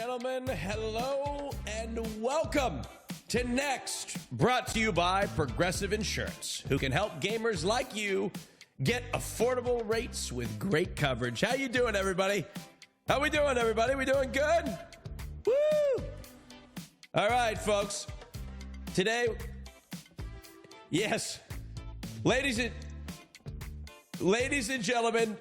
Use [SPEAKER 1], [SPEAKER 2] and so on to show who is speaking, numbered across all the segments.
[SPEAKER 1] gentlemen, hello and welcome to Next, brought to you by Progressive Insurance, who can help gamers like you get affordable rates with great coverage. How you doing, everybody? How we doing, everybody? We doing good? Woo! All right, folks. Today, yes, ladies and gentlemen,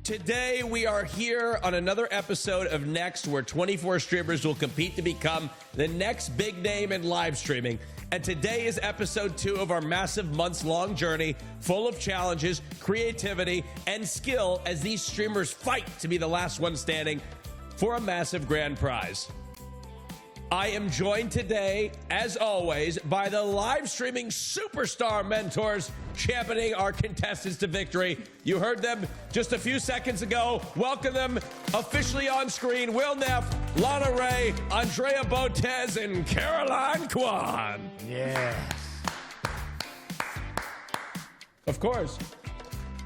[SPEAKER 1] today we are here on another episode of Next, where 24 streamers will compete to become the next big name in live streaming. And today is episode 2 of our massive months-long journey, full of challenges, creativity, and skill as these streamers fight to be the last one standing for a massive grand prize. I am joined today, as always, by the live streaming superstar mentors championing our contestants to victory. You heard them just a few seconds ago. Welcome them officially on screen. Will Neff, Lana Ray, Andrea Botez, and Caroline Kwan.
[SPEAKER 2] Yes.
[SPEAKER 1] Of course.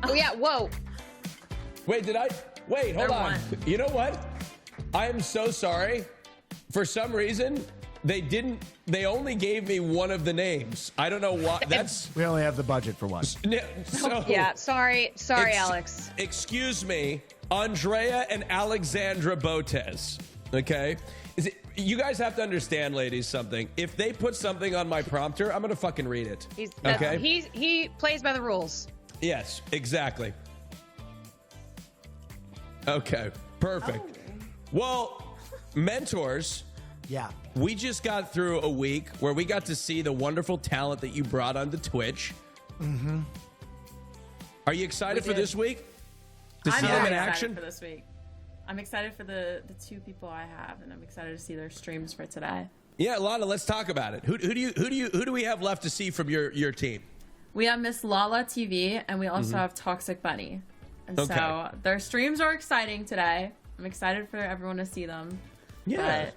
[SPEAKER 3] Oh, yeah. Whoa.
[SPEAKER 1] Wait, hold on. You know what? I am so sorry. For some reason, they only gave me one of the names. I don't know why.
[SPEAKER 2] We only have the budget for one.
[SPEAKER 1] So,
[SPEAKER 3] yeah, sorry, Alex.
[SPEAKER 1] Excuse me, Andrea and Alexandra Botez. Okay? You guys have to understand, ladies, something. If they put something on my prompter, I'm going to fucking read it. Okay?
[SPEAKER 3] He plays by the rules.
[SPEAKER 1] Yes, exactly. Okay, perfect.
[SPEAKER 3] Oh.
[SPEAKER 1] Well, mentors,
[SPEAKER 2] Yeah.
[SPEAKER 1] we just got through a week where we got to see the wonderful talent that you brought onto Twitch. Mm-hmm. Are you excited for this week? To see them in action?
[SPEAKER 4] For this week. I'm excited for the 2 people I have, and I'm excited to see their streams for today.
[SPEAKER 1] Yeah, Lana, let's talk about it. Who do we have left to see from your team?
[SPEAKER 4] We have Miss Lala TV, and we also have Toxic Bunny. And so their streams are exciting today. I'm excited for everyone to see them.
[SPEAKER 1] Yeah.
[SPEAKER 4] But,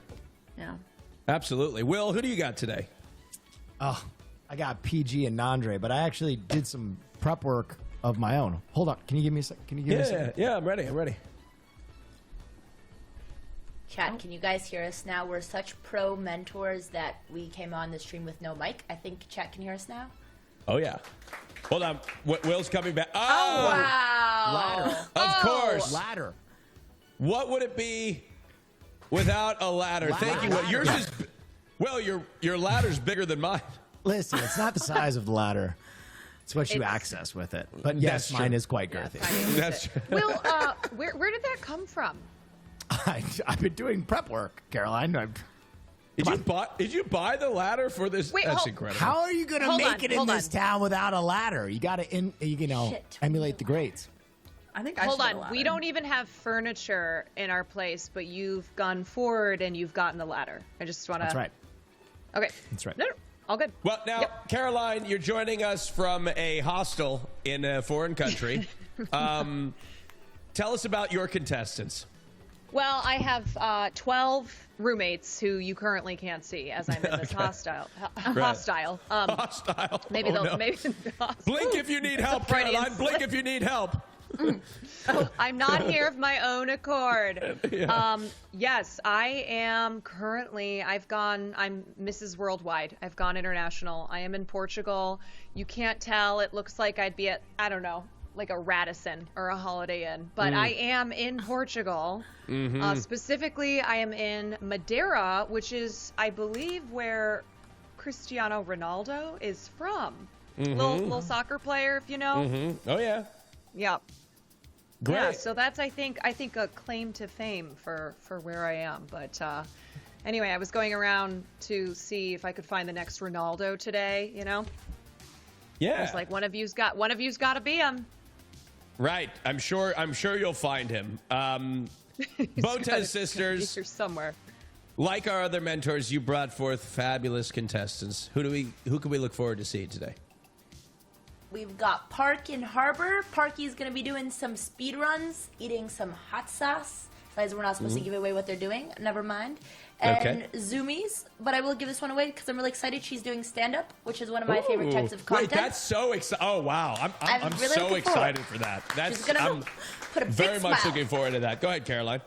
[SPEAKER 4] yeah.
[SPEAKER 1] Absolutely. Will, who do you got today?
[SPEAKER 2] Oh, I got PG and Nandre, but I actually did some prep work of my own. Hold on. Can you give me a second? me a second?
[SPEAKER 1] Yeah, I'm ready.
[SPEAKER 5] Chat, can you guys hear us now? We're such pro mentors that we came on the stream with no mic. I think chat can hear us now.
[SPEAKER 1] Oh, yeah. Hold on. Will's coming back.
[SPEAKER 5] Oh, wow.
[SPEAKER 2] Ladder.
[SPEAKER 1] Of course.
[SPEAKER 2] Ladder.
[SPEAKER 1] What would it be without a ladder? Thank you. Well, yours is... Well, your ladder's bigger than mine.
[SPEAKER 2] Listen, it's not the size of the ladder. It's what you access with it. But yes,
[SPEAKER 1] That's
[SPEAKER 2] mine
[SPEAKER 1] true.
[SPEAKER 2] is quite girthy.
[SPEAKER 1] That's true.
[SPEAKER 3] Will, where did that come from?
[SPEAKER 2] I've been doing prep work, Caroline.
[SPEAKER 1] Did you buy the ladder for this?
[SPEAKER 3] Wait,
[SPEAKER 1] That's incredible.
[SPEAKER 2] How are you going to
[SPEAKER 3] Hold
[SPEAKER 2] make
[SPEAKER 3] on,
[SPEAKER 2] it in
[SPEAKER 3] hold
[SPEAKER 2] this
[SPEAKER 3] on.
[SPEAKER 2] town without a ladder? You got to, emulate the greats.
[SPEAKER 4] I think I
[SPEAKER 3] Hold
[SPEAKER 4] should get a
[SPEAKER 3] on.
[SPEAKER 4] ladder.
[SPEAKER 3] We don't even have furniture in our place, but you've gone forward and you've gotten the ladder. I just want to...
[SPEAKER 2] That's right.
[SPEAKER 3] Okay.
[SPEAKER 2] That's right.
[SPEAKER 3] No, all good.
[SPEAKER 1] Well, now,
[SPEAKER 3] Yep.
[SPEAKER 1] Caroline, you're joining us from a hostel in a foreign country. Tell us about your contestants.
[SPEAKER 3] Well, I have 12 roommates who you currently can't see as I'm in this hostile.
[SPEAKER 1] Hostile.
[SPEAKER 3] Maybe
[SPEAKER 1] Oh,
[SPEAKER 3] they'll
[SPEAKER 1] no.
[SPEAKER 3] maybe
[SPEAKER 1] Blink if you need help,
[SPEAKER 3] Freudian
[SPEAKER 1] Caroline. Blink if you need help.
[SPEAKER 3] I'm not here of my own accord.
[SPEAKER 1] Yeah.
[SPEAKER 3] Yes, I am currently, I'm Mrs. Worldwide. I've gone international. I am in Portugal. You can't tell. It looks like I'd be at, I don't know, like a Radisson or a Holiday Inn. But I am in Portugal. Specifically, I am in Madeira, which is, I believe, where Cristiano Ronaldo is from. Little soccer player, if you know.
[SPEAKER 1] Oh, yeah.
[SPEAKER 3] Yep.
[SPEAKER 1] Great.
[SPEAKER 3] Yeah, so that's I think a claim to fame for where I am. But anyway, I was going around to see if I could find the next Ronaldo today. You know,
[SPEAKER 1] Yeah.
[SPEAKER 3] I was like, one of you's got to be him.
[SPEAKER 1] Right. I'm sure you'll find him. Botez sisters,
[SPEAKER 3] Here somewhere.
[SPEAKER 1] like our other mentors, you brought forth fabulous contestants. Who can we look forward to seeing today?
[SPEAKER 5] We've got Park in Harbor. Parky's going to be doing some speed runs, eating some hot sauce. Guys, we're not supposed to give away what they're doing. Never mind. And Zoomies, but I will give this one away because I'm really excited. She's doing stand-up, which is one of my favorite types of content.
[SPEAKER 1] Wait, that's so exciting. Oh, wow. I'm
[SPEAKER 5] really
[SPEAKER 1] so
[SPEAKER 5] looking
[SPEAKER 1] excited for that.
[SPEAKER 5] She's gonna
[SPEAKER 1] I'm
[SPEAKER 5] put a big
[SPEAKER 1] very much
[SPEAKER 5] smile.
[SPEAKER 1] looking forward to that. Go ahead, Caroline.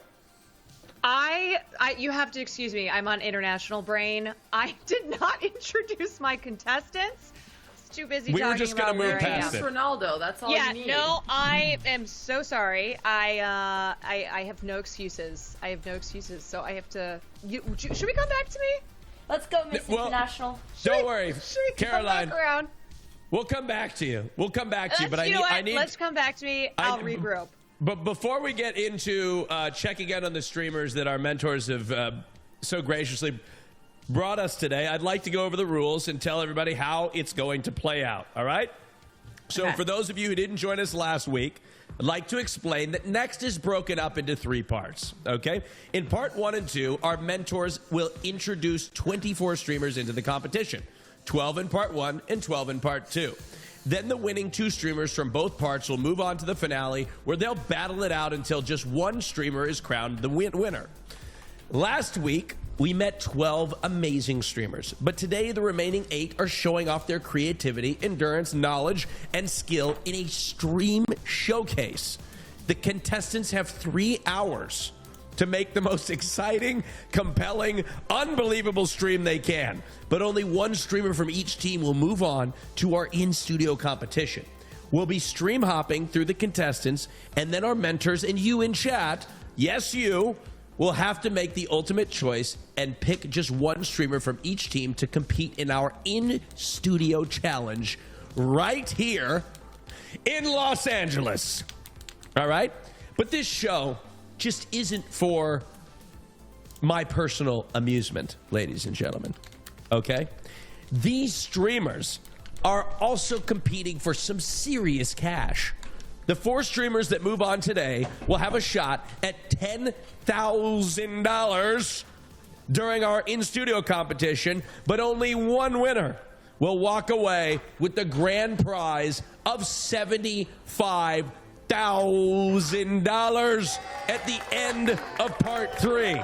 [SPEAKER 3] You have to excuse me. I'm on international brain. I did not introduce my contestants. It's too busy
[SPEAKER 1] We were
[SPEAKER 3] talking
[SPEAKER 1] just
[SPEAKER 3] about
[SPEAKER 1] gonna move
[SPEAKER 3] where I
[SPEAKER 1] past
[SPEAKER 3] am.
[SPEAKER 1] it.
[SPEAKER 6] Ronaldo, that's all
[SPEAKER 3] Yeah,
[SPEAKER 6] you need.
[SPEAKER 3] no, I am so sorry. I have no excuses. So I have to. Should we come back to me?
[SPEAKER 5] Let's go, Miss
[SPEAKER 1] Well,
[SPEAKER 5] International.
[SPEAKER 1] Don't worry,
[SPEAKER 3] Should we
[SPEAKER 1] Caroline.
[SPEAKER 3] come back around?
[SPEAKER 1] We'll come back to you. But
[SPEAKER 3] You know what? Let's come back to me. I'll regroup.
[SPEAKER 1] But before we get into checking out on the streamers that our mentors have so graciously brought us today, I'd like to go over the rules and tell everybody how it's going to play out. All right? So for those of you who didn't join us last week, I'd like to explain that Next is broken up into 3 parts, okay? In part 1 and 2, our mentors will introduce 24 streamers into the competition, 12 in part 1 and 12 in part 2. Then the winning 2 streamers from both parts will move on to the finale, where they'll battle it out until just one streamer is crowned the winner. Last week, we met 12 amazing streamers, but today the remaining 8 are showing off their creativity, endurance, knowledge, and skill in a stream showcase. The contestants have 3 hours to make the most exciting, compelling, unbelievable stream they can. But only one streamer from each team will move on to our in-studio competition. We'll be stream hopping through the contestants, and then our mentors and you in chat, yes, you, will have to make the ultimate choice and pick just one streamer from each team to compete in our in-studio challenge right here in Los Angeles. All right? But this show just isn't for my personal amusement, ladies and gentlemen. Okay? These streamers are also competing for some serious cash. The 4 streamers that move on today will have a shot at $10,000 during our in-studio competition, but only one winner will walk away with the grand prize of $75,000 at the end of part 3.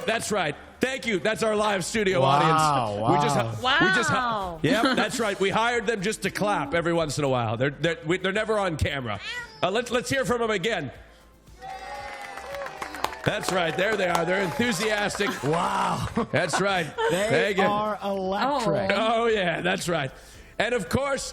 [SPEAKER 1] That's right. Thank you. That's our live studio audience.
[SPEAKER 3] Wow.
[SPEAKER 1] Yeah, that's right. We hired them just to clap every once in a while. They're never on camera. Let's hear from them again. That's right. There they are. They're enthusiastic.
[SPEAKER 2] Wow.
[SPEAKER 1] That's right.
[SPEAKER 2] They are electric.
[SPEAKER 1] Oh, yeah, that's right. And of course,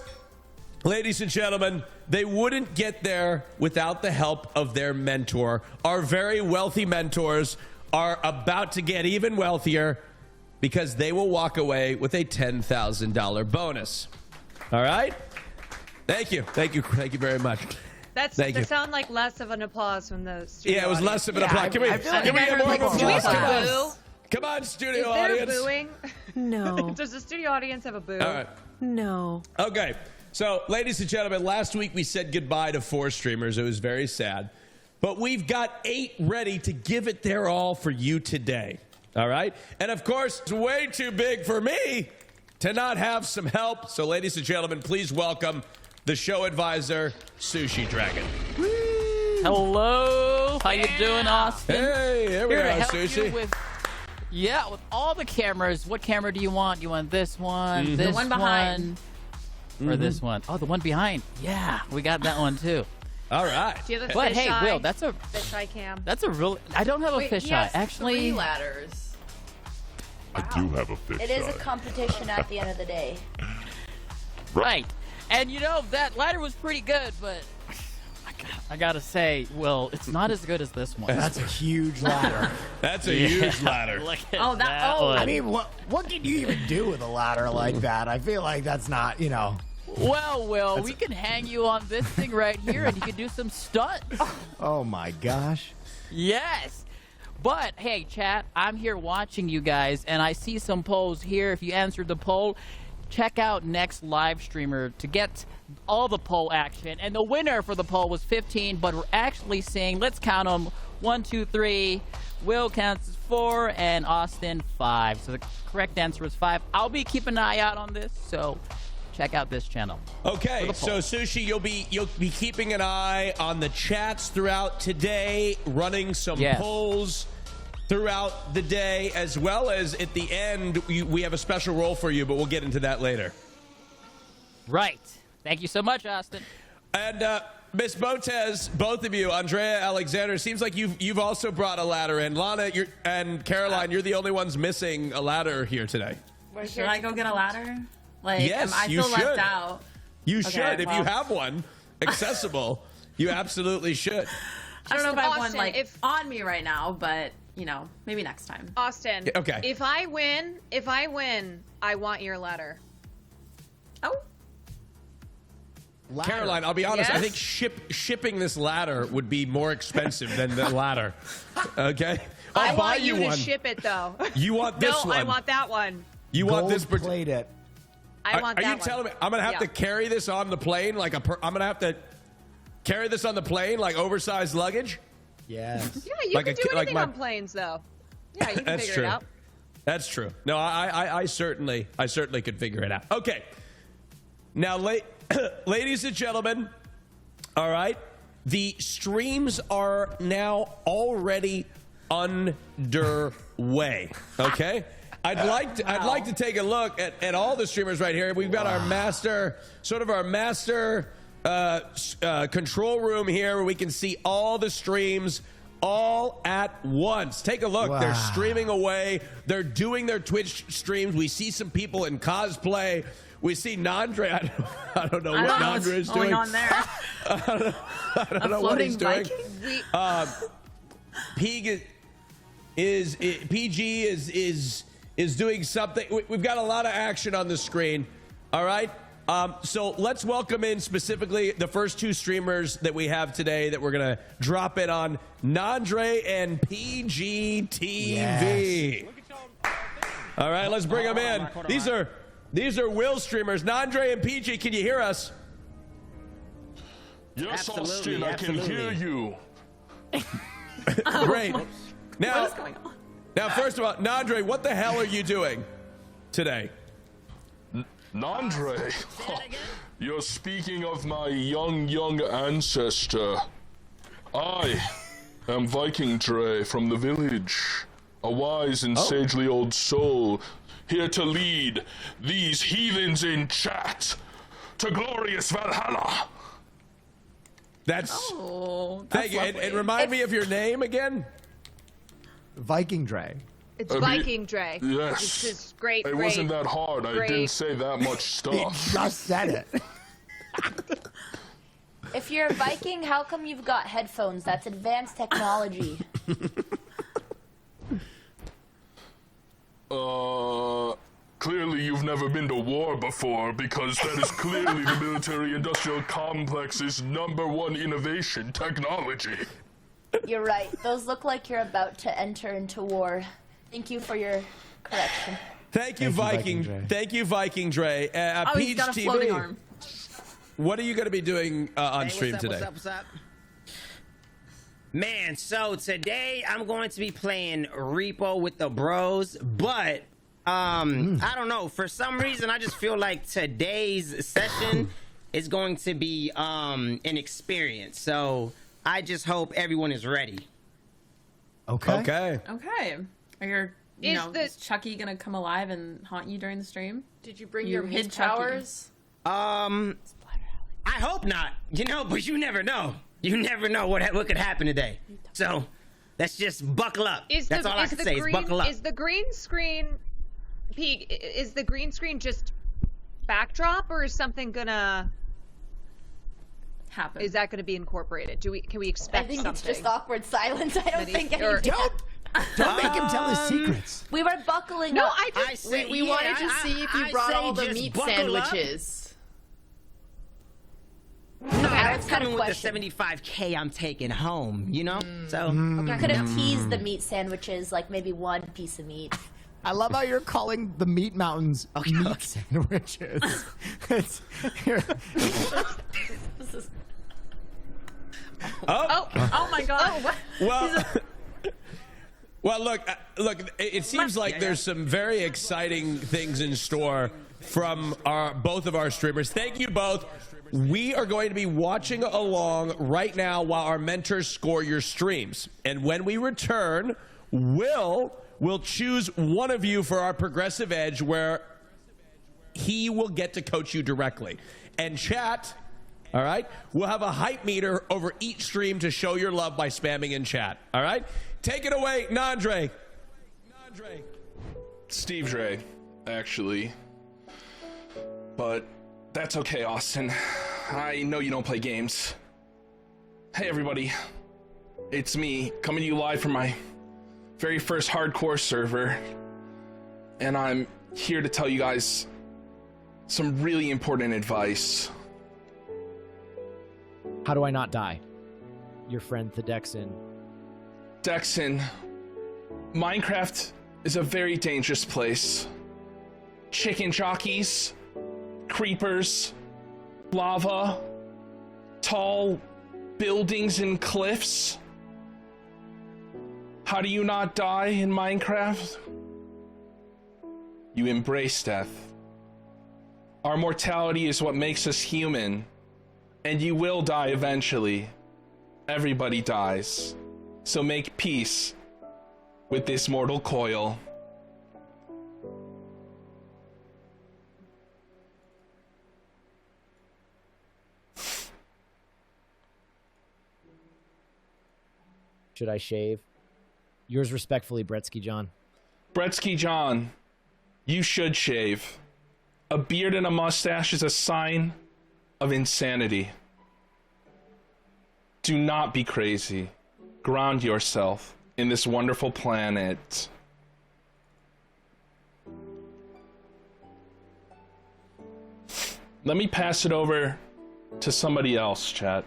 [SPEAKER 1] ladies and gentlemen, they wouldn't get there without the help of their mentor. Our very wealthy mentors are about to get even wealthier because they will walk away with a $10,000 bonus. All right? Thank you. Thank you very much.
[SPEAKER 3] That sound like less of an applause from the studio.
[SPEAKER 1] Yeah, it was less of an applause. Can we get more of a
[SPEAKER 3] Do we
[SPEAKER 1] applause?
[SPEAKER 3] have a boo?
[SPEAKER 1] Come on, studio
[SPEAKER 3] Is there
[SPEAKER 1] audience.
[SPEAKER 3] booing?
[SPEAKER 6] No.
[SPEAKER 3] Does the studio audience have a boo?
[SPEAKER 1] All right.
[SPEAKER 6] No.
[SPEAKER 1] Okay. So, ladies and gentlemen, last week we said goodbye to 4 streamers. It was very sad. But we've got 8 ready to give it their all for you today. All right? And of course, it's way too big for me to not have some help. So, ladies and gentlemen, please welcome the show advisor, Sushi Dragon.
[SPEAKER 7] Hello. How you doing, Austin?
[SPEAKER 1] Hey, here we
[SPEAKER 7] Here to
[SPEAKER 1] are,
[SPEAKER 7] help
[SPEAKER 1] Sushi.
[SPEAKER 7] you with all the cameras. What camera do you want? You want this one, this
[SPEAKER 3] The one behind.
[SPEAKER 7] or this one? Oh, the one behind. Yeah, we got that one too.
[SPEAKER 1] All right.
[SPEAKER 3] Do you have a
[SPEAKER 7] But hey,
[SPEAKER 3] fisheye?
[SPEAKER 7] Will, that's a
[SPEAKER 3] Fisheye cam.
[SPEAKER 7] real. I don't have a
[SPEAKER 6] Wait,
[SPEAKER 7] fisheye.
[SPEAKER 6] yes,
[SPEAKER 7] Actually,
[SPEAKER 6] 3 ladders.
[SPEAKER 8] I do have a fish
[SPEAKER 5] It is a
[SPEAKER 8] eye.
[SPEAKER 5] competition at the end of the day.
[SPEAKER 7] right. And you know that ladder was pretty good, but I gotta say, Will, it's not as good as this one.
[SPEAKER 2] That's a huge ladder.
[SPEAKER 1] That's a huge ladder.
[SPEAKER 7] Look at
[SPEAKER 3] Oh,
[SPEAKER 7] that
[SPEAKER 3] oh.
[SPEAKER 7] one.
[SPEAKER 2] I mean, what can you even do with a ladder like that? I feel like that's not,
[SPEAKER 7] Well, Will, we can hang you on this thing right here, and you can do some stunts.
[SPEAKER 2] Oh my gosh.
[SPEAKER 7] Yes. But, hey, chat, I'm here watching you guys, and I see some polls here. If you answered the poll, check out Next live streamer to get all the poll action. And the winner for the poll was 15, but we're actually seeing, let's count them, 1, 2, 3. Will counts as 4, and Austin 5. So the correct answer was 5. I'll be keeping an eye out on this, so check out this channel.
[SPEAKER 1] Okay,
[SPEAKER 7] For the
[SPEAKER 1] so
[SPEAKER 7] poll.
[SPEAKER 1] Sushi, you'll be keeping an eye on the chats throughout today, running some
[SPEAKER 7] Yes.
[SPEAKER 1] polls throughout the day, as well as at the end, we have a special role for you, but we'll get into that later.
[SPEAKER 7] Right. Thank you so much, Austin.
[SPEAKER 1] And Miss Botez, both of you, Andrea, Alexander, seems like you've also brought a ladder in. Lana and Caroline, you're the only ones missing a ladder here today.
[SPEAKER 4] Should I go get a ladder? Like,
[SPEAKER 1] Yes,
[SPEAKER 4] am I
[SPEAKER 1] you
[SPEAKER 4] still
[SPEAKER 1] should.
[SPEAKER 4] left out?
[SPEAKER 1] You
[SPEAKER 4] Okay,
[SPEAKER 1] should. If you
[SPEAKER 4] well.
[SPEAKER 1] have one accessible, you absolutely should.
[SPEAKER 4] I don't know if I have one
[SPEAKER 3] Austin,
[SPEAKER 4] like on me right now, but maybe next time.
[SPEAKER 3] Austin.
[SPEAKER 1] Okay.
[SPEAKER 3] If I win, I want your letter.
[SPEAKER 4] Oh,
[SPEAKER 2] Ladder.
[SPEAKER 1] Caroline, I'll be honest. I
[SPEAKER 3] Yes?
[SPEAKER 1] think shipping this ladder would be more expensive than the ladder. Okay,
[SPEAKER 3] I
[SPEAKER 1] I'll buy
[SPEAKER 3] want you to
[SPEAKER 1] one.
[SPEAKER 3] ship it though.
[SPEAKER 1] You want this
[SPEAKER 3] no,
[SPEAKER 1] one?
[SPEAKER 3] I want that one.
[SPEAKER 1] You want this?
[SPEAKER 2] Gold plate it.
[SPEAKER 3] I want
[SPEAKER 1] Are
[SPEAKER 3] that
[SPEAKER 1] you
[SPEAKER 3] one.
[SPEAKER 1] telling me I'm gonna have to carry this on the plane like I'm gonna have to carry this on the plane like oversized luggage?
[SPEAKER 2] Yes.
[SPEAKER 3] Yeah, you
[SPEAKER 1] Like
[SPEAKER 3] can
[SPEAKER 1] a
[SPEAKER 3] do
[SPEAKER 1] ki- like
[SPEAKER 3] anything
[SPEAKER 1] my-
[SPEAKER 3] on planes though. Yeah, you can
[SPEAKER 1] That's
[SPEAKER 3] figure
[SPEAKER 1] true.
[SPEAKER 3] it out.
[SPEAKER 1] That's true. No, I certainly could figure it out. Okay. Now, ladies and gentlemen, all right, the streams are now already underway. Okay. I'd like to take a look at all the streamers right here. We've got our master control room here where we can see all the streams all at once. Take a look.
[SPEAKER 2] Wow.
[SPEAKER 1] They're streaming away. They're doing their Twitch streams. We see some people in cosplay. We see Nandre. I don't know what Nandre is
[SPEAKER 4] going
[SPEAKER 1] doing.
[SPEAKER 4] on there.
[SPEAKER 1] I don't know what he's doing. PG is doing something. We've got a lot of action on the screen. All right. So let's welcome in specifically the first two streamers that we have today that we're going to drop in on, Nandre and PGTV.
[SPEAKER 2] Yes.
[SPEAKER 1] All right, let's bring them in. These are Will streamers. Nandre and PG, can you hear us?
[SPEAKER 8] Yes,
[SPEAKER 9] Absolutely,
[SPEAKER 8] Austin, I can hear you.
[SPEAKER 1] Great. Now,
[SPEAKER 4] What is going on?
[SPEAKER 1] now, first of all, Nandre, what the hell are you doing today?
[SPEAKER 8] Nandre, you're speaking of my young ancestor. I am Viking Dre from the village, a wise and sagely old soul, here to lead these heathens in chat to glorious Valhalla.
[SPEAKER 1] That's
[SPEAKER 4] Oh,
[SPEAKER 1] thank you. And remind me of your name again.
[SPEAKER 2] Viking Dre.
[SPEAKER 3] It's
[SPEAKER 8] I mean,
[SPEAKER 3] Viking Dre.
[SPEAKER 8] yes.
[SPEAKER 3] This is great.
[SPEAKER 8] It
[SPEAKER 3] great.
[SPEAKER 8] wasn't that hard. I
[SPEAKER 3] great.
[SPEAKER 8] didn't say that much stuff.
[SPEAKER 2] Just said it.
[SPEAKER 5] If you're a Viking, how come you've got headphones? That's advanced technology.
[SPEAKER 8] Clearly you've never been to war before, because that is clearly the military-industrial complex's #1 innovation, technology.
[SPEAKER 5] You're right. Those look like you're about to enter into war. Thank you for your correction.
[SPEAKER 1] Thank you, Viking.
[SPEAKER 2] Dre.
[SPEAKER 1] Thank you, Viking Dre.
[SPEAKER 4] Oh, he's
[SPEAKER 1] Peach
[SPEAKER 4] got a
[SPEAKER 1] TV.
[SPEAKER 4] floating arm.
[SPEAKER 1] What are you going to be doing on
[SPEAKER 9] Hey,
[SPEAKER 1] stream
[SPEAKER 9] what's
[SPEAKER 1] today?
[SPEAKER 9] up, what's up? Man, so today I'm going to be playing Repo with the bros, but I don't know. For some reason, I just feel like today's session is going to be an experience. So I just hope everyone is ready.
[SPEAKER 2] Okay.
[SPEAKER 1] Okay.
[SPEAKER 4] Okay. Is Chucky gonna come alive and haunt you during the stream?
[SPEAKER 6] Did you bring
[SPEAKER 4] You
[SPEAKER 6] your
[SPEAKER 4] hid
[SPEAKER 6] meat
[SPEAKER 4] Chucky.
[SPEAKER 6] powers?
[SPEAKER 9] I hope not. But you never know. You never know what could happen today. So let's just buckle up. That's all I can say. Is buckle up.
[SPEAKER 3] Is the green screen, Pete? Is the green screen just backdrop, or is something gonna?
[SPEAKER 4] Happen.
[SPEAKER 3] Is that going to be incorporated? Can we expect
[SPEAKER 5] I think
[SPEAKER 3] something?
[SPEAKER 5] it's just awkward silence. I don't think
[SPEAKER 3] or-
[SPEAKER 5] anything.
[SPEAKER 2] Don't make him tell his secrets.
[SPEAKER 5] We were buckling
[SPEAKER 3] No,
[SPEAKER 5] up.
[SPEAKER 3] I just.
[SPEAKER 6] We wanted to see if you brought all the meat sandwiches.
[SPEAKER 9] No,
[SPEAKER 5] Alex
[SPEAKER 9] that's
[SPEAKER 5] had a
[SPEAKER 9] coming with the
[SPEAKER 5] question.
[SPEAKER 9] $75K I'm taking home, So
[SPEAKER 5] Could have teased the meat sandwiches, like maybe one piece of meat.
[SPEAKER 2] I love how you're calling the meat mountains meat sandwiches.
[SPEAKER 4] Oh my god.
[SPEAKER 1] Well, well, look. It seems like there's some very exciting things in store from both of our streamers. Thank you both. We are going to be watching along right now while our mentors score your streams, and when we return, we'll choose one of you for our progressive edge, where he will get to coach you directly. And chat, All right? We'll have a hype meter over each stream to show your love by spamming in chat. All right? Take it away, Nandre.
[SPEAKER 8] Steve Dre, actually. But that's okay, Austin. I know you don't play games. Hey, everybody. It's me, coming to you live from my very first hardcore server. And I'm here to tell you guys some really important advice.
[SPEAKER 2] How do I not die? Your friend, the Dexin.
[SPEAKER 8] Dexin, Minecraft is a very dangerous place. Chicken jockeys, creepers, lava, tall buildings and cliffs. How do you not die in Minecraft? You embrace death. Our mortality is what makes us human, and you will die eventually. Everybody dies. So make peace with this mortal coil.
[SPEAKER 2] Should I shave? Yours respectfully, Bretsky John.
[SPEAKER 8] Bretsky John, you should shave. A beard and a mustache is a sign of insanity. Do not be crazy. Ground yourself in this wonderful planet. Let me pass it over to somebody else, chat.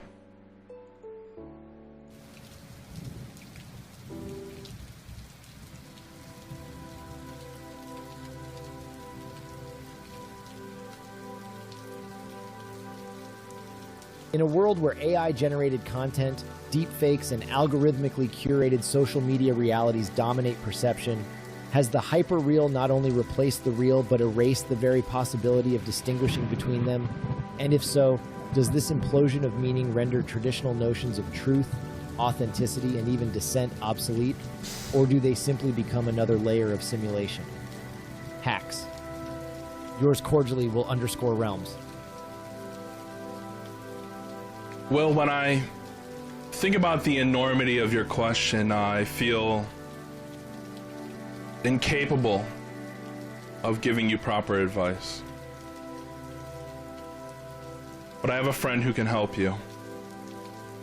[SPEAKER 2] In a world where AI-generated content, deepfakes, and algorithmically curated social media realities dominate perception, has the hyper-real not only replaced the real, but erased the very possibility of distinguishing between them? And if so, does this implosion of meaning render traditional notions of truth, authenticity, and even dissent obsolete? Or do they simply become another layer of simulation? Hacks. Yours cordially will _realms.
[SPEAKER 8] Well, when I think about the enormity of your question, I feel incapable of giving you proper advice. But I have a friend who can help you.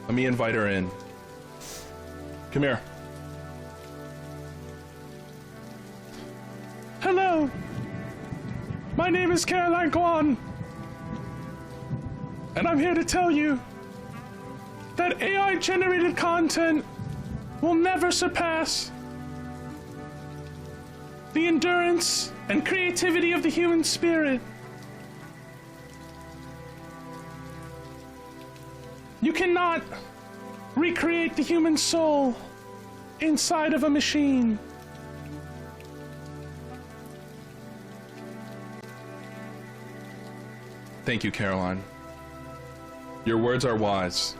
[SPEAKER 8] Let me invite her in. Come here. Hello. My name is Caroline Kwan. And I'm here to tell you that AI-generated content will never surpass the endurance and creativity of the human spirit. You cannot recreate the human soul inside of a machine. Thank you, Caroline. Your words are wise,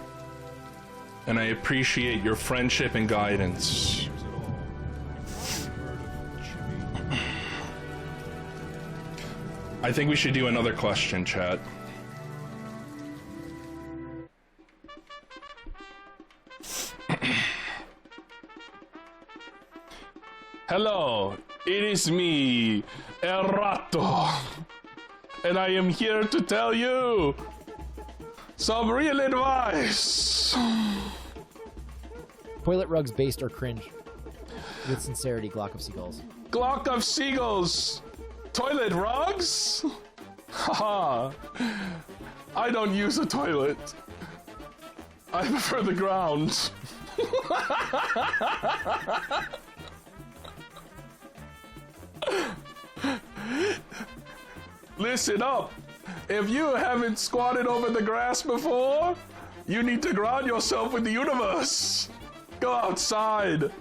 [SPEAKER 8] and I appreciate your friendship and guidance. I think we should do another question, chat. Hello, it is me, Erato, and I am here to tell you some real advice.
[SPEAKER 2] Toilet rugs based or cringe? With sincerity, Glock of Seagulls.
[SPEAKER 8] Glock of Seagulls. Toilet rugs? Haha. I don't use a toilet. I prefer the ground. Listen up. If you haven't squatted over the grass before, you need to ground yourself with the universe. Go outside.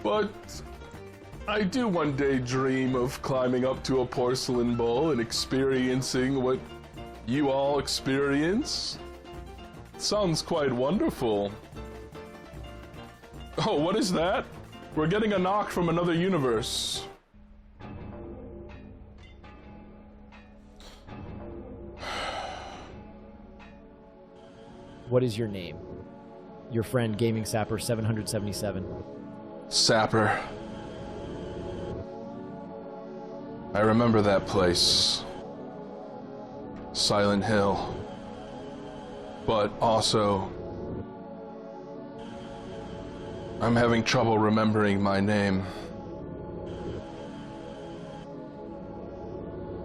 [SPEAKER 8] But I do one day dream of climbing up to a porcelain bowl and experiencing what you all experience. Sounds quite wonderful. Oh, what is that? We're getting a knock from another universe.
[SPEAKER 2] What is your name? Your friend Gaming Sapper 777.
[SPEAKER 8] Sapper. I remember that place. Silent Hill. But also, I'm having trouble remembering my name.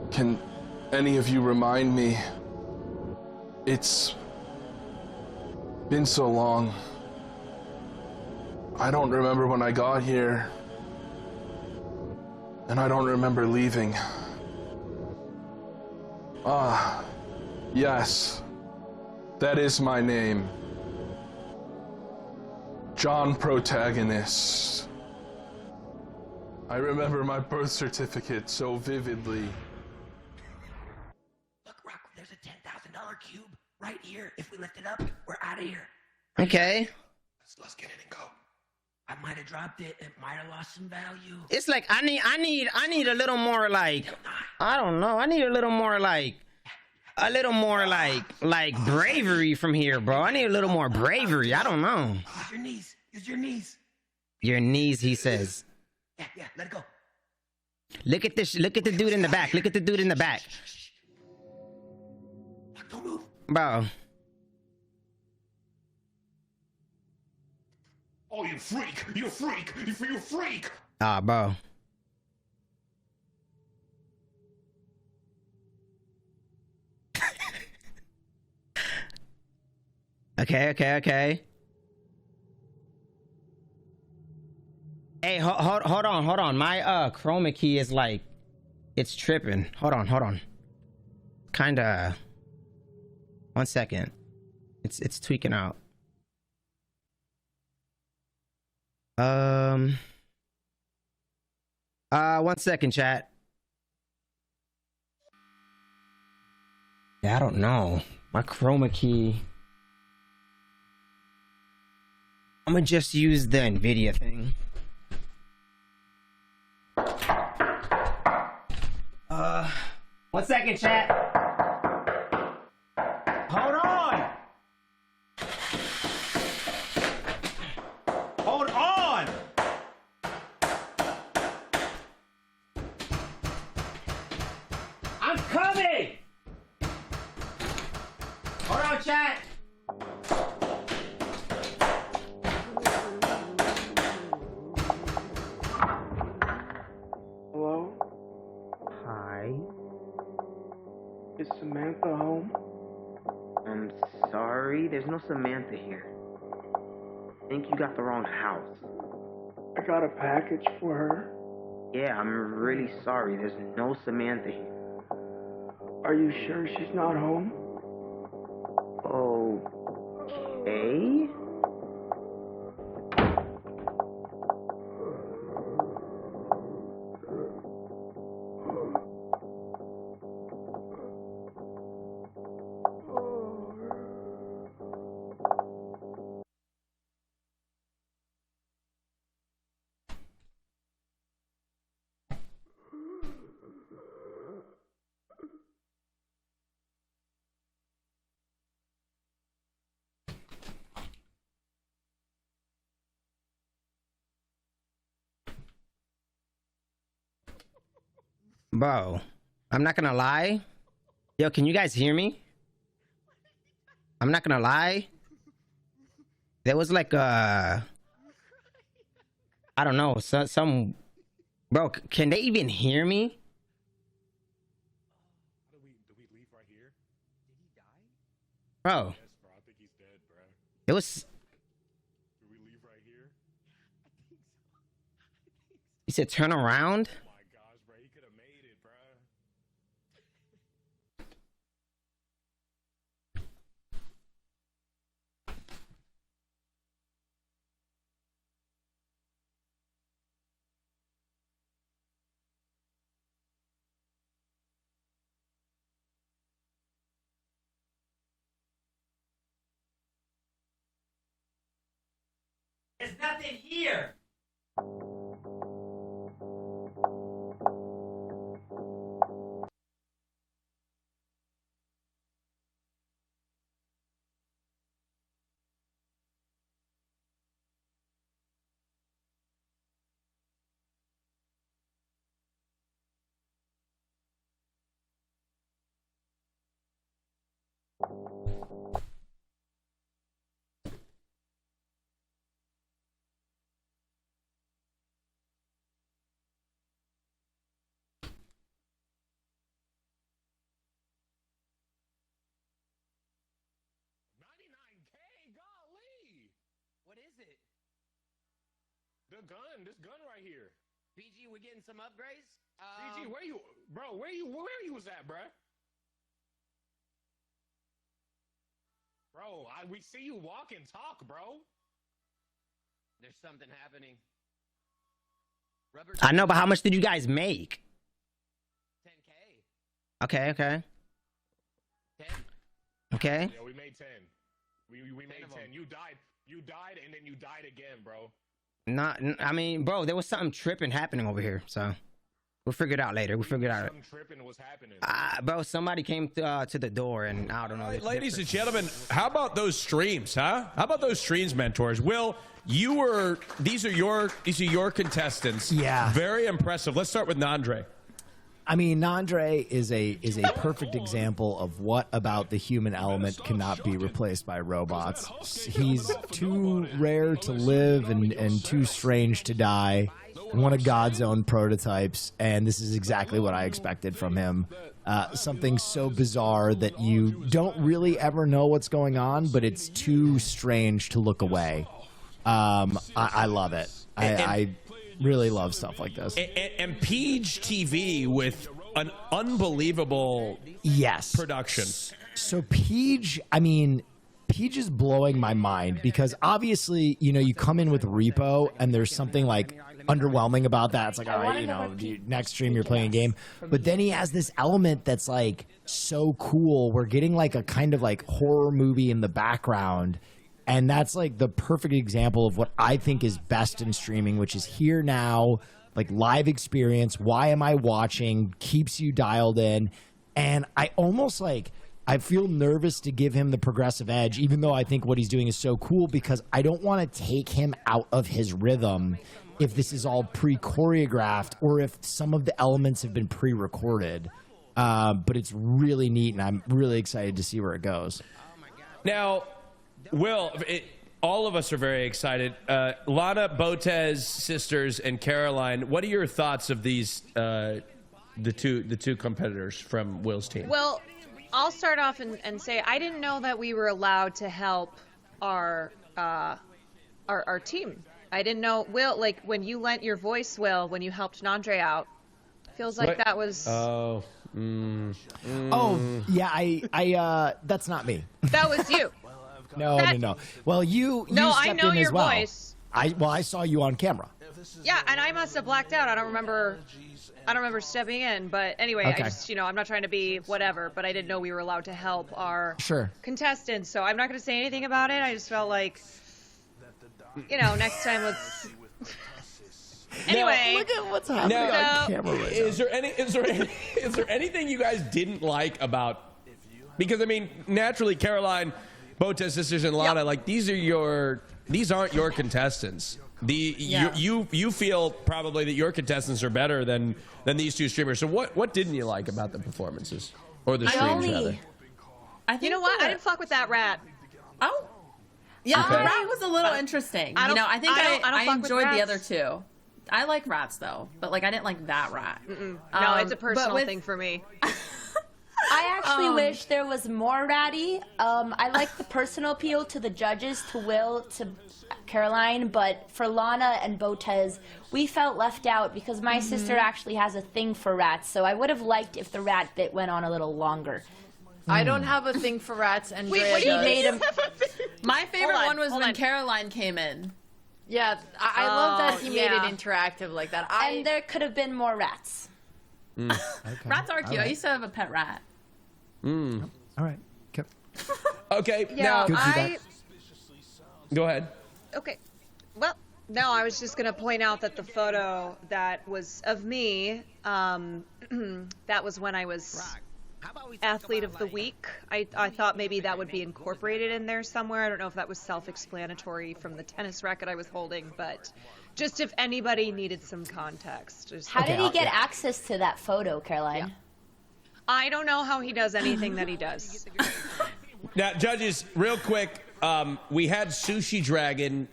[SPEAKER 8] Can any of you remind me? It's been so long. I don't remember when I got here. And I don't remember leaving. Ah, yes. That is my name. John Protagonist. I remember my birth certificate so vividly.
[SPEAKER 10] Look, Rock, there's a $10,000 cube right here. If we lift it up, we're out of here.
[SPEAKER 9] Okay.
[SPEAKER 10] Let's get it and go. I might have dropped it. It might have lost some value.
[SPEAKER 9] It's like I need a little more like I don't know. I need a little more like bravery from here, bro. I need a little more bravery. I don't know.
[SPEAKER 10] Use your knees. Use your knees.
[SPEAKER 9] Your knees, he says.
[SPEAKER 10] Yeah, let it go.
[SPEAKER 9] Look at this. Look at the dude in the back. Look at the dude in the back.
[SPEAKER 10] Don't move.
[SPEAKER 9] Bro.
[SPEAKER 10] Oh, you freak! You freak! You freak!
[SPEAKER 9] Ah, bro. Okay. Hey, hold on. My chroma key is like, it's tripping. Hold on. Kinda. 1 second. It's tweaking out. 1 second, chat. Yeah, I don't know. My chroma key. I'm gonna just use the NVIDIA thing. 1 second, chat. Hold on. I'm coming. Hold on, chat.
[SPEAKER 11] Hello?
[SPEAKER 9] Hi.
[SPEAKER 11] Is Samantha home?
[SPEAKER 12] I'm sorry, there's no Samantha here. I think you got the wrong house.
[SPEAKER 11] I got a package for her.
[SPEAKER 12] Yeah, I'm really sorry, there's no Samantha here.
[SPEAKER 11] Are you sure she's not home?
[SPEAKER 12] Okay.
[SPEAKER 9] Bro, I'm not gonna lie. Yo, can you guys hear me? I'm not gonna lie. There was like I don't know, some bro, can they even hear me?
[SPEAKER 8] Did we leave right here? Did he die?
[SPEAKER 9] Bro.
[SPEAKER 8] Yes, bro. I think he's dead, bro.
[SPEAKER 9] It was.
[SPEAKER 8] Did we leave right here?
[SPEAKER 9] You said turn around?
[SPEAKER 8] Oh my gosh, bro. He could have made it, bro.
[SPEAKER 9] There's nothing here.
[SPEAKER 13] What is it? This gun right here. PG, we getting some upgrades? PG, where you was at, bruh? Bro, we see you walk and talk, bro. There's something happening.
[SPEAKER 9] I know, but how much did you guys make?
[SPEAKER 13] 10K.
[SPEAKER 9] Okay.
[SPEAKER 13] 10.
[SPEAKER 9] Okay.
[SPEAKER 13] Yeah, we made 10. We made 10. You died, and then you died again, bro.
[SPEAKER 9] I mean, bro, there was something tripping happening over here, so we'll figure it out later.
[SPEAKER 13] Something tripping was happening.
[SPEAKER 9] Bro, somebody came to the door, and I don't know.
[SPEAKER 1] Ladies and gentlemen, how about those streams, huh? How about those streams, mentors? Will, these are your contestants.
[SPEAKER 2] Yeah.
[SPEAKER 1] Very impressive. Let's start with Nandre.
[SPEAKER 2] I mean, Nandre is a perfect example of what about the human element cannot be replaced by robots. He's too rare to live and too strange to die. One of God's own prototypes, and this is exactly what I expected from him. Something so bizarre that you don't really ever know what's going on, but it's too strange to look away. I love it. I really love stuff like this.
[SPEAKER 1] And Peach TV with an unbelievable production.
[SPEAKER 2] So Peach is blowing my mind because obviously, you come in with Repo and there's something like underwhelming about that. It's like, all right, next stream you're playing a game. But then he has this element that's like so cool. We're getting like a kind of like horror movie in the background. And that's like the perfect example of what I think is best in streaming, which is here now, like live experience. Why am I watching? Keeps you dialed in. And I almost I feel nervous to give him the progressive edge, even though I think what he's doing is so cool, because I don't want to take him out of his rhythm if this is all pre-choreographed or if some of the elements have been pre-recorded. But it's really neat, and I'm really excited to see where it goes.
[SPEAKER 1] Now, Will, all of us are very excited. Lana, Botez sisters, and Caroline, what are your thoughts of these the two competitors from Will's team?
[SPEAKER 3] Well, I'll start off and say I didn't know that we were allowed to help our team. I didn't know, Will, like when you lent your voice, Will, when you helped Nandre out, feels like that was.
[SPEAKER 2] Oh, yeah, I that's not me.
[SPEAKER 3] That was you.
[SPEAKER 2] No. Well, you
[SPEAKER 3] I
[SPEAKER 2] stepped
[SPEAKER 3] know
[SPEAKER 2] in
[SPEAKER 3] your
[SPEAKER 2] as well.
[SPEAKER 3] voice.
[SPEAKER 2] I saw you on camera.
[SPEAKER 3] Yeah, and I must have blacked out. I don't remember stepping in, but anyway,
[SPEAKER 2] Okay.
[SPEAKER 3] I just, I'm not trying to be whatever, but I didn't know we were allowed to help our contestants, so I'm not going to say anything about it. I just felt like, next time let's. Anyway,
[SPEAKER 2] look at what's happening on camera right now.
[SPEAKER 1] Is there anything you guys didn't like about? Because I mean, naturally, Caroline, Botez sisters, and Lana, these aren't your contestants. You feel probably that your contestants are better than these two streamers. So what didn't you like about the performances or the streams rather?
[SPEAKER 3] You know what? I didn't fuck with that rat.
[SPEAKER 4] Oh, yeah, the rat was a little interesting. I think I enjoyed the other two. I like rats though, but I didn't like that rat.
[SPEAKER 3] No, it's a personal thing for me.
[SPEAKER 5] I actually wish there was more ratty. I like the personal appeal to the judges, to Will, to Caroline, but for Lana and Botez, we felt left out because my sister actually has a thing for rats, so I would have liked if the rat bit went on a little longer.
[SPEAKER 6] I don't have a thing for rats, and
[SPEAKER 3] Wait, what do you mean?
[SPEAKER 4] My favorite one was when Caroline came in.
[SPEAKER 6] Yeah, I love that he made it interactive like that.
[SPEAKER 5] And there could have been more rats.
[SPEAKER 4] Rats are cute. I used to have a pet rat.
[SPEAKER 2] All right.
[SPEAKER 1] Okay.
[SPEAKER 3] Yeah,
[SPEAKER 1] now, go ahead.
[SPEAKER 3] Okay. Well, no, I was just going to point out that the photo that was of me, that was when I was Athlete of the Week. I thought maybe that would be incorporated in there somewhere. I don't know if that was self-explanatory from the tennis racket I was holding, but just if anybody needed some context.
[SPEAKER 5] How did he get access to that photo, Caroline?
[SPEAKER 3] I don't know how he does anything that he does.
[SPEAKER 1] Now, judges, real quick, we had Sushi Dragon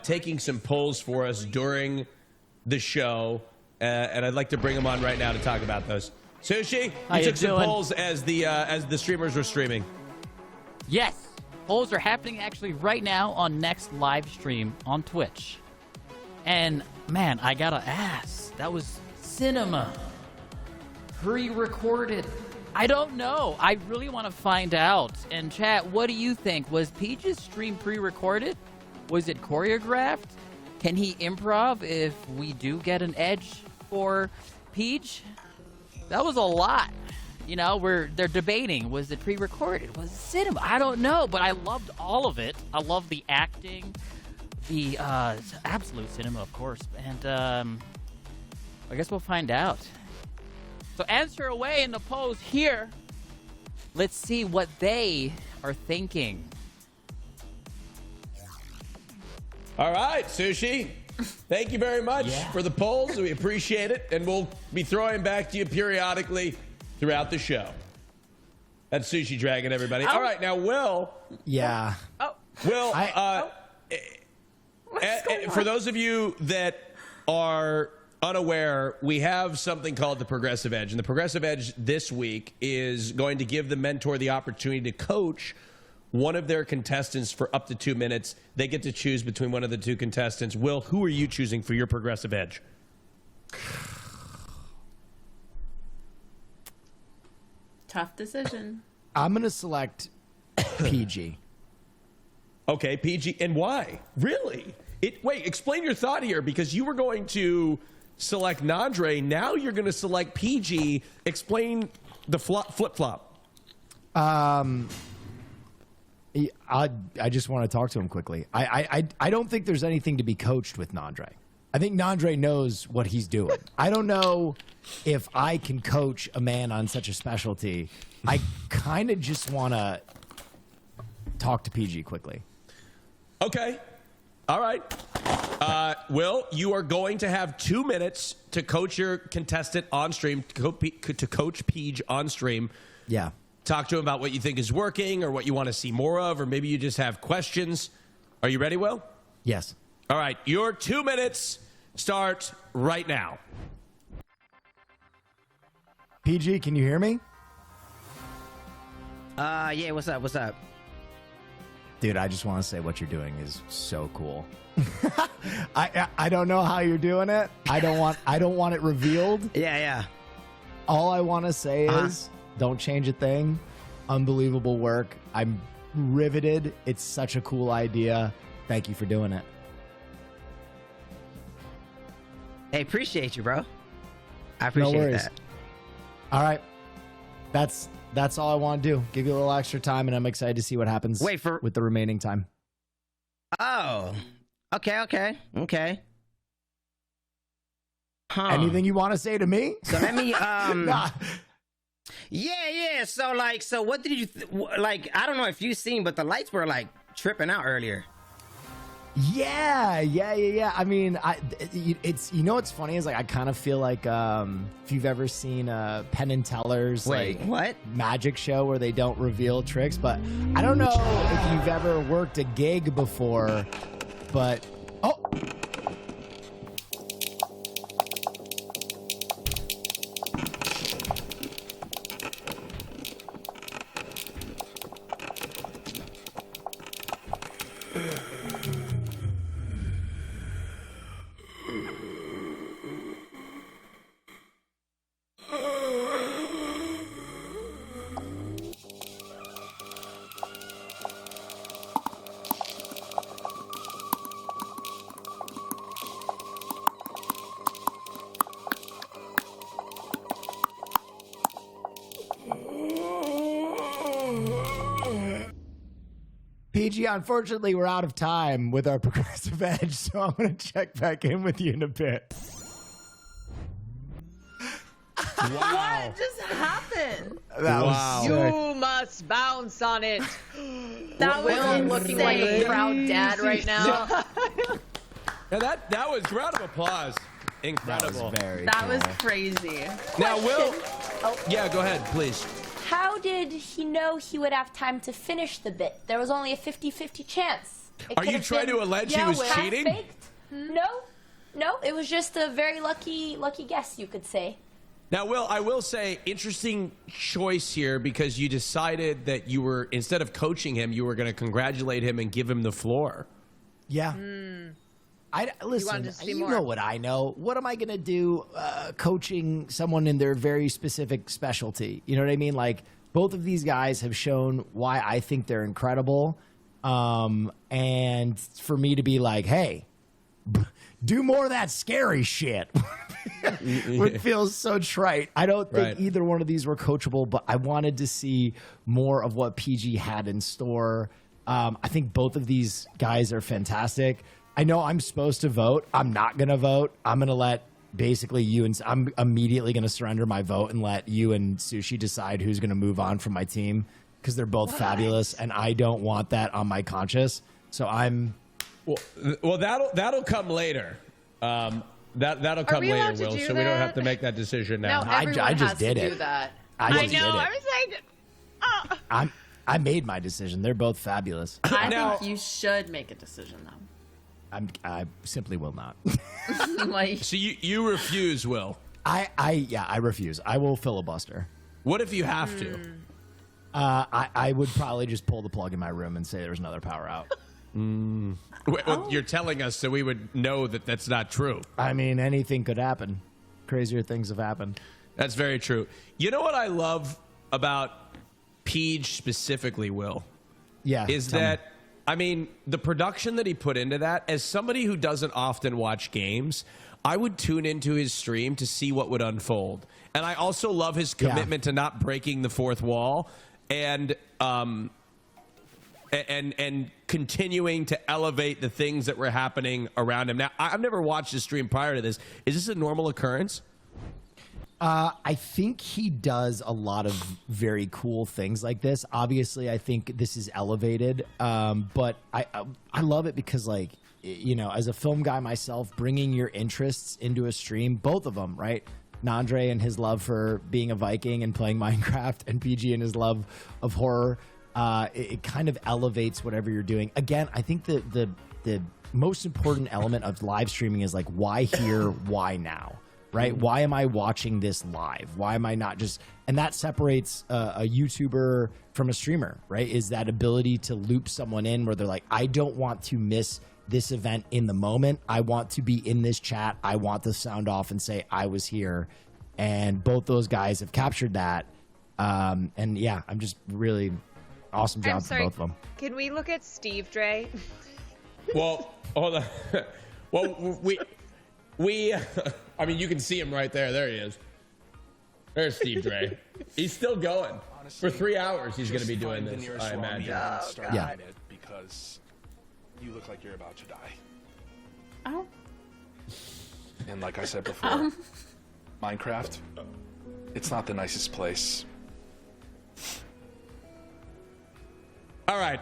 [SPEAKER 1] taking some polls for us during the show, and I'd like to bring him on right now to talk about those. Sushi, you took some polls as the streamers were streaming.
[SPEAKER 7] Yes, polls are happening actually right now on next live stream on Twitch. And man, I gotta ask, that was cinema pre-recorded. I don't know. I really want to find out. And chat, what do you think? Was Peach's stream pre-recorded? Was it choreographed? Can he improv if we do get an edge for Peach? That was a lot. You know, they're debating. Was it pre-recorded? Was it cinema? I don't know, but I loved all of it. I love the acting, the absolute cinema, of course. And I guess we'll find out. So answer away in the polls here. Let's see what they are thinking.
[SPEAKER 1] All right, Sushi. Thank you very much for the polls. We appreciate it, and we'll be throwing back to you periodically throughout the show. That's Sushi Dragon, everybody. All right, now, Will.
[SPEAKER 2] Yeah.
[SPEAKER 1] Will, for those of you that are unaware, we have something called the Progressive Edge. And the Progressive Edge this week is going to give the mentor the opportunity to coach one of their contestants for up to 2 minutes. They get to choose between one of the two contestants. Will, who are you choosing for your Progressive Edge?
[SPEAKER 4] Tough decision.
[SPEAKER 2] I'm going to select PG.
[SPEAKER 1] Okay, PG. And why? Really? Wait, explain your thought here, because you were going to select Nandre. Now you're going to select PG. Explain the flip-flop.
[SPEAKER 2] I just want to talk to him quickly. I don't think there's anything to be coached with Nandre. I think Nandre knows what he's doing. I don't know if I can coach a man on such a specialty. I kind of just want to talk to PG quickly.
[SPEAKER 1] Okay. All right. Will, you are going to have 2 minutes to coach your contestant on stream, to coach Peach on stream.
[SPEAKER 2] Yeah.
[SPEAKER 1] Talk to him about what you think is working or what you want to see more of, or maybe you just have questions. Are you ready, Will?
[SPEAKER 2] Yes.
[SPEAKER 1] All right. Your 2 minutes start right now.
[SPEAKER 2] PG, can you hear me?
[SPEAKER 9] Yeah, what's up?
[SPEAKER 2] Dude, I just want to say what you're doing is so cool. I don't know how you're doing it. I don't want it revealed.
[SPEAKER 9] Yeah.
[SPEAKER 2] All I want to say is don't change a thing. Unbelievable work. I'm riveted. It's such a cool idea. Thank you for doing it.
[SPEAKER 9] Hey, appreciate you, bro. I appreciate that.
[SPEAKER 2] All right. That's all I want to do. Give you a little extra time, and I'm excited to see what happens with the remaining time.
[SPEAKER 9] Oh. Okay. Huh.
[SPEAKER 2] Anything you want to say to me?
[SPEAKER 9] So let me Yeah. So what did you I don't know if you've seen, but the lights were like tripping out earlier.
[SPEAKER 2] Yeah. I mean, it's, you know what's funny is, like, I kind of feel like if you've ever seen Penn and Teller's
[SPEAKER 9] what
[SPEAKER 2] magic show where they don't reveal tricks, but I don't know if you've ever worked a gig before, but PG, unfortunately, we're out of time with our Progressive Edge, so I'm going to check back in with you in a bit.
[SPEAKER 4] What just happened?
[SPEAKER 2] Wow.
[SPEAKER 3] You must bounce on it.
[SPEAKER 4] That was
[SPEAKER 3] Will looking like a proud dad right now.
[SPEAKER 1] Now that was round of applause. Incredible.
[SPEAKER 2] That was very
[SPEAKER 4] That
[SPEAKER 2] cool.
[SPEAKER 4] was crazy.
[SPEAKER 1] Now, Will. Yeah, go ahead, please.
[SPEAKER 5] how did he know he would have time to finish the bit? There was only a 50-50 chance.
[SPEAKER 1] Are you trying to allege he was cheating?
[SPEAKER 5] Half-baked. No, it was just a very lucky guess, you could say.
[SPEAKER 1] Now, Will, I will say, interesting choice here because you decided that you were, instead of coaching him, you were going to congratulate him and give him the floor.
[SPEAKER 2] Yeah. Listen, you know what I know. What am I going to do coaching someone in their very specific specialty? You know what I mean? Like, both of these guys have shown why I think they're incredible. And for me to be like, hey, do more of that scary shit. It feels so trite. I don't think either one of these were coachable, but I wanted to see more of what PG had in store. I think both of these guys are fantastic. I know I'm supposed to vote. I'm not going to vote. I'm going to let basically you and I'm immediately going to surrender my vote and let you and Sushi decide who's going to move on from my team because they're both fabulous and I don't want that on my conscience. So I'm
[SPEAKER 1] well that'll come later. That'll come later, Will. So we don't have to make that decision now.
[SPEAKER 6] No,
[SPEAKER 2] I just did it.
[SPEAKER 6] That.
[SPEAKER 2] I know.
[SPEAKER 6] I was like,
[SPEAKER 2] I made my decision. They're both fabulous.
[SPEAKER 4] I think you should make a decision though.
[SPEAKER 2] I simply will not.
[SPEAKER 1] So you refuse, Will?
[SPEAKER 2] I refuse. I will filibuster.
[SPEAKER 1] What if you have to?
[SPEAKER 2] I would probably just pull the plug in my room and say there's another power out.
[SPEAKER 1] Well, you're telling us so we would know that that's not true.
[SPEAKER 2] I mean, anything could happen. Crazier things have happened.
[SPEAKER 1] That's very true. You know what I love about Peach specifically, Will?
[SPEAKER 2] Yeah.
[SPEAKER 1] Is that, I mean, the production that he put into that, as somebody who doesn't often watch games, I would tune into his stream to see what would unfold. And I also love his commitment to not breaking the fourth wall and continuing to elevate the things that were happening around him. Now, I've never watched his stream prior to this. Is this a normal occurrence?
[SPEAKER 2] I think he does a lot of very cool things like this. Obviously, I think this is elevated, but I love it because, like, you know, as a film guy myself, bringing your interests into a stream, both of them, right? Nandre and his love for being a Viking and playing Minecraft, and PG and his love of horror. It kind of elevates whatever you're doing. Again, I think the most important element of live streaming is like, why here, why now? Right? Why am I watching this live? Why am I not just... And that separates a YouTuber from a streamer, right? Is that ability to loop someone in where they're like, I don't want to miss this event in the moment. I want to be in this chat. I want to sound off and say I was here. And both those guys have captured that. And yeah, I'm just really... Awesome job for both of them.
[SPEAKER 3] Can we look at Steve Dre?
[SPEAKER 1] Well, hold on. Well, we I mean, you can see him right there. There he is. There's Steve Dre. He's still going. For 3 hours, he's going to be doing this, I imagine.
[SPEAKER 2] Yeah.
[SPEAKER 14] Because you look like you're about to die.
[SPEAKER 4] Oh.
[SPEAKER 14] And like I said before, Minecraft, it's not the nicest place.
[SPEAKER 1] All right.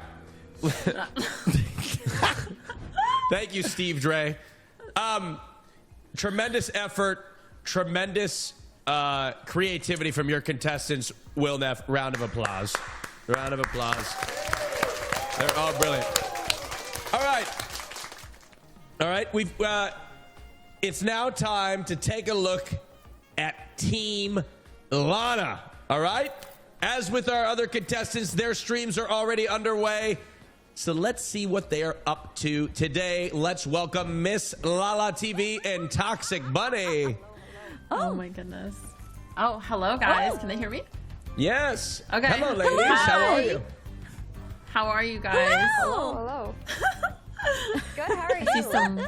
[SPEAKER 1] Thank you, Steve Dre. Tremendous effort, tremendous creativity from your contestants. Will Neff, round of applause. Round of applause. They're all brilliant. All right. All right. We've. It's now time to take a look at Team Lana. All right. As with our other contestants, their streams are already underway. So let's see what they are up to today. Let's welcome Miss Lala TV and Toxic Bunny.
[SPEAKER 4] Oh my goodness. Oh, hello guys. Can they hear me?
[SPEAKER 1] Yes.
[SPEAKER 4] Okay.
[SPEAKER 1] Hello, ladies. How are you?
[SPEAKER 4] How are you guys?
[SPEAKER 15] Hello. Good. How are you?
[SPEAKER 4] I see some.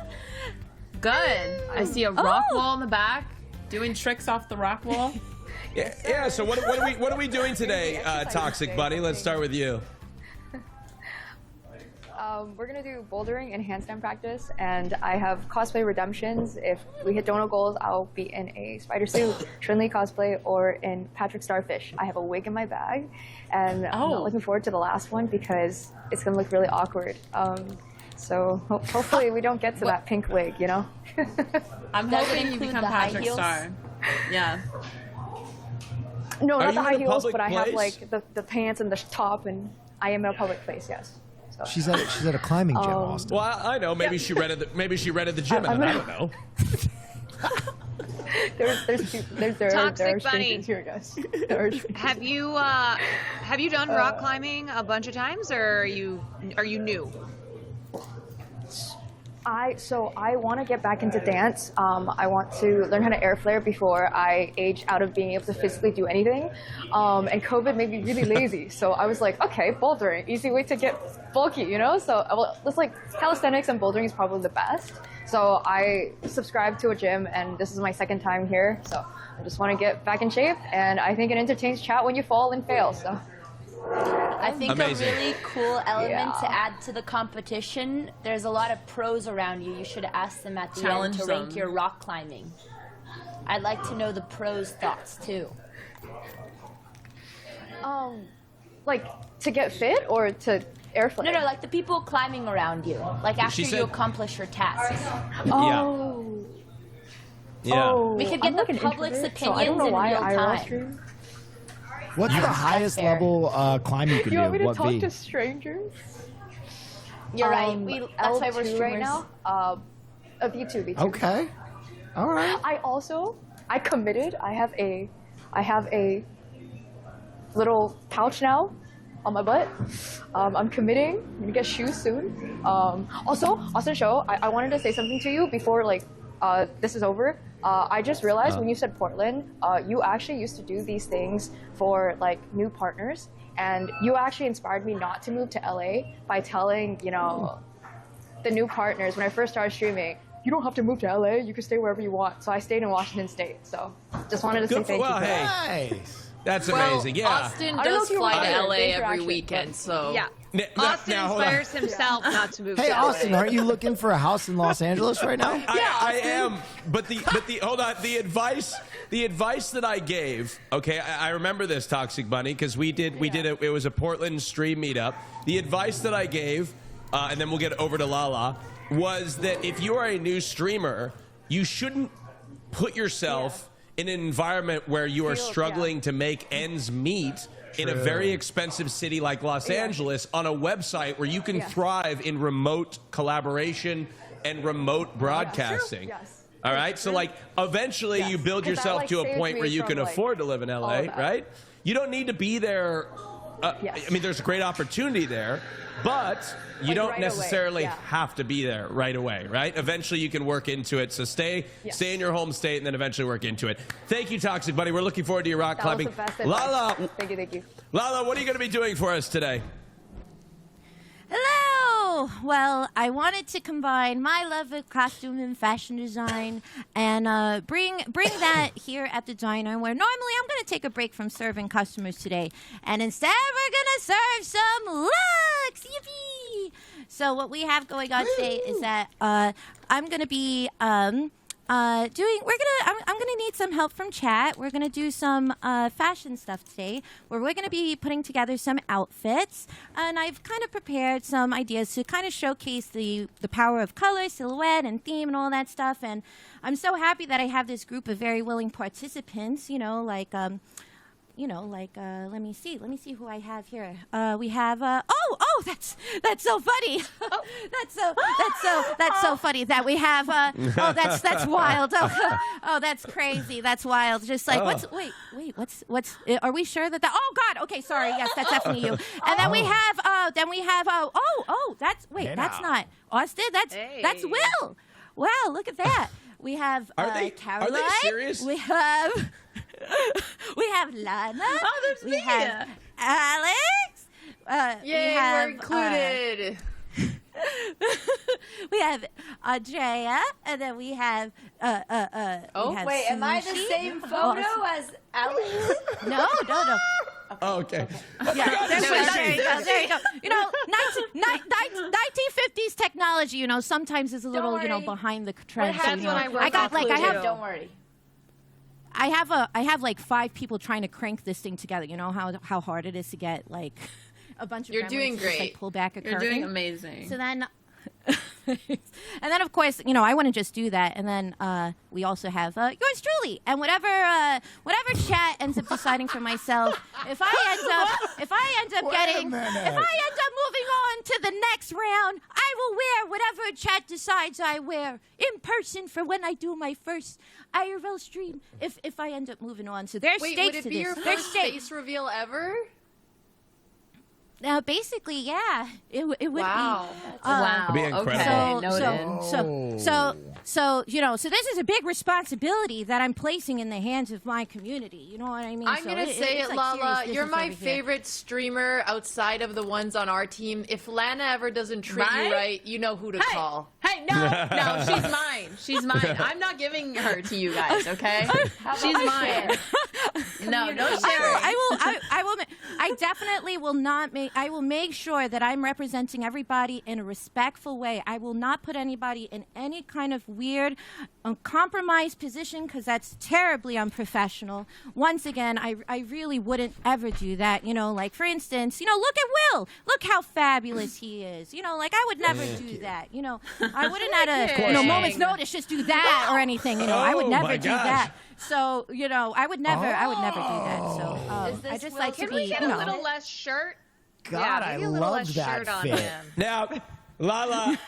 [SPEAKER 4] Good. I see a rock wall in the back, doing tricks off the rock wall.
[SPEAKER 1] Yeah. So what are we doing today, Toxic Bunny? Let's start with you.
[SPEAKER 15] We're gonna do bouldering and handstand practice, and I have cosplay redemptions. If we hit donut goals, I'll be in a spider suit, Trinley cosplay, or in Patrick Starfish. I have a wig in my bag, and I'm not looking forward to the last one because it's gonna look really awkward. So hopefully we don't get to that pink wig, you know?
[SPEAKER 4] I'm hoping you become Patrick Star. Yeah.
[SPEAKER 15] No,
[SPEAKER 1] Are
[SPEAKER 15] not
[SPEAKER 1] you
[SPEAKER 15] the high
[SPEAKER 1] in a
[SPEAKER 15] heels,
[SPEAKER 1] public
[SPEAKER 15] but I have
[SPEAKER 1] place?
[SPEAKER 15] like the pants and the top, and I am in a public place. Yes. So.
[SPEAKER 2] She's at a climbing gym, Austin.
[SPEAKER 1] Well, I know. Maybe she rented the gym.
[SPEAKER 15] I'm
[SPEAKER 1] I don't know.
[SPEAKER 15] There
[SPEAKER 3] Toxic
[SPEAKER 15] are
[SPEAKER 3] Bunny.
[SPEAKER 15] strangers here, guys. There are strangers.
[SPEAKER 3] Have you done rock climbing a bunch of times, or are you new?
[SPEAKER 15] I want to get back into dance. I want to learn how to air flare before I age out of being able to physically do anything. And COVID made me really lazy. So I was like, okay, bouldering, easy way to get bulky, you know? So it's like calisthenics and bouldering is probably the best. So I subscribed to a gym, and this is my second time here. So I just want to get back in shape, and I think it entertains chat when you fall and fail. So.
[SPEAKER 5] I think
[SPEAKER 1] Amazing.
[SPEAKER 5] a really cool element to add to the competition, there's a lot of pros around you. You should ask them at the
[SPEAKER 4] Challenge
[SPEAKER 5] end to rank
[SPEAKER 4] them.
[SPEAKER 5] your rock climbing. I'd like to know the pros' thoughts too.
[SPEAKER 15] Like to get fit or to air flare?
[SPEAKER 5] No, like the people climbing around you. Like after
[SPEAKER 1] said-
[SPEAKER 5] you accomplish your tasks.
[SPEAKER 15] Oh.
[SPEAKER 1] Yeah.
[SPEAKER 15] Oh,
[SPEAKER 5] We could get
[SPEAKER 15] I'm
[SPEAKER 5] the
[SPEAKER 15] like an
[SPEAKER 5] public's
[SPEAKER 15] introvert, so I
[SPEAKER 5] opinions
[SPEAKER 15] don't know
[SPEAKER 5] in
[SPEAKER 15] why
[SPEAKER 5] real
[SPEAKER 15] IRL
[SPEAKER 5] time.
[SPEAKER 15] stream.
[SPEAKER 2] What's the highest
[SPEAKER 5] fair.
[SPEAKER 2] level climb you can
[SPEAKER 15] You want me
[SPEAKER 2] do?
[SPEAKER 15] to
[SPEAKER 2] What
[SPEAKER 15] talk
[SPEAKER 2] V?
[SPEAKER 15] to strangers?
[SPEAKER 5] You're right. That's why we're
[SPEAKER 15] L2 right
[SPEAKER 5] streamers.
[SPEAKER 15] now. A V2.
[SPEAKER 2] Okay. All right.
[SPEAKER 15] I committed. I have a little pouch now on my butt. I'm committing. I'm gonna get shoes soon. Also, Austin Show, I wanted to say something to you before this is over. I just realized when you said Portland, you actually used to do these things for like new partners, and you actually inspired me not to move to LA by telling the new partners when I first started streaming, you don't have to move to LA, you can stay wherever you want. So I stayed in Washington State. So just wanted to say
[SPEAKER 1] Good for-
[SPEAKER 15] thank
[SPEAKER 1] well,
[SPEAKER 15] you. For
[SPEAKER 1] hey.
[SPEAKER 15] that.
[SPEAKER 2] Nice.
[SPEAKER 1] That's
[SPEAKER 4] Well,
[SPEAKER 1] amazing. Yeah.
[SPEAKER 4] Austin
[SPEAKER 15] I don't know
[SPEAKER 4] does
[SPEAKER 15] if you
[SPEAKER 4] fly
[SPEAKER 15] were
[SPEAKER 4] to
[SPEAKER 15] there.
[SPEAKER 4] LA
[SPEAKER 15] Thanks for
[SPEAKER 4] every
[SPEAKER 15] action,
[SPEAKER 4] weekend, so
[SPEAKER 3] Yeah.
[SPEAKER 1] Now,
[SPEAKER 3] Austin
[SPEAKER 1] now, hold on.
[SPEAKER 3] inspires himself not to move
[SPEAKER 2] Hey,
[SPEAKER 3] to LA.
[SPEAKER 2] Austin, aren't you looking for a house in Los Angeles right now?
[SPEAKER 1] I am, but the hold on, the advice that I gave. Okay, I remember this, Toxic Bunny, because we did it was a Portland stream meetup. The advice that I gave, and then we'll get over to Lala, was that if you are a new streamer, you shouldn't put yourself in an environment where you are struggling to make ends meet in a very expensive city like Los Angeles on a website where you can thrive in remote collaboration and remote broadcasting.
[SPEAKER 15] Yes.
[SPEAKER 1] All right? So, like, eventually you build
[SPEAKER 15] 'Cause that,
[SPEAKER 1] yourself
[SPEAKER 15] like,
[SPEAKER 1] to a
[SPEAKER 15] saves
[SPEAKER 1] point
[SPEAKER 15] me
[SPEAKER 1] where you
[SPEAKER 15] from,
[SPEAKER 1] can
[SPEAKER 15] like,
[SPEAKER 1] afford to live in
[SPEAKER 15] all
[SPEAKER 1] LA,
[SPEAKER 15] of that.
[SPEAKER 1] right? You don't need to be there.
[SPEAKER 15] Yes.
[SPEAKER 1] I mean, there's a great opportunity there, but you
[SPEAKER 15] Like,
[SPEAKER 1] don't
[SPEAKER 15] right away,
[SPEAKER 1] necessarily
[SPEAKER 15] yeah.
[SPEAKER 1] have to be there right away, right? Eventually you can work into it. So stay in your home state and then eventually work into it. Thank you, Toxic Buddy. We're looking forward to your rock
[SPEAKER 15] That
[SPEAKER 1] climbing.
[SPEAKER 15] was the best
[SPEAKER 1] Lala,
[SPEAKER 15] advice. Thank you.
[SPEAKER 1] Lala, what are you going to be doing for us today?
[SPEAKER 16] Hello! Well, I wanted to combine my love of costume and fashion design and bring that here at the diner where normally I'm going to take a break from serving customers today. And instead, we're going to serve some looks! Yippee! So what we have going on today is that I'm going to be I'm gonna need some help from chat. We're gonna do some fashion stuff today, where we're gonna be putting together some outfits, and I've kind of prepared some ideas to kind of showcase the power of color, silhouette, and theme, and all that stuff. And I'm so happy that I have this group of very willing participants. Let me see who I have here. We have that's so funny. That's so funny that we have that's wild. Oh, that's crazy. That's wild. Just like what's are we sure that oh God, okay, sorry. Yes, that's definitely you. And then we have that's not Austin. That's Will. Wow, look at that. We have Caroline.
[SPEAKER 1] Are they serious?
[SPEAKER 16] We have Lana.
[SPEAKER 4] Oh, there's
[SPEAKER 16] we
[SPEAKER 4] me.
[SPEAKER 16] have Alex.
[SPEAKER 4] Yay, we're included.
[SPEAKER 16] We have Andrea, and then we have we have
[SPEAKER 5] Wait, am I the
[SPEAKER 16] Sushi.
[SPEAKER 5] same photo as Alex?
[SPEAKER 16] No.
[SPEAKER 1] Okay.
[SPEAKER 16] Yeah, there you go. 1950s technology, sometimes is a little, behind the trend.
[SPEAKER 5] What happens when I work
[SPEAKER 16] I got
[SPEAKER 5] on
[SPEAKER 16] I have
[SPEAKER 5] Pluto? Don't worry.
[SPEAKER 16] I have like 5 people trying to crank this thing together. You know how hard it is to get like a bunch of
[SPEAKER 4] You're
[SPEAKER 16] gremlins
[SPEAKER 4] doing
[SPEAKER 16] to just,
[SPEAKER 4] great.
[SPEAKER 16] pull back a
[SPEAKER 4] You're
[SPEAKER 16] curtain.
[SPEAKER 4] doing amazing.
[SPEAKER 16] So then And then, of course, I want to just do that. And then we also have yours truly. And whatever chat ends up deciding for myself, if I end up moving on to the next round, I will wear whatever chat decides I wear in person for when I do my first IRL stream. If I end up moving on, so there's
[SPEAKER 6] Wait,
[SPEAKER 16] stakes
[SPEAKER 6] would it
[SPEAKER 16] to
[SPEAKER 6] be
[SPEAKER 16] this.
[SPEAKER 6] your
[SPEAKER 16] There's
[SPEAKER 6] first
[SPEAKER 16] stakes.
[SPEAKER 6] face reveal ever?
[SPEAKER 16] Basically, yeah, it would
[SPEAKER 6] Wow.
[SPEAKER 16] be.
[SPEAKER 1] That'd be incredible.
[SPEAKER 16] So this is a big responsibility that I'm placing in the hands of my community. You know what I mean?
[SPEAKER 6] I'm gonna say
[SPEAKER 16] it's
[SPEAKER 6] it,
[SPEAKER 16] like
[SPEAKER 6] Lala.
[SPEAKER 16] serious
[SPEAKER 6] You're
[SPEAKER 16] business
[SPEAKER 6] my
[SPEAKER 16] over here.
[SPEAKER 6] favorite streamer outside of the ones on our team. If Lana ever doesn't treat you
[SPEAKER 4] Right?
[SPEAKER 6] right, you know who to call.
[SPEAKER 4] Hey, no, she's mine. She's mine. I'm not giving her to you guys, okay? She's mine. No sharing.
[SPEAKER 16] I definitely will not make. I will make sure that I'm representing everybody in a respectful way. I will not put anybody in any kind of weird, compromised position because that's terribly unprofessional. Once again, I really wouldn't ever do that. Like for instance, look at Will. Look how fabulous he is. Like I would never do that. I wouldn't at a moment's notice just do that or anything. I would never do that. So I would never do that. So I just like to
[SPEAKER 3] Can
[SPEAKER 16] be.
[SPEAKER 3] we get a little less shirt?
[SPEAKER 2] God,
[SPEAKER 3] maybe
[SPEAKER 2] I
[SPEAKER 3] a little
[SPEAKER 2] love
[SPEAKER 3] less
[SPEAKER 2] that
[SPEAKER 3] shirt on
[SPEAKER 2] fit.
[SPEAKER 3] him.
[SPEAKER 1] Now, Lala,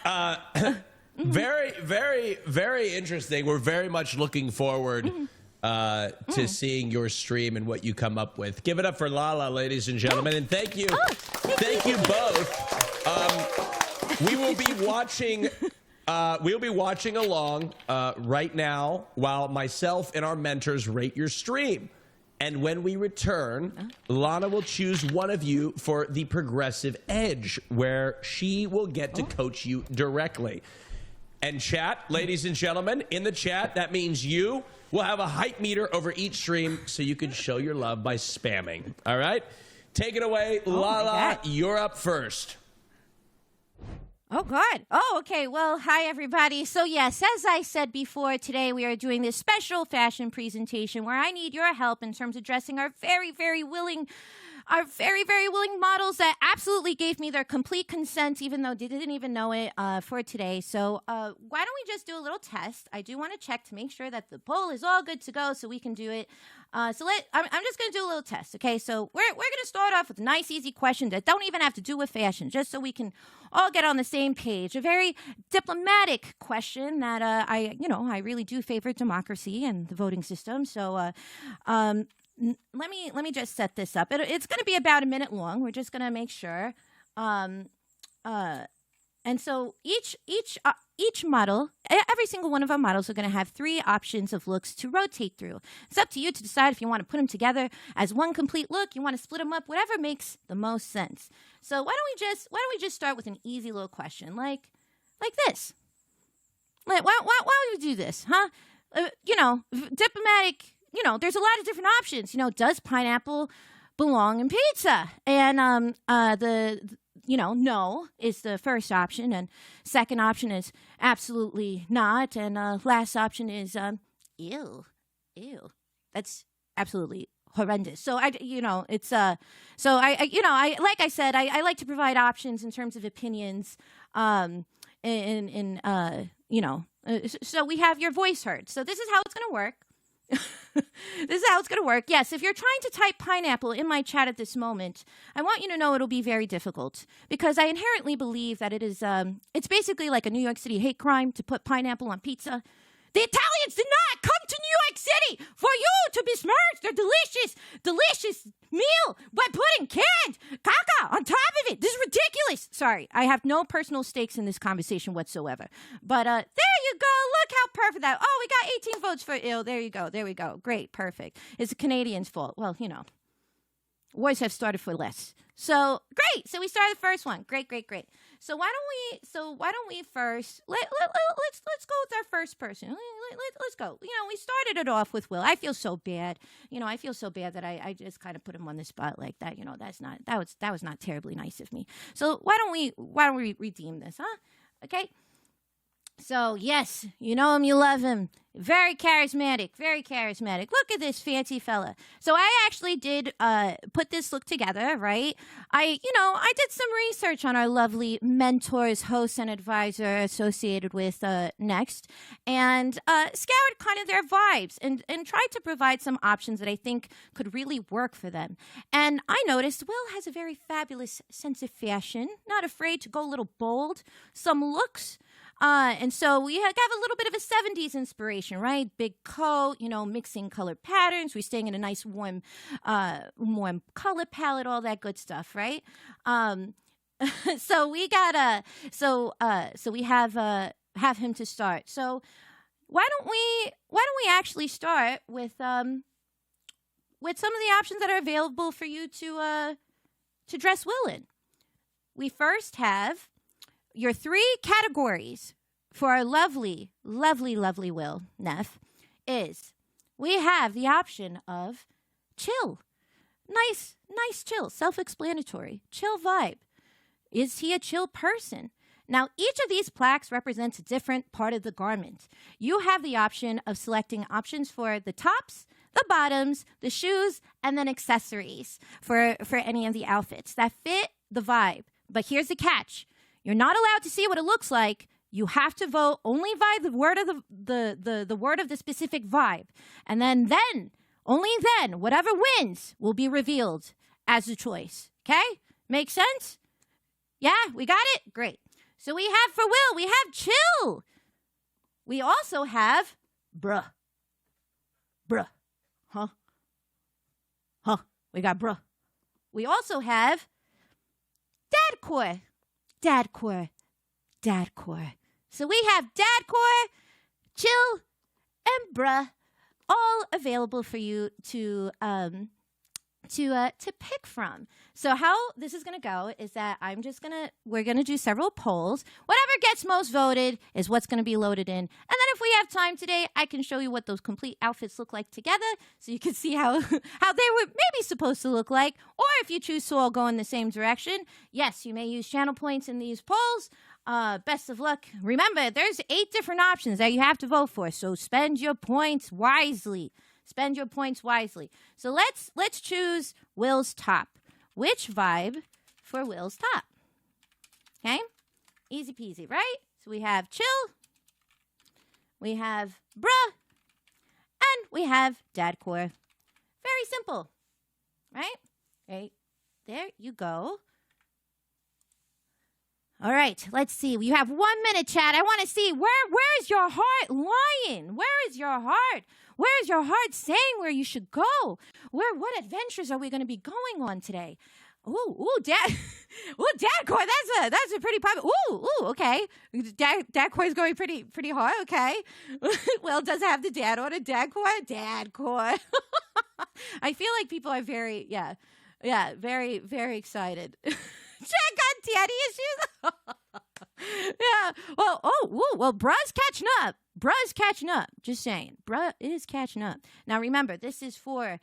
[SPEAKER 1] very, very, very interesting. We're very much looking forward to seeing your stream and what you come up with. Give it up for Lala, ladies and gentlemen, and thank you. Thank you both. We will be watching. We'll be watching along right now while myself and our mentors rate your stream. And when we return, Lana will choose one of you for the Progressive Edge, where she will get to coach you directly. And chat, ladies and gentlemen, in the chat, that means you will have a hype meter over each stream so you can show your love by spamming. All right? Take it away, Lala. You're up first.
[SPEAKER 16] Oh, God. Oh, okay. Well, hi, everybody. So, yes, as I said before, today we are doing this special fashion presentation where I need your help in terms of dressing our very, very willing models that absolutely gave me their complete consent, even though they didn't even know it, for today. So why don't we just do a little test? I do want to check to make sure that the poll is all good to go so we can do it. I'm just going to do a little test, okay? So we're going to start off with a nice, easy question that don't even have to do with fashion, just so we can all get on the same page. A very diplomatic question that I really do favor democracy and the voting system. So let me just set this up. It's going to be about a minute long. We're just going to make sure. And so each model, every single one of our models are going to have 3 options of looks to rotate through. It's up to you to decide if you want to put them together as one complete look, you want to split them up, whatever makes the most sense. So why don't we just start with an easy little question like this? Why would we do this, huh? Diplomatic. There's a lot of different options. Does pineapple belong in pizza? And no is the first option, and second option is absolutely not, and last option is ew. That's absolutely horrendous. So I like I said, I like to provide options in terms of opinions, so we have your voice heard. So this is how it's going to work. This is how it's going to work. Yes, if you're trying to type pineapple in my chat at this moment, I want you to know it'll be very difficult because I inherently believe that it's basically like a New York City hate crime to put pineapple on pizza. The Italians did not come to New York City for you to besmirch their delicious meal by putting canned caca on top of it. This is ridiculous. Sorry, I have no personal stakes in this conversation whatsoever. But there you go. Look how perfect that. Oh, we got 18 votes for ill. There you go. There we go. Great. Perfect. It's the Canadians' fault. Well, wars have started for less. So great. So we started the first one. Great. So why don't we first let's go with our first person. Let's go. We started it off with Will. I feel so bad. I feel so bad that I just kind of put him on the spot like that. That was not terribly nice of me. So why don't we redeem this, huh? Okay. So, yes, you know him, you love him. Very charismatic, very charismatic. Look at this fancy fella. So I actually did put this look together, right? I did some research on our lovely mentors, hosts, and advisor associated with Next, and scoured kind of their vibes and tried to provide some options that I think could really work for them. And I noticed Will has a very fabulous sense of fashion, not afraid to go a little bold, some looks. And so we have a little bit of a 70s inspiration, right? Big coat, mixing color patterns. We're staying in a nice warm color palette, all that good stuff, right? So we got so we have him to start. So why don't we actually start with some of the options that are available for you to dress Will in? We first have your 3 categories for our lovely, lovely, lovely Will Neff is we have the option of chill. Nice chill, self-explanatory, chill vibe. Is he a chill person? Now, each of these plaques represents a different part of the garment. You have the option of selecting options for the tops, the bottoms, the shoes, and then accessories for any of the outfits that fit the vibe. But here's the catch. You're not allowed to see what it looks like. You have to vote only by the word of the word of the specific vibe. And then only then, whatever wins will be revealed as the choice. Okay? Make sense? Yeah, we got it? Great. So we have for Will, we have chill. We also have bruh. Bruh. Huh? We got bruh. We also have dadcore. Dadcore. So we have dadcore, chill, and bruh, all available for you to pick from. So how this is going to go is that we're going to do several polls. Whatever gets most voted is what's going to be loaded in. And then if we have time today, I can show you what those complete outfits look like together so you can see how they were maybe supposed to look like. Or if you choose to all go in the same direction, yes, you may use channel points in these polls. Best of luck. Remember, there's 8 different options that you have to vote for, so spend your points wisely. So let's choose Will's top. Which vibe for Will's top? Okay? Easy peasy, right? So we have chill, we have bruh, and we have dadcore. Very simple, right? Right there you go. All right, let's see. You have 1 minute, chat. I want to see where is your heart lying? Where is your heart? Where is your heart saying where you should go? What adventures are we going to be going on today? Dadcore. That's a pretty pop. Okay. Dadcore is going pretty hard. Okay. Well, does it have the dad on it? Dadcore. I feel like people are very very, very excited. Check on daddy issues. Yeah. Well, bruh's catching up. Just saying. Bruh is catching up. Now remember, this is for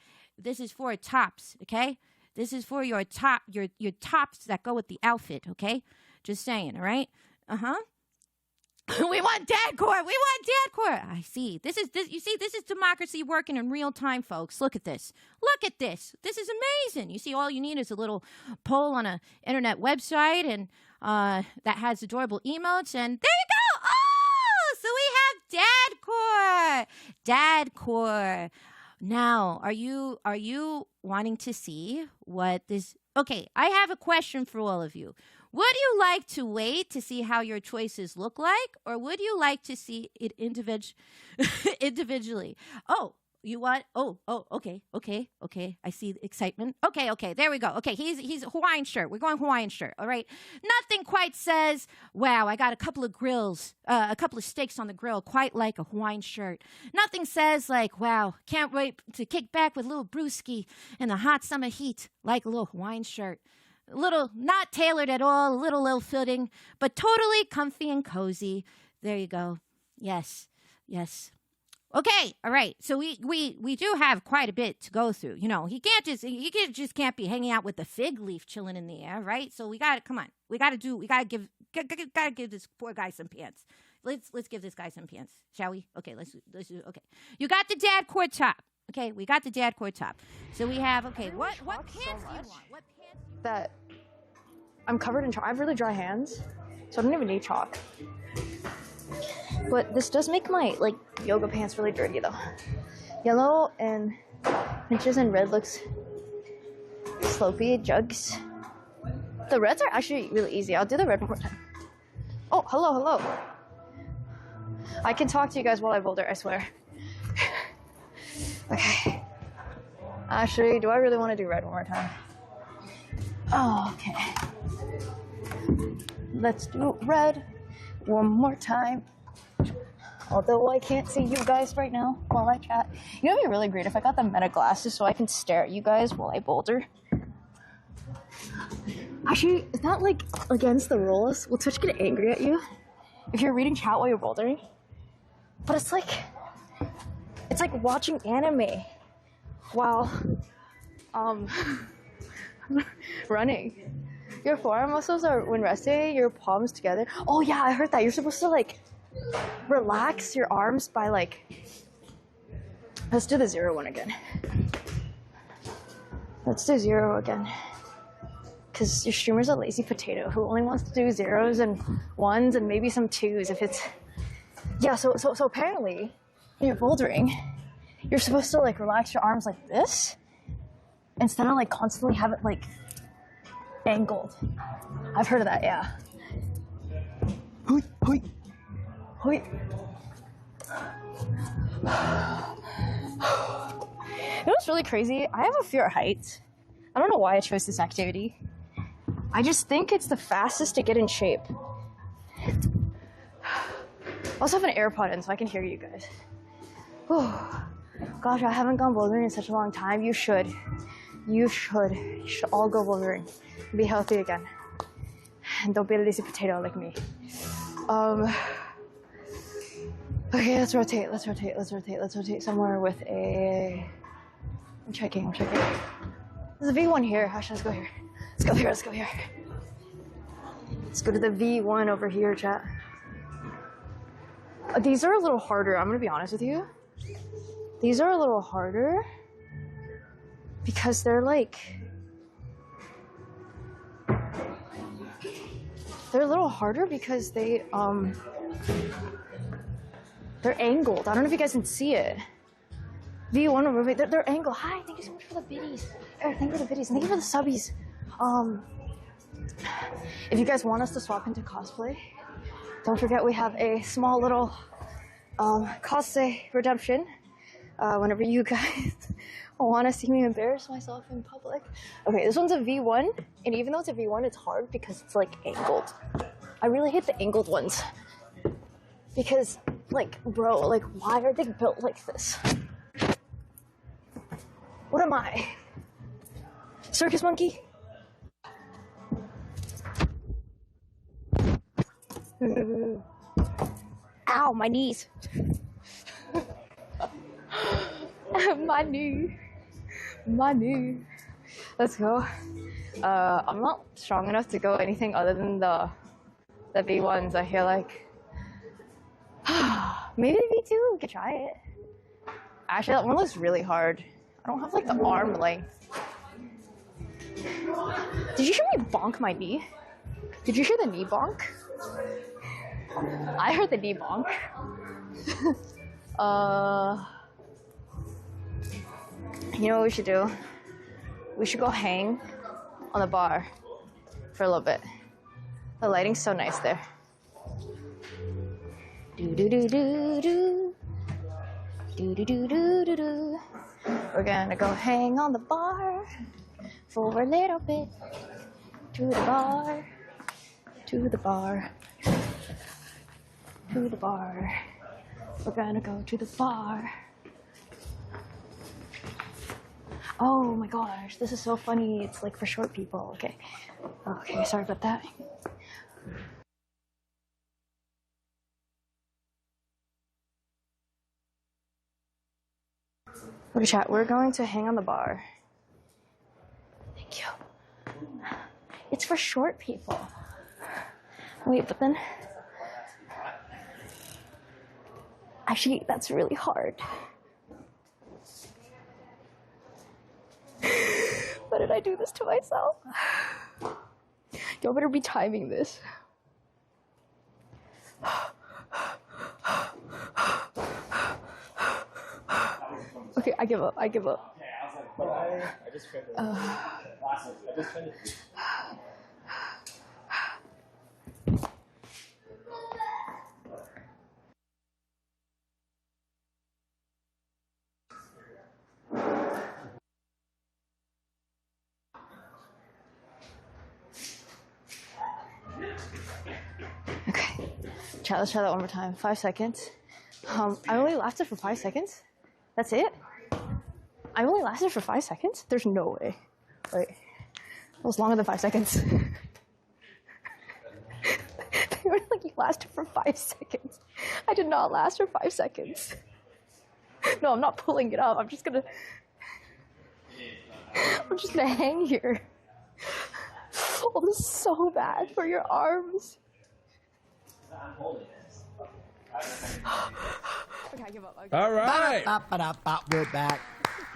[SPEAKER 16] tops, okay? This is for your tops that go with the outfit, okay? Just saying, all right? We want dadcore. I see. This is democracy working in real time, folks. Look at this. This is amazing. You see, all you need is a little poll on a internet website and that has adorable emotes, and there you go. Oh, so we have dadcore. Now, are you wanting to see what this? Okay, I have a question for all of you. Would you like to wait to see how your choices look like, or would you like to see it individually? Oh, you want? Okay. I see the excitement. Okay, there we go. Okay, he's Hawaiian shirt. We're going Hawaiian shirt. All right. Nothing quite says, wow, I got a couple of steaks on the grill, quite like a Hawaiian shirt. Nothing says like, wow, can't wait to kick back with little brewski in the hot summer heat, like a little Hawaiian shirt. A little, not tailored at all, a little ill-fitting, but totally comfy and cozy. There you go. Yes. Okay, all right. So we do have quite a bit to go through. You know, he just can't be hanging out with the fig leaf chilling in the air, right? So we got it. Come on. We gotta give this poor guy some pants. Let's give this guy some pants, shall we? Okay, let's do. Okay, you got the dad cord top. Okay, we got the dad cord top. So we have what pants do you want? What pants?
[SPEAKER 15] That I'm covered in chalk. I have really dry hands, so I don't even need chalk. But this does make my yoga pants really dirty though. Yellow and pinches and red looks slopey jugs. The reds are actually really easy. I'll do the red one more time. Oh, hello. I can talk to you guys while I boulder, I swear. Okay. Actually, do I really want to do red one more time? Oh, okay. Let's do red one more time. Although I can't see you guys right now while I chat. You know, it'd be really great if I got the meta glasses so I can stare at you guys while I boulder. Actually, it's not against the rules. Will Twitch get angry at you if you're reading chat while you're bouldering? But it's like watching anime while running. Your forearm muscles are, when resting, your palms together. Oh yeah, I heard that. You're supposed to relax your arms by let's do the 0 one again. Let's do 0 again. Because your streamer's a lazy potato who only wants to do 0s and 1s and maybe some 2s if it's... Yeah, so apparently, when you're bouldering, you're supposed to relax your arms like this instead of constantly have it angled. I've heard of that, yeah. Hoi, hoi, hoi. You know what's really crazy? I have a fear of heights. I don't know why I chose this activity. I just think it's the fastest to get in shape. I also have an AirPod in so I can hear you guys. Whew. Gosh, I haven't gone bouldering in such a long time. You should. You should all go bouldering. Be healthy again. And don't be a lazy potato like me. Okay, let's rotate somewhere with a... I'm checking. There's a V1 here. Actually, let's go here. Let's go here. Let's go to the V1 over here, chat. These are a little harder. I'm gonna be honest with you. These are a little harder because they're a little harder because they're angled. I don't know if you guys can see it. V1 over, they're angled. Hi, thank you so much for the biddies. Thank you for the biddies. Thank you for the subbies. If you guys want us to swap into cosplay, don't forget we have a small little cosplay redemption. Whenever you guys want to see me embarrass myself in public. Okay, this one's a V1, and even though it's a V1, it's hard because it's angled. I really hate the angled ones. Because, bro, why are they built like this? What am I? Circus monkey? Ow, my knees. My knee. Let's go. I'm not strong enough to go anything other than the V1s. I feel like maybe the V2. We could try it. Actually, that one looks really hard. I don't have the arm length. Did you hear me bonk my knee? Did you hear the knee bonk? I heard the knee bonk. You know what we should do? We should go hang on the bar for a little bit. The lighting's so nice there. We're gonna go hang on the bar for a little bit. To the bar. We're gonna go to the bar. Oh my gosh, this is so funny. It's for short people. Okay, sorry about that. Okay, chat, we're going to hang on the bar. Thank you. It's for short people. Wait, but then... Actually, that's really hard. Why did I do this to myself? Y'all better be timing this. Okay, I give up. I give up. Okay, let's try that one more time. 5 seconds. I only lasted for 5 seconds? That's it? I only lasted for 5 seconds? There's no way. Wait, it was longer than 5 seconds. They were like, you lasted for 5 seconds. I did not last for 5 seconds. No, I'm not pulling it up. I'm just gonna hang here. Oh, this is so bad for your arms. Okay, I give up.
[SPEAKER 1] All right.
[SPEAKER 2] We're back.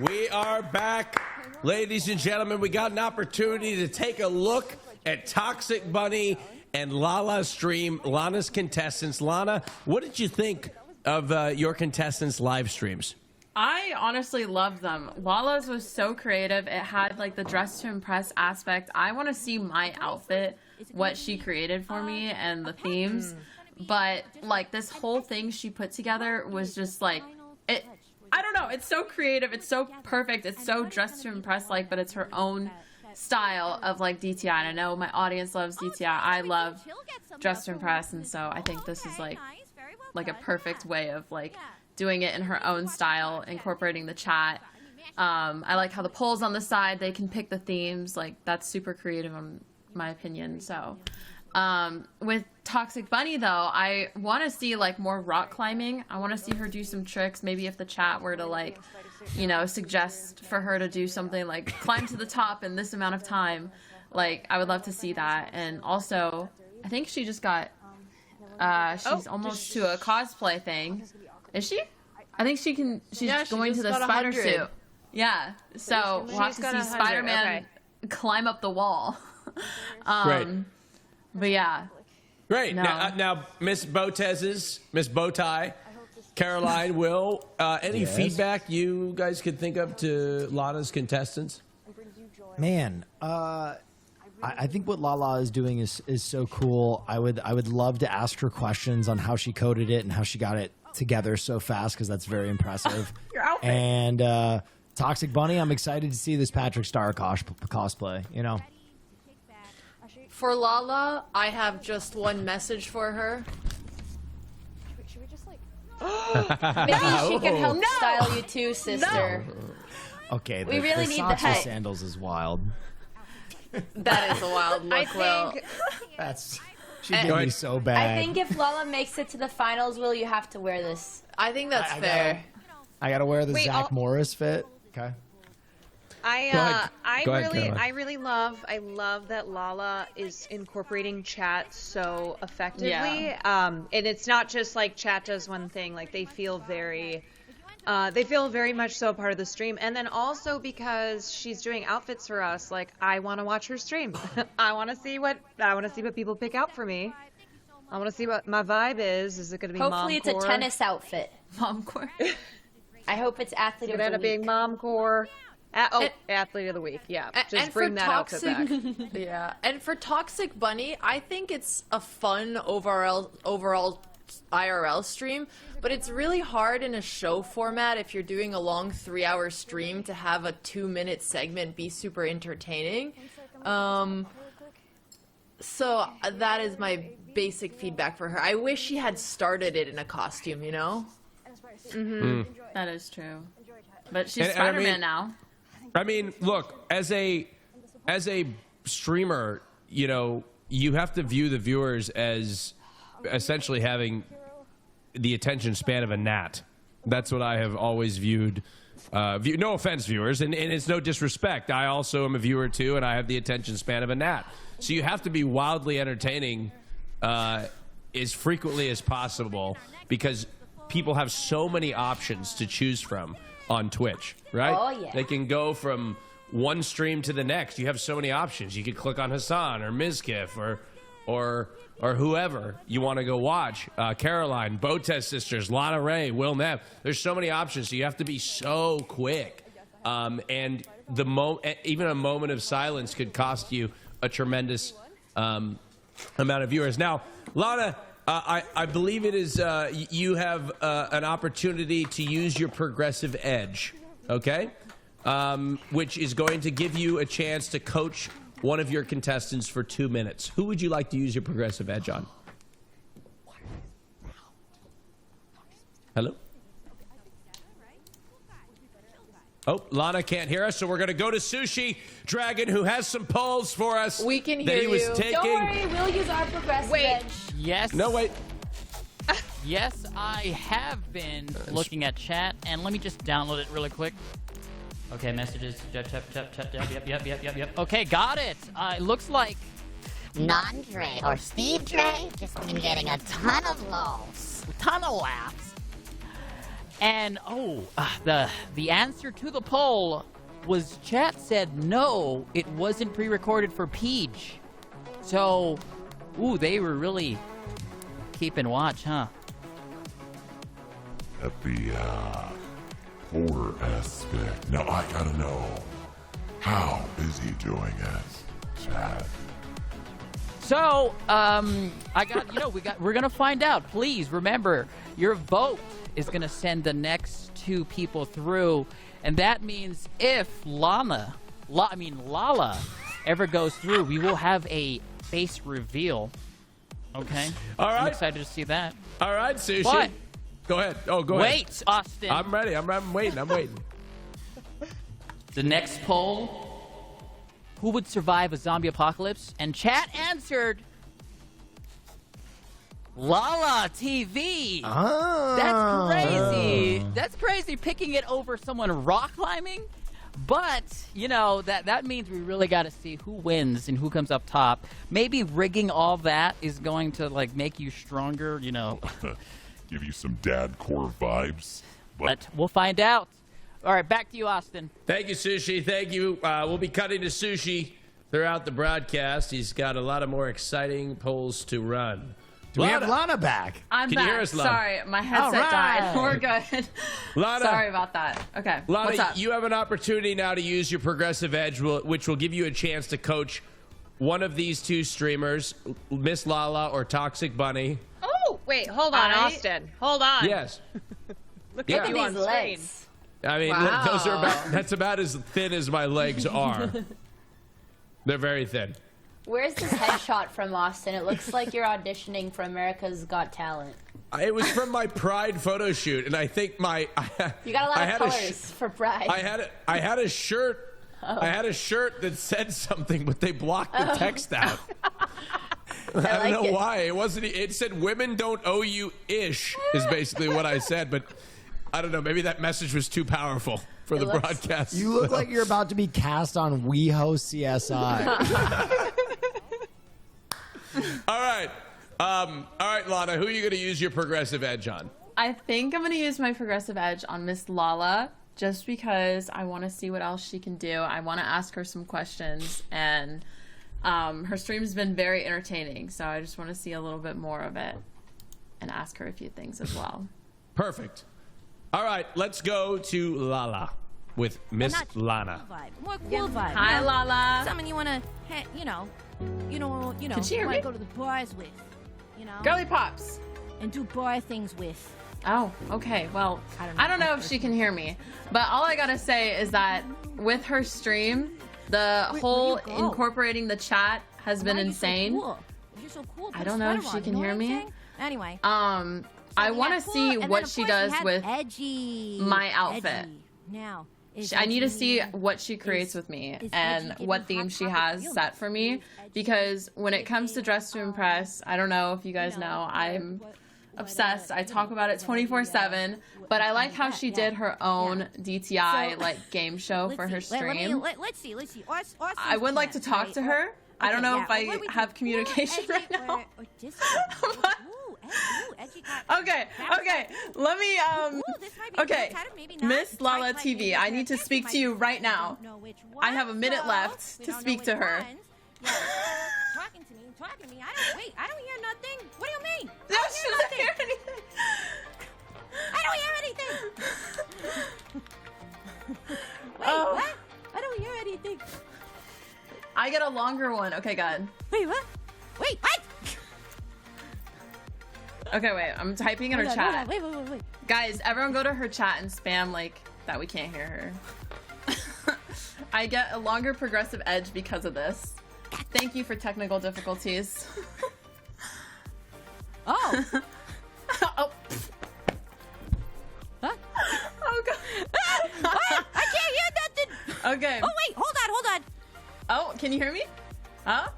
[SPEAKER 1] We are back. Ladies and gentlemen, we got an opportunity to take a look at Toxic Bunny and Lala's stream, Lana's contestants. Lana, what did you think of your contestants' live streams?
[SPEAKER 4] I honestly loved them. Lala's was so creative. It had like the dress to impress aspect. I want to see my outfit, what she created for me, and the themes. But like this whole thing she put together was just like it. I don't know. It's so creative. It's so perfect. It's so dressed to impress, like, but it's her own style of like DTI. And I know my audience loves DTI. I love dress to impress, and so I think this is like a perfect way of like doing it in her own style, incorporating the chat. I like how the polls on the side, they can pick the themes. Like that's super creative in my opinion. So with Toxic Bunny though, I want to see like more rock climbing. I want to see her do some tricks. Maybe if the chat were to like, you know, suggest for her to do something like climb to the top in this amount of time, like I would love to see that. And also, I think she just got, she's almost to a cosplay thing. Is she? I think she can. She's going to the spider suit. Yeah. So we'll have to see Spider-Man climb up the wall.
[SPEAKER 1] Great.
[SPEAKER 4] But yeah.
[SPEAKER 1] Great.
[SPEAKER 4] No.
[SPEAKER 1] Now Miss Bowtie, Caroline, Will, any feedback you guys could think of to Lana's contestants?
[SPEAKER 2] Man, I think what Lala is doing is so cool. I would love to ask her questions on how she coded it and how she got it together so fast, because that's very impressive.
[SPEAKER 4] Your outfit.
[SPEAKER 2] And Toxic Bunny, I'm excited to see this Patrick Star cosplay. You know.
[SPEAKER 6] For Lala, I have just one message for her.
[SPEAKER 15] Should we just like...
[SPEAKER 5] Maybe she can help style you too, sister.
[SPEAKER 2] Okay,
[SPEAKER 5] we really need the
[SPEAKER 2] Satchel sandals is wild.
[SPEAKER 6] That is a wild look, Will.
[SPEAKER 2] She did me so bad.
[SPEAKER 5] I think if Lala makes it to the finals, Will, you have to wear this.
[SPEAKER 6] I think that's fair.
[SPEAKER 2] I gotta wear the Zach Morris fit. Okay.
[SPEAKER 3] I really love that Lala is incorporating chat so effectively.
[SPEAKER 4] Yeah.
[SPEAKER 3] And it's not just like chat does one thing, like they feel very much so a part of the stream. And then also because she's doing outfits for us, like I want to watch her stream. I want to see what people pick out for me. I want to see what my vibe is. Is it going to be
[SPEAKER 5] Hopefully
[SPEAKER 3] momcore?
[SPEAKER 5] it's a tennis outfit.
[SPEAKER 4] Momcore.
[SPEAKER 5] I hope it's athlete of the week.
[SPEAKER 3] It's going to end up being momcore. Athlete of the week. Yeah, just bring that outfit back.
[SPEAKER 6] Yeah, and for Toxic Bunny, I think it's a fun overall IRL stream, but it's really hard in a show format if you're doing a long 3-hour stream to have a 2-minute segment be super entertaining. So that is my basic feedback for her. I wish she had started it in a costume, you know?
[SPEAKER 4] That is true. But she's Spider-Man now.
[SPEAKER 1] I mean, look, as a streamer, you know, you have to view the viewers as essentially having the attention span of a gnat. That's what I have always viewed. No offense, viewers, and it's no disrespect. I also am a viewer too, and I have the attention span of a gnat. So you have to be wildly entertaining as frequently as possible because people have so many options to choose from on Twitch, right?
[SPEAKER 5] Oh, yeah.
[SPEAKER 1] They can go from one stream to the next. You have so many options. You could click on Hassan or Mizkif or whoever you want to go watch. Caroline, Botez Sisters, Lana Ray, Will Nev. There's so many options, so you have to be so quick. And even a moment of silence could cost you a tremendous amount of viewers. Now, Lana, I believe it is you have an opportunity to use your progressive edge, okay? Which is going to give you a chance to coach one of your contestants for 2 minutes. Who would you like to use your progressive edge on? Hello? Oh, Lana can't hear us, so we're going to go to Sushi Dragon, who has some polls for us.
[SPEAKER 6] We can
[SPEAKER 1] that
[SPEAKER 6] hear
[SPEAKER 1] he was
[SPEAKER 6] you.
[SPEAKER 1] taking.
[SPEAKER 5] Don't worry, we'll use our progressive edge.
[SPEAKER 7] Yes.
[SPEAKER 1] No, wait.
[SPEAKER 7] Yes, I have been looking at chat, and let me just download it really quick. Okay, messages. Yep. Okay, got it. It looks like
[SPEAKER 17] Non-Dre or Steve Dre just been getting a ton of lols.
[SPEAKER 7] a ton of laughs. And the answer to the poll was chat said no, it wasn't pre-recorded for Peach. So, they were really keeping watch, huh?
[SPEAKER 18] At the horror aspect. Now I gotta know, how is he doing it, Chad?
[SPEAKER 7] So, we're gonna find out. Please remember, your vote is gonna send the next 2 people through, and that means if Lala ever goes through, we will have a face reveal. Okay.
[SPEAKER 1] All right.
[SPEAKER 7] I'm excited to see that.
[SPEAKER 1] All right, Sushi.
[SPEAKER 7] What?
[SPEAKER 1] Go ahead. Oh, go ahead.
[SPEAKER 7] Wait, Austin.
[SPEAKER 1] I'm ready. I'm waiting. I'm waiting.
[SPEAKER 7] The next poll: who would survive a zombie apocalypse? And chat answered Lala TV.
[SPEAKER 2] Oh.
[SPEAKER 7] That's crazy. That's crazy picking it over someone rock climbing. But, that means we really got to see who wins and who comes up top. Maybe rigging all that is going to, make you stronger,
[SPEAKER 18] Give you some dad core vibes.
[SPEAKER 7] But we'll find out. All right, back to you, Austin.
[SPEAKER 1] Thank you, Sushi. Thank you. We'll be cutting to Sushi throughout the broadcast. He's got a lot of more exciting polls to run.
[SPEAKER 2] Do we have Lana back?
[SPEAKER 4] I'm
[SPEAKER 1] Can
[SPEAKER 4] back.
[SPEAKER 1] you hear us, Lana?
[SPEAKER 4] Sorry, my headset died. We're good.
[SPEAKER 1] Lana,
[SPEAKER 4] Sorry about that. Okay.
[SPEAKER 1] Lana,
[SPEAKER 4] What's up?
[SPEAKER 1] you have an opportunity now to use your progressive edge, which will give you a chance to coach one of these 2 streamers, Miss Lala or Toxic Bunny.
[SPEAKER 3] Oh, wait, hold on, Austin. Hold on.
[SPEAKER 1] Yes.
[SPEAKER 3] Look
[SPEAKER 1] Yeah.
[SPEAKER 3] at you on
[SPEAKER 5] These
[SPEAKER 3] screen.
[SPEAKER 5] legs.
[SPEAKER 1] I mean,
[SPEAKER 3] Wow.
[SPEAKER 1] those are that's about as thin as my legs are. They're very thin.
[SPEAKER 5] Where's this headshot from, Austin? It looks like you're auditioning for America's Got Talent.
[SPEAKER 1] It was from my Pride photo shoot, and I think
[SPEAKER 5] You got a lot of colors for Pride.
[SPEAKER 1] I had a shirt.
[SPEAKER 5] Oh.
[SPEAKER 1] I had a shirt that said something, but they blocked the text out. I don't
[SPEAKER 5] like
[SPEAKER 1] know
[SPEAKER 5] it.
[SPEAKER 1] why. It wasn't. It said "women don't owe you ish" is basically what I said, but I don't know. Maybe that message was too powerful for the broadcast.
[SPEAKER 2] You look like you're about to be cast on WeHo CSI.
[SPEAKER 1] All right. All right, Lana, who are you going to use your progressive edge on?
[SPEAKER 4] I think I'm going to use my progressive edge on Miss Lala just because I want to see what else she can do. I want to ask her some questions, and her stream's been very entertaining, so I just want to see a little bit more of it and ask her a few things as well.
[SPEAKER 1] Perfect. All right, let's go to Lala with Miss Lana.
[SPEAKER 16] More cool vibe.
[SPEAKER 4] Hi, Lala.
[SPEAKER 16] Someone you want to,
[SPEAKER 4] Can she hear me?
[SPEAKER 16] go to the bars with,
[SPEAKER 4] Girly Pops.
[SPEAKER 16] and do bar things with.
[SPEAKER 4] Oh, okay. Well, I don't know if she can hear me, but all I gotta say is that with her stream, the whole
[SPEAKER 16] where'd you go?
[SPEAKER 4] incorporating the chat has been
[SPEAKER 16] Why are you
[SPEAKER 4] insane.
[SPEAKER 16] So cool? You're so cool.
[SPEAKER 4] I
[SPEAKER 16] Put a
[SPEAKER 4] don't know if
[SPEAKER 16] sweater
[SPEAKER 4] she
[SPEAKER 16] on,
[SPEAKER 4] can
[SPEAKER 16] you know
[SPEAKER 4] hear
[SPEAKER 16] what I'm
[SPEAKER 4] me.
[SPEAKER 16] saying? Anyway.
[SPEAKER 4] I want to see what she does with
[SPEAKER 16] edgy,
[SPEAKER 4] my outfit.
[SPEAKER 16] edgy. Now,
[SPEAKER 4] I need to see what she creates with me and what theme she has set for me, because when it comes to Dress to Impress, I don't know if you guys know, I'm obsessed. I talk about it 24/7, but I like how she did her own DTI game show for her stream.
[SPEAKER 16] Let's see.
[SPEAKER 4] I would like to talk to her I don't know
[SPEAKER 16] yeah.
[SPEAKER 4] if I
[SPEAKER 16] What we
[SPEAKER 4] have
[SPEAKER 16] do?
[SPEAKER 4] communication
[SPEAKER 16] Or
[SPEAKER 4] right now.
[SPEAKER 16] Or Discord. Edgy.
[SPEAKER 4] Okay. Let me
[SPEAKER 16] this might be
[SPEAKER 4] okay.
[SPEAKER 16] kind of maybe not.
[SPEAKER 4] Miss Lala TV, I need to speak to you right now. I have a minute left to speak to her.
[SPEAKER 16] Yeah. Talking to me. I don't hear nothing. What do you mean?
[SPEAKER 4] No, she doesn't hear anything.
[SPEAKER 16] I don't hear anything. Wait,
[SPEAKER 4] Oh.
[SPEAKER 16] what? I don't hear anything.
[SPEAKER 4] I get a longer one. Okay, good.
[SPEAKER 16] Wait, what? Wait, what?
[SPEAKER 4] Okay, wait. I'm typing in her chat.
[SPEAKER 16] Wait.
[SPEAKER 4] Guys, everyone go to her chat and spam like that we can't hear her. I get a longer progressive edge because of this. Thank you for technical difficulties.
[SPEAKER 16] Oh.
[SPEAKER 4] Oh.
[SPEAKER 16] Huh?
[SPEAKER 4] Oh god.
[SPEAKER 16] What? I can't hear nothing.
[SPEAKER 4] Okay.
[SPEAKER 16] Oh wait, hold on.
[SPEAKER 4] Oh, can you hear me? Huh?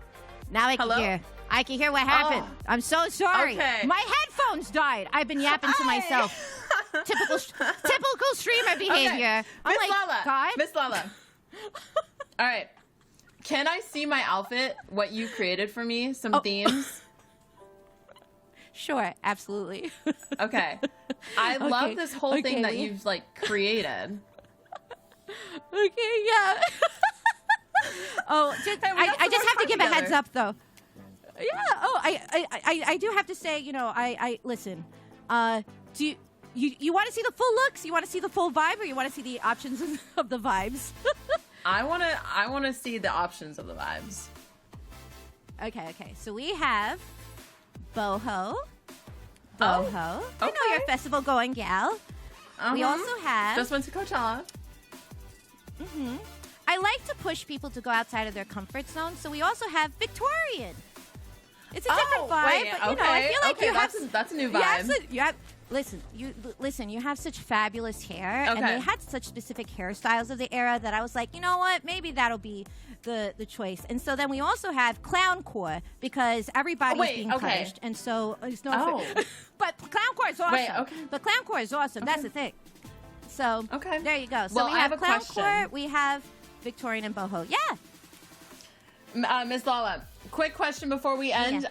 [SPEAKER 16] Now I can
[SPEAKER 4] Hello?
[SPEAKER 16] hear. I can hear what happened.
[SPEAKER 4] Oh.
[SPEAKER 16] I'm so sorry.
[SPEAKER 4] Okay.
[SPEAKER 16] My headphones died. I've been yapping to myself. Typical streamer behavior. I'm
[SPEAKER 4] Miss
[SPEAKER 16] like,
[SPEAKER 4] Lala.
[SPEAKER 16] God?
[SPEAKER 4] Miss Lala. All right. Can I see my outfit? What you created for me? Some themes?
[SPEAKER 16] Sure, absolutely.
[SPEAKER 4] Okay. I love
[SPEAKER 16] Okay,
[SPEAKER 4] this whole thing that
[SPEAKER 16] okay.
[SPEAKER 4] you've like created.
[SPEAKER 16] Okay, yeah. Oh, just,
[SPEAKER 4] Hey, we got
[SPEAKER 16] I
[SPEAKER 4] some
[SPEAKER 16] just
[SPEAKER 4] more
[SPEAKER 16] have to
[SPEAKER 4] time
[SPEAKER 16] give a heads
[SPEAKER 4] together.
[SPEAKER 16] up, though. Yeah. Oh, I do have to say, I listen. Do you want to see the full looks? You want to see the full vibe, or you want to see the options of the vibes?
[SPEAKER 4] I wanna see the options of the vibes.
[SPEAKER 16] Okay. So we have boho.
[SPEAKER 4] Oh,
[SPEAKER 16] I know you're a festival going gal. We also have.
[SPEAKER 4] Just went to Coachella.
[SPEAKER 16] Mm-hmm. I like to push people to go outside of their comfort zone, so we also have Victorian. It's a different vibe,
[SPEAKER 4] wait,
[SPEAKER 16] but I feel like
[SPEAKER 4] okay,
[SPEAKER 16] you have
[SPEAKER 4] that's a new
[SPEAKER 16] you have
[SPEAKER 4] vibe.
[SPEAKER 16] listen. You have such fabulous hair, and
[SPEAKER 4] Okay.
[SPEAKER 16] they had such specific hairstyles of the era that I was like, you know what? Maybe that'll be the choice. And so then we also have clowncore because everybody's being punished, and so it's no. But clowncore is awesome.
[SPEAKER 4] Wait, okay.
[SPEAKER 16] But clowncore is awesome. That's the thing. So there you go. So
[SPEAKER 4] Well,
[SPEAKER 16] we
[SPEAKER 4] I
[SPEAKER 16] have
[SPEAKER 4] have a
[SPEAKER 16] clowncore.
[SPEAKER 4] question.
[SPEAKER 16] We have Victorian and boho. Yeah.
[SPEAKER 4] Miss Lala, quick question before we end.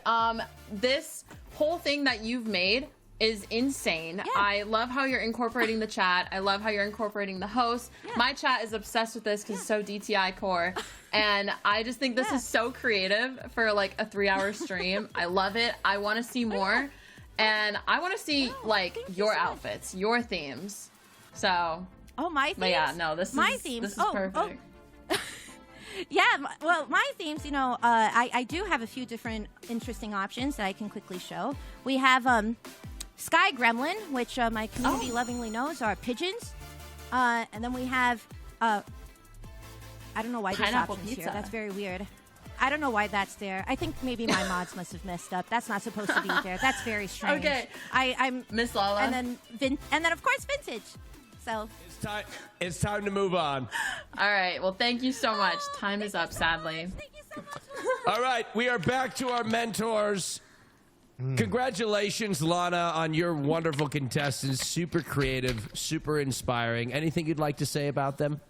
[SPEAKER 4] This whole thing that you've made is insane. I love how you're incorporating the chat. I love how you're incorporating the host. My chat is obsessed with this because it's so DTI core. And I just think this is so creative for like a 3-hour stream. I love it. I want to see more. And I want to see like your outfits, your themes. So.
[SPEAKER 16] Oh, my themes?
[SPEAKER 4] But yeah, no, this
[SPEAKER 16] my
[SPEAKER 4] is
[SPEAKER 16] themes.
[SPEAKER 4] This is perfect.
[SPEAKER 16] Yeah, well, my themes, I do have a few different interesting options that I can quickly show. We have Sky Gremlin, which my community lovingly knows are pigeons. And then we have, I don't know why this
[SPEAKER 4] Pineapple
[SPEAKER 16] option's
[SPEAKER 4] pizza.
[SPEAKER 16] here. That's very weird. I don't know why that's there. I think maybe my mods must have messed up. That's not supposed to be there. That's very strange.
[SPEAKER 4] Okay.
[SPEAKER 16] I'm
[SPEAKER 4] Miss Lala.
[SPEAKER 16] And then of course vintage. So
[SPEAKER 1] It's time to move on.
[SPEAKER 4] All right. Well, thank you so much. Time is up, sadly.
[SPEAKER 1] All right, we are back to our mentors. Congratulations, Lana, on your wonderful contestants. Super creative, super inspiring. Anything you'd like to say about them?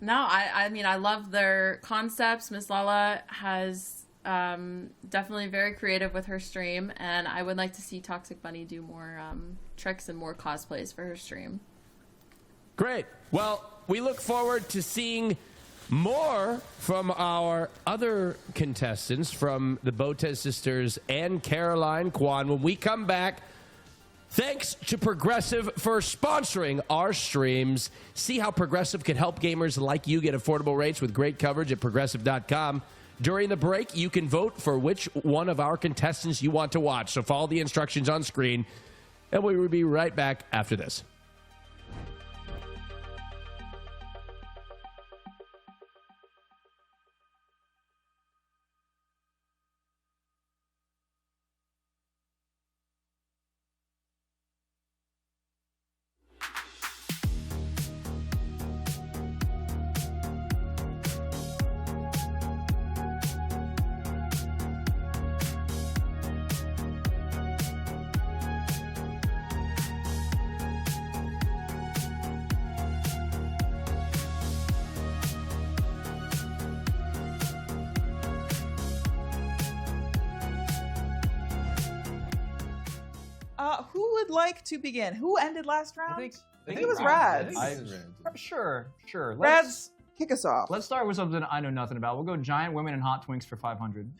[SPEAKER 4] No, I mean, I love their concepts. Miss Lala has definitely very creative with her stream, and I would like to see Toxic Bunny do more tricks and more cosplays for her stream.
[SPEAKER 1] Great. Well, we look forward to seeing more from our other contestants, from the Botez sisters and Caroline Kwan, when we come back. Thanks to Progressive for sponsoring our streams. See how Progressive can help gamers like you get affordable rates with great coverage at Progressive.com. During the break, you can vote for which one of our contestants you want to watch. So follow the instructions on screen, and we will be right back after this.
[SPEAKER 19] Who would like to begin? Who ended last round? I think it was Rads.
[SPEAKER 20] Sure.
[SPEAKER 19] Rads, kick us off.
[SPEAKER 20] Let's start with something I know nothing about. We'll go giant women and hot twinks for 500.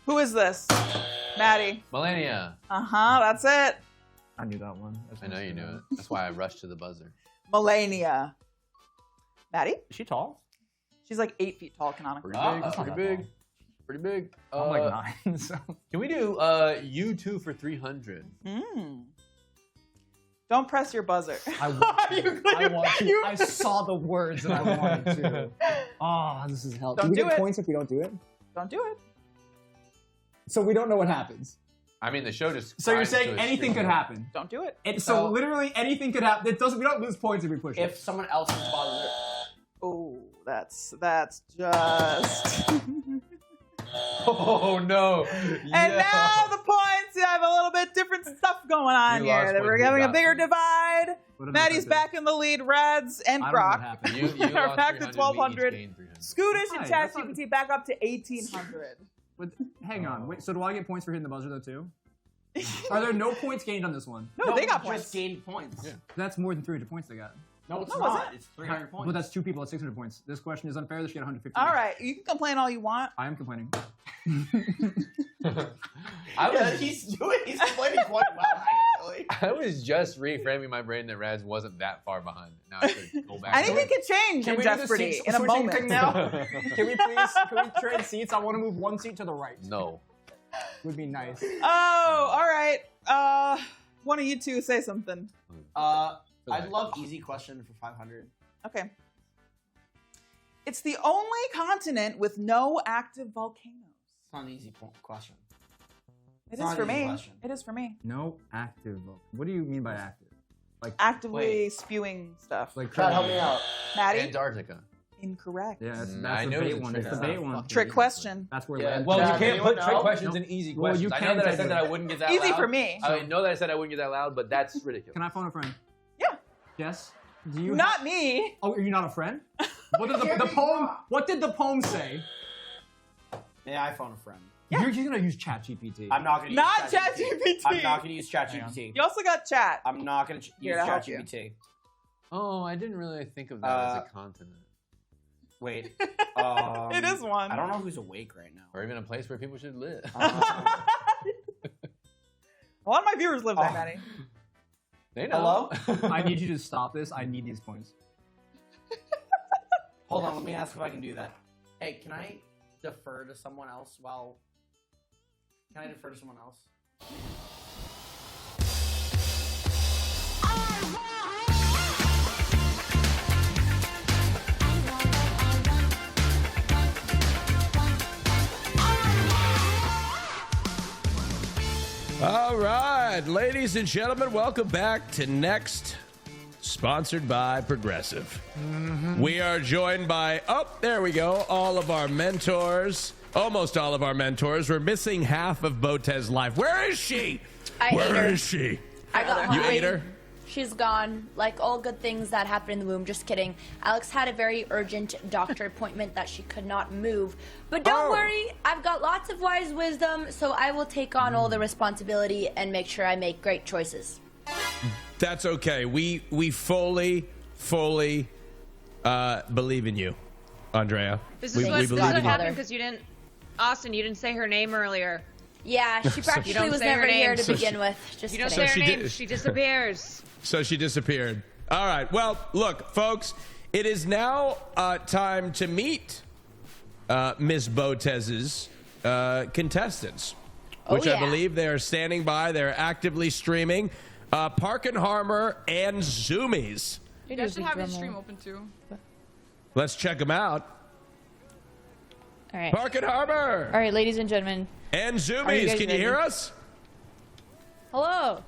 [SPEAKER 19] Who is this? Maddie.
[SPEAKER 21] Melania.
[SPEAKER 19] That's it.
[SPEAKER 20] I knew that one.
[SPEAKER 21] I know you knew it. That's why I rushed to the buzzer.
[SPEAKER 19] Melania. Maddie?
[SPEAKER 20] Is she tall?
[SPEAKER 19] She's like 8 feet tall canonically.
[SPEAKER 21] Pretty big.
[SPEAKER 20] I'm like 9. So.
[SPEAKER 21] Can we do you two for 300?
[SPEAKER 19] Don't press your buzzer.
[SPEAKER 20] I want to. I saw the words and I wanted to. Oh, this is hell.
[SPEAKER 19] Don't
[SPEAKER 20] do we
[SPEAKER 19] do
[SPEAKER 20] get
[SPEAKER 19] it.
[SPEAKER 20] points if we don't do it?
[SPEAKER 19] Don't do it.
[SPEAKER 20] So we don't know what happens.
[SPEAKER 21] I mean, the show just.
[SPEAKER 20] So you're saying anything could happen?
[SPEAKER 19] Don't do it.
[SPEAKER 20] So literally anything could happen. It doesn't. We don't lose points if we push it.
[SPEAKER 22] If someone else's buzzer.
[SPEAKER 19] Oh, that's just.
[SPEAKER 21] Oh no!
[SPEAKER 19] And now the points have a little bit different stuff going on here. We're having a bigger divide. Maddie's back in the lead. Rads and Grok are back to 1,200. Scootish and ChatGPT back up to 1,800.
[SPEAKER 20] Hang on. Wait. So do I get points for hitting the buzzer though too? Are there no points gained on this one?
[SPEAKER 19] No, they got points.
[SPEAKER 22] Just gained points.
[SPEAKER 20] Yeah. That's more than 300 points they got.
[SPEAKER 22] No, it's not. It's 300 points.
[SPEAKER 20] But that's 2 people at 600 points. This question is unfair. They should get 150.
[SPEAKER 19] All right, you can complain all you want.
[SPEAKER 20] I am complaining.
[SPEAKER 22] He's complaining quite well, actually.
[SPEAKER 21] I was just reframing my brain that Rads wasn't that far behind. Now I should go back.
[SPEAKER 19] Anything can change in Jeopardy in a moment.
[SPEAKER 20] Thing now? Can we trade seats? I want to move 1 seat to the right.
[SPEAKER 21] No.
[SPEAKER 20] Would be nice.
[SPEAKER 19] Oh, all right. One of you two say something.
[SPEAKER 22] I'd love easy question for 500.
[SPEAKER 19] Okay. It's the only continent with no active volcanoes.
[SPEAKER 22] It's not an easy question.
[SPEAKER 19] It is for me. It is for me.
[SPEAKER 20] No active. What do you mean by active? Like
[SPEAKER 19] actively spewing stuff.
[SPEAKER 20] Like
[SPEAKER 22] try to help me out.
[SPEAKER 19] Maddie?
[SPEAKER 21] Antarctica.
[SPEAKER 19] Incorrect.
[SPEAKER 20] Yeah, that's the bait one. It's the bait one.
[SPEAKER 19] Trick question.
[SPEAKER 20] That's where.
[SPEAKER 21] Yeah. Well, you can't put trick questions in easy questions.
[SPEAKER 20] Well, you
[SPEAKER 21] I know that I said that I wouldn't get that loud.
[SPEAKER 19] Easy for me.
[SPEAKER 21] I know that I said I wouldn't get that loud, but that's ridiculous.
[SPEAKER 20] Can I phone a friend?
[SPEAKER 19] Yeah.
[SPEAKER 20] Yes. Do you?
[SPEAKER 19] Not me.
[SPEAKER 20] Oh, are you not a friend? What did the poem? What did the poem say?
[SPEAKER 22] Yeah, I phone a friend.
[SPEAKER 19] Yeah.
[SPEAKER 20] You're gonna use ChatGPT.
[SPEAKER 22] I'm not gonna use
[SPEAKER 19] ChatGPT.
[SPEAKER 22] I'm not gonna use ChatGPT.
[SPEAKER 19] You also got chat.
[SPEAKER 22] I'm not gonna use ChatGPT.
[SPEAKER 21] Oh, I didn't really think of that as a continent.
[SPEAKER 22] Wait.
[SPEAKER 19] It is one.
[SPEAKER 22] I don't know who's awake right now.
[SPEAKER 21] Or even a place where people should live.
[SPEAKER 19] A lot of my viewers live there, Maddie.
[SPEAKER 21] They know.
[SPEAKER 22] Hello?
[SPEAKER 20] I need you to stop this. I need these points.
[SPEAKER 22] Hold on, let me ask if I can do that. Hey, can I defer to someone else while... Can I defer to someone else?
[SPEAKER 1] All right, ladies and gentlemen, welcome back to Next, sponsored by Progressive. We are joined by, there we go, all of our mentors, almost all of our mentors. We're missing half of Botez's life. Where is she? Where is she?
[SPEAKER 5] I got her.
[SPEAKER 1] You ate her?
[SPEAKER 5] She's gone. Like all good things that happen in the womb. Just kidding. Alex had a very urgent doctor appointment that she could not move. But don't worry, I've got lots of wise wisdom, so I will take on all the responsibility and make sure I make great choices.
[SPEAKER 1] That's okay. We fully believe in you, Andrea.
[SPEAKER 3] This
[SPEAKER 1] we
[SPEAKER 3] is what
[SPEAKER 1] believe in you.
[SPEAKER 3] happened because you didn't, Austin, you didn't say her name earlier.
[SPEAKER 5] Yeah, she practically was never here to begin with. Just
[SPEAKER 3] you don't
[SPEAKER 5] kidding.
[SPEAKER 3] say her name, she disappears.
[SPEAKER 1] So she disappeared. All right. Well, look, folks, it is now time to meet Miss Botez's contestants, which I believe they are standing by. They're actively streaming. Park and Harbor and Zoomies.
[SPEAKER 23] You guys should have your stream open too.
[SPEAKER 1] Let's check them out.
[SPEAKER 23] All right.
[SPEAKER 1] Park and Harbor.
[SPEAKER 23] All right, ladies and gentlemen.
[SPEAKER 1] And Zoomies, can you hear us?
[SPEAKER 23] Hello.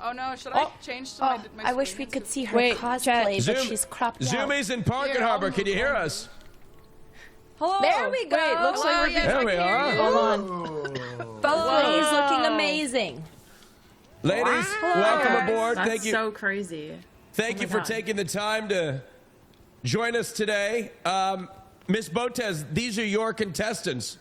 [SPEAKER 6] Oh no, should I change to my
[SPEAKER 5] I wish we could see her
[SPEAKER 23] Wait,
[SPEAKER 5] cosplay, but she's cropped out.
[SPEAKER 1] Zoomies in Park and Harbor, can you hear us?
[SPEAKER 23] Hello.
[SPEAKER 5] There we go.
[SPEAKER 23] Wait, looks like we're
[SPEAKER 1] There we are.
[SPEAKER 23] Hold on.
[SPEAKER 5] Both ladies looking amazing.
[SPEAKER 1] Ladies, welcome aboard.
[SPEAKER 4] That's
[SPEAKER 1] Thank you.
[SPEAKER 4] so crazy.
[SPEAKER 1] Thank you for taking the time to join us today. Miss Botez, these are your contestants.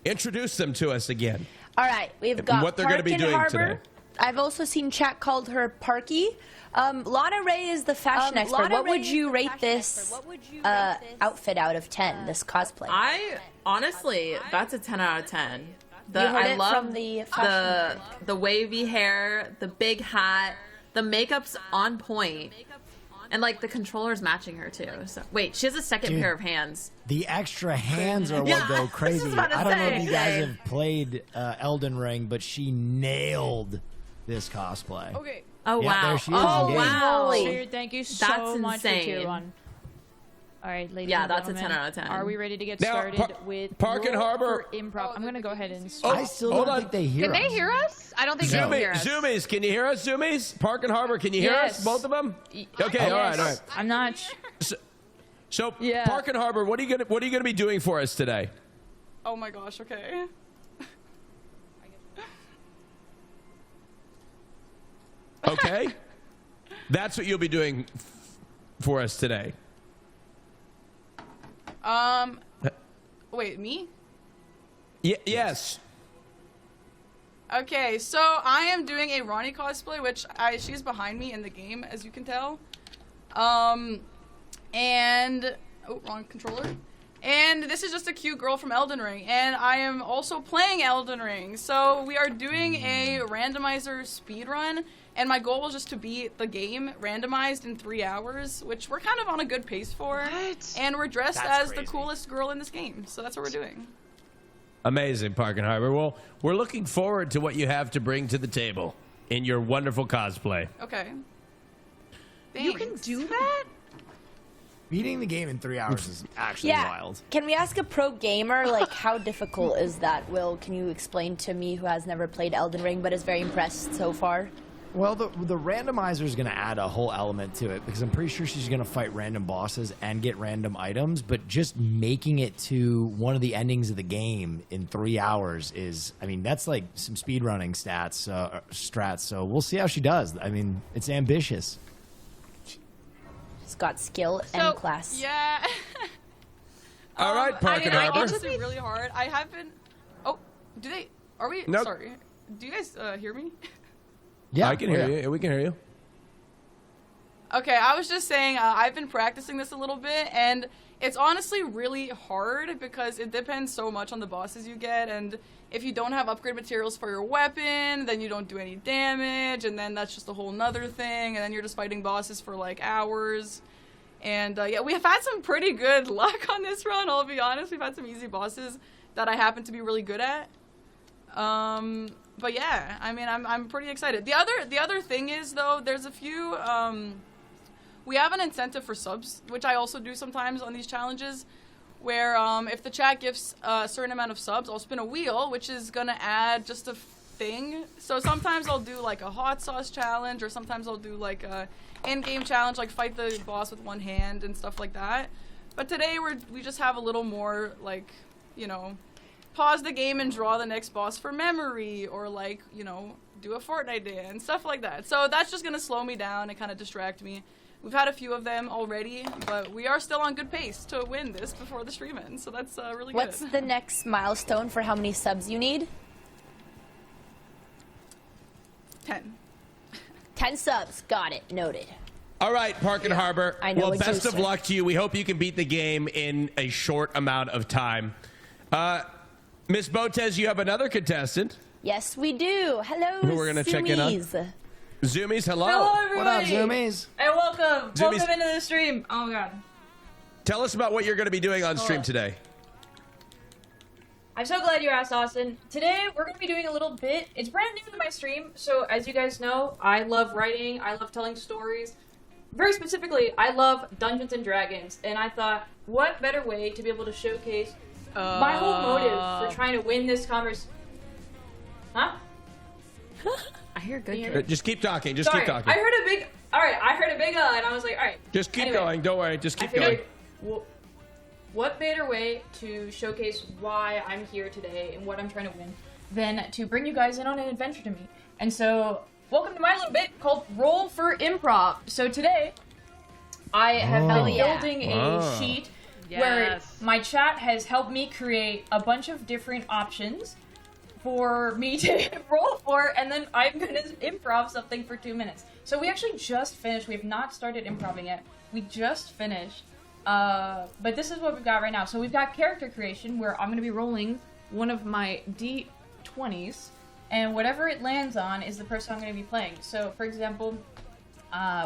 [SPEAKER 1] Introduce them to us again.
[SPEAKER 5] All right, we've got
[SPEAKER 1] what they're going to be
[SPEAKER 5] Park
[SPEAKER 1] doing
[SPEAKER 5] and Harbor.
[SPEAKER 1] today.
[SPEAKER 5] I've also seen chat called her Parky. Lana Ray is the fashion expert. What would you rate this outfit out of 10, this cosplay?
[SPEAKER 4] Honestly, that's a 10 out of 10.
[SPEAKER 5] You heard
[SPEAKER 4] I
[SPEAKER 5] it
[SPEAKER 4] love
[SPEAKER 5] from the fashion
[SPEAKER 4] the wavy hair, the big hat, the makeup's on point. And like the controller's matching her too. So wait, she has a second
[SPEAKER 2] Dude,
[SPEAKER 4] pair of hands.
[SPEAKER 2] The extra hands are what
[SPEAKER 4] Yeah,
[SPEAKER 2] go
[SPEAKER 4] I was
[SPEAKER 2] crazy.
[SPEAKER 4] just about to
[SPEAKER 2] I don't know
[SPEAKER 4] say.
[SPEAKER 2] if you guys have played Elden Ring, but she nailed this cosplay.
[SPEAKER 23] Okay.
[SPEAKER 4] Oh,
[SPEAKER 2] Yeah,
[SPEAKER 4] wow.
[SPEAKER 2] there she is.
[SPEAKER 4] Oh,
[SPEAKER 2] in game.
[SPEAKER 4] wow.
[SPEAKER 23] Dude, thank you so
[SPEAKER 4] That's
[SPEAKER 23] much for
[SPEAKER 4] insane.
[SPEAKER 23] tier 1. All right, ladies
[SPEAKER 4] Yeah,
[SPEAKER 23] and
[SPEAKER 4] that's a
[SPEAKER 23] gentlemen,
[SPEAKER 4] 10 out of 10.
[SPEAKER 23] Are we ready to get
[SPEAKER 1] Now,
[SPEAKER 23] started with
[SPEAKER 1] Park and
[SPEAKER 23] roll
[SPEAKER 1] Harbor-
[SPEAKER 23] for improv? I'm gonna go ahead and.
[SPEAKER 2] I still
[SPEAKER 1] hold
[SPEAKER 2] don't
[SPEAKER 1] on.
[SPEAKER 2] think they hear
[SPEAKER 3] Can they
[SPEAKER 2] us.
[SPEAKER 3] hear us? I don't think they can hear us.
[SPEAKER 1] Zoomies, can you hear us? Zoomies, Park and Harbor, can you hear us?
[SPEAKER 23] Yes.
[SPEAKER 1] Both of them? Okay, all right.
[SPEAKER 23] I'm not.
[SPEAKER 1] So,
[SPEAKER 23] Yeah.
[SPEAKER 1] Park and Harbor, what are you gonna be doing for us today?
[SPEAKER 23] Oh my gosh. Okay.
[SPEAKER 1] Okay, that's what you'll be doing for us today.
[SPEAKER 10] Wait, me?
[SPEAKER 1] Yes.
[SPEAKER 10] Okay, so I am doing a Ronnie cosplay, which she's behind me in the game, as you can tell. And oh, wrong controller. And this is just a cute girl from Elden Ring, and I am also playing Elden Ring. So we are doing a randomizer speedrun, and my goal was just to beat the game randomized in 3 hours, which we're kind of on a good pace for. What? And we're dressed as the coolest girl in this game, so that's what we're doing.
[SPEAKER 1] Amazing, Park and Harbor. Well, we're looking forward to what you have to bring to the table in your wonderful cosplay.
[SPEAKER 10] Okay.
[SPEAKER 3] You can do that?
[SPEAKER 2] Beating the game in 3 hours is actually wild.
[SPEAKER 5] Can we ask a pro gamer, like, how difficult is that? Will, can you explain to me, who has never played Elden Ring but is very impressed so far?
[SPEAKER 2] Well, the randomizer is going to add a whole element to it because I'm pretty sure she's going to fight random bosses and get random items, but just making it to one of the endings of the game in 3 hours is, I mean, that's like some speedrunning strats, so we'll see how she does. I mean, it's ambitious.
[SPEAKER 5] She's got skill and class.
[SPEAKER 10] Yeah.
[SPEAKER 1] All right, Park and Harbor.
[SPEAKER 10] It's really hard. I have been. Oh, are we?
[SPEAKER 1] Nope.
[SPEAKER 10] Sorry. Do you guys hear me?
[SPEAKER 1] Yeah, I can hear you. We can hear you.
[SPEAKER 10] Okay, I was just saying I've been practicing this a little bit, and it's honestly really hard because it depends so much on the bosses you get, and if you don't have upgrade materials for your weapon, then you don't do any damage, and then that's just a whole nother thing, and then you're just fighting bosses for like hours. And yeah, we have had some pretty good luck on this run, I'll be honest. We've had some easy bosses that I happen to be really good at. But yeah, I mean, I'm pretty excited. The other thing is, though, there's a few, we have an incentive for subs, which I also do sometimes on these challenges, where if the chat gives a certain amount of subs, I'll spin a wheel, which is gonna add just a thing. So sometimes I'll do like a hot sauce challenge, or sometimes I'll do like a in-game challenge, like fight the boss with one hand and stuff like that. But today we just have a little more, like, you know, pause the game and draw the next boss for memory, or like, you know, do a Fortnite dance, stuff like that. So that's just gonna slow me down and kind of distract me. We've had a few of them already, but we are still on good pace to win this before the stream ends, so that's really good.
[SPEAKER 5] What's the next milestone for how many subs you need?
[SPEAKER 10] 10.
[SPEAKER 5] 10 subs. Got it. Noted.
[SPEAKER 1] All right, Park and Harbor.
[SPEAKER 5] I know
[SPEAKER 1] well,
[SPEAKER 5] what
[SPEAKER 1] best
[SPEAKER 5] you're
[SPEAKER 1] of luck to you. We hope you can beat the game in a short amount of time. Miss Botez, you have another contestant.
[SPEAKER 5] Yes, we do. Hello,
[SPEAKER 1] Who we're gonna check in on?
[SPEAKER 5] Zoomies.
[SPEAKER 1] Zoomies, hello.
[SPEAKER 23] Hello, everybody.
[SPEAKER 2] What up, Zoomies?
[SPEAKER 23] And welcome.
[SPEAKER 1] Zoomies.
[SPEAKER 23] Welcome into the stream. Oh my god.
[SPEAKER 1] Tell us about what you're going to be doing on stream today.
[SPEAKER 23] I'm so glad you asked, Austin. Today, we're going to be doing a little bit. It's brand new to my stream, so as you guys know, I love writing, I love telling stories. Very specifically, I love Dungeons & Dragons, and I thought, what better way to be able to showcase my whole motive for trying to win this conversation. Huh?
[SPEAKER 4] I hear good.
[SPEAKER 1] Just keep talking. Just
[SPEAKER 23] Sorry,
[SPEAKER 1] keep talking.
[SPEAKER 23] I heard a big, and I was like, alright.
[SPEAKER 1] Just keep going. Don't worry. Just keep
[SPEAKER 23] I
[SPEAKER 1] going.
[SPEAKER 23] figured, what better way to showcase why I'm here today and what I'm trying to win than to bring you guys in on an adventure to me. And so, welcome to my little bit called Roll for Improv. So today, I have been building a sheet where my chat has helped me create a bunch of different options for me to roll for, and then I'm gonna improv something for 2 minutes. So we actually just finished. We have not started improving yet. We just finished. But this is what we've got right now. So we've got character creation, where I'm gonna be rolling one of my D20s, and whatever it lands on is the person I'm gonna be playing. So, for example,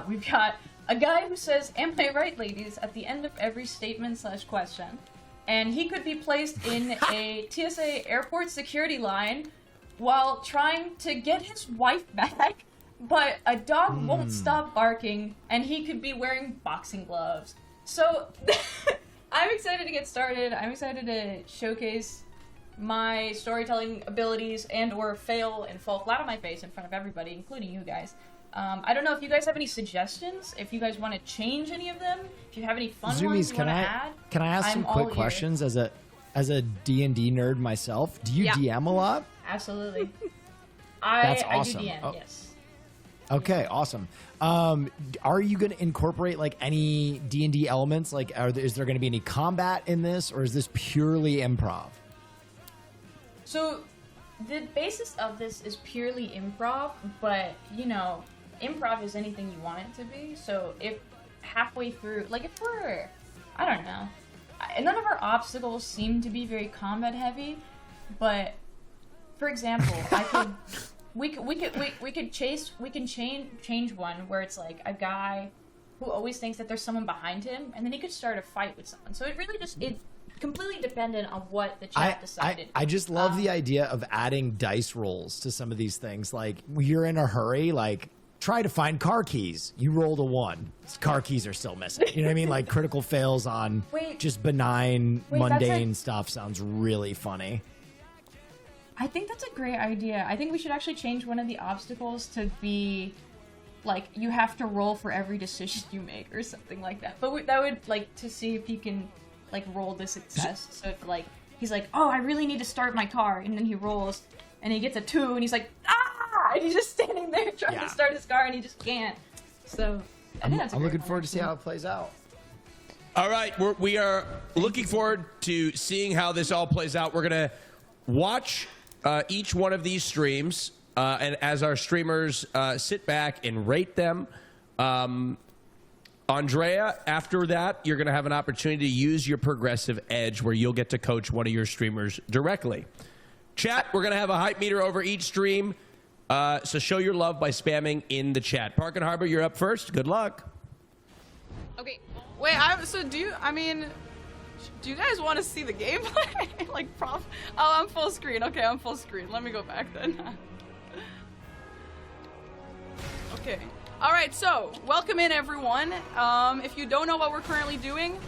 [SPEAKER 23] we've got a guy who says, "Am I right, ladies?" at the end of every statement/question. And he could be placed in a TSA airport security line while trying to get his wife back, but a dog won't stop barking, and he could be wearing boxing gloves. So, I'm excited to get started. I'm excited to showcase my storytelling abilities and or fail and fall flat on my face in front of everybody, including you guys. I don't know if you guys have any suggestions, if you guys want to change any of them, if you have any fun ones you want to add.
[SPEAKER 2] Can I ask some quick questions as a D&D nerd myself? Do you DM a lot?
[SPEAKER 23] Absolutely.
[SPEAKER 2] That's
[SPEAKER 23] I
[SPEAKER 2] awesome.
[SPEAKER 23] do DM, yes.
[SPEAKER 2] Okay, awesome. Are you going to incorporate like any D&D elements? Like, is there going to be any combat in this, or is this purely improv?
[SPEAKER 23] So, the basis of this is purely improv, but, you know, improv is anything you want it to be. So if halfway through, like if we're, I don't know, none of our obstacles seem to be very combat heavy, but for example, we can change one where it's like a guy who always thinks that there's someone behind him, and then he could start a fight with someone. So it really just, it completely dependent on what the chat decided.
[SPEAKER 2] I just love the idea of adding dice rolls to some of these things. Like, you're in a hurry, like, try to find car keys. You rolled a 1. Car keys are still missing. You know what I mean? Like, critical fails on just benign, mundane stuff sounds really funny.
[SPEAKER 23] I think that's a great idea. I think we should actually change one of the obstacles to be, like, you have to roll for every decision you make or something like that. But that would, like, to see if you can, like, roll the success. So if, like, he's like, oh, I really need to start my car, and then he rolls, and he gets a 2, and he's like, ah! And he's just standing there trying to start his car, and he just can't. So, I think that's a
[SPEAKER 2] I'm
[SPEAKER 23] great
[SPEAKER 2] looking
[SPEAKER 23] one,
[SPEAKER 2] forward to see
[SPEAKER 23] actually.
[SPEAKER 2] how it plays out.
[SPEAKER 1] All right, we are looking forward to seeing how this all plays out. We're going to watch each one of these streams, and as our streamers sit back and rate them. Andrea, after that, you're going to have an opportunity to use your progressive edge where you'll get to coach one of your streamers directly. Chat, we're going to have a hype meter over each stream, so show your love by spamming in the chat. Park and Harbor, you're up first. Good luck.
[SPEAKER 10] Okay. Wait, do you guys want to see the gameplay? Like, Oh, I'm full screen. Okay, I'm full screen. Let me go back then. Okay. All right, so welcome in, everyone. If you don't know what we're currently doing,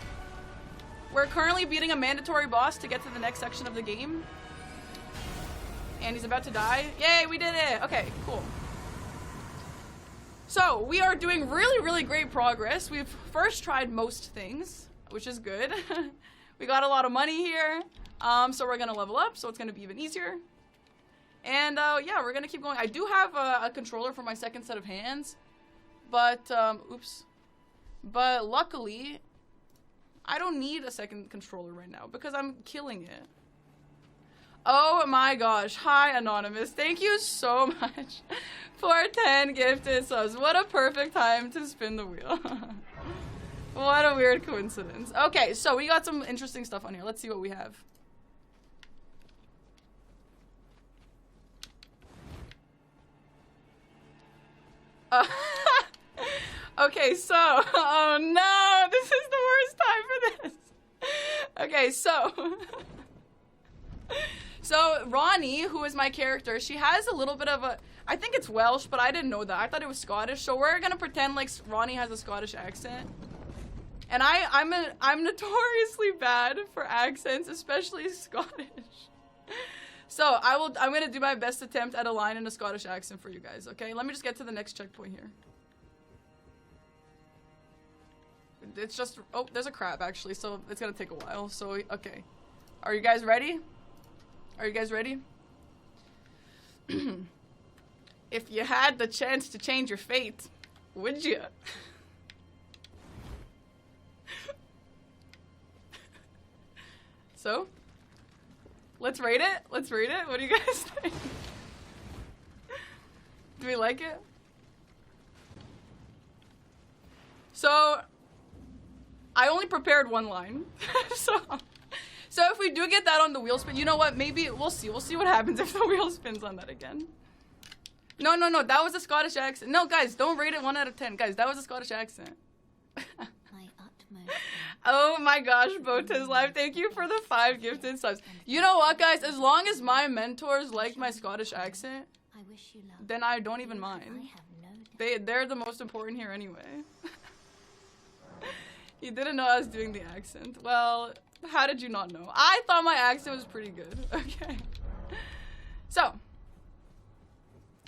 [SPEAKER 10] we're currently beating a mandatory boss to get to the next section of the game. And he's about to die. Yay, we did it. Okay, cool. So, we are doing really, really great progress. We've first tried most things, which is good. We got a lot of money here. So we're going to level up, so it's going to be even easier. And, yeah, we're going to keep going. I do have a controller for my second set of hands. But, oops. But luckily, I don't need a second controller right now because I'm killing it. Oh my gosh. Hi, Anonymous. Thank you so much for 10 gifted subs. What a perfect time to spin the wheel. What a weird coincidence. Okay, so we got some interesting stuff on here. Let's see what we have. Okay, so, oh no, this is the worst time for this. Okay, so Ronnie, who is my character, she has a little bit of a, I think it's Welsh, but I didn't know that. I thought it was Scottish, so we're gonna pretend like Ronnie has a Scottish accent. And I'm notoriously bad for accents, especially Scottish. So I'm gonna do my best attempt at a line in a Scottish accent for you guys, okay? Let me just get to the next checkpoint here. It's just, oh, there's a crab actually, so it's gonna take a while, so, okay. Are you guys ready? Are you guys ready? If you had the chance to change your fate, would you? So, Let's rate it. Let's rate it. What do you guys think? Do we like it? So, I only prepared one line. so if we do get that on the wheel spin, you know what? Maybe we'll see. We'll see what happens if the wheel spins on that again. No. That was a Scottish accent. No, guys, don't rate it 1 out of 10. Guys, that was a Scottish accent. Oh my gosh, Bota's live. Thank you for the 5 gifted subs. You know what, guys? As long as my mentors liked my Scottish accent, then I don't even mind. They're the most important here anyway. You didn't know I was doing the accent. Well, how did you not know? I thought my accent was pretty good. Okay. So,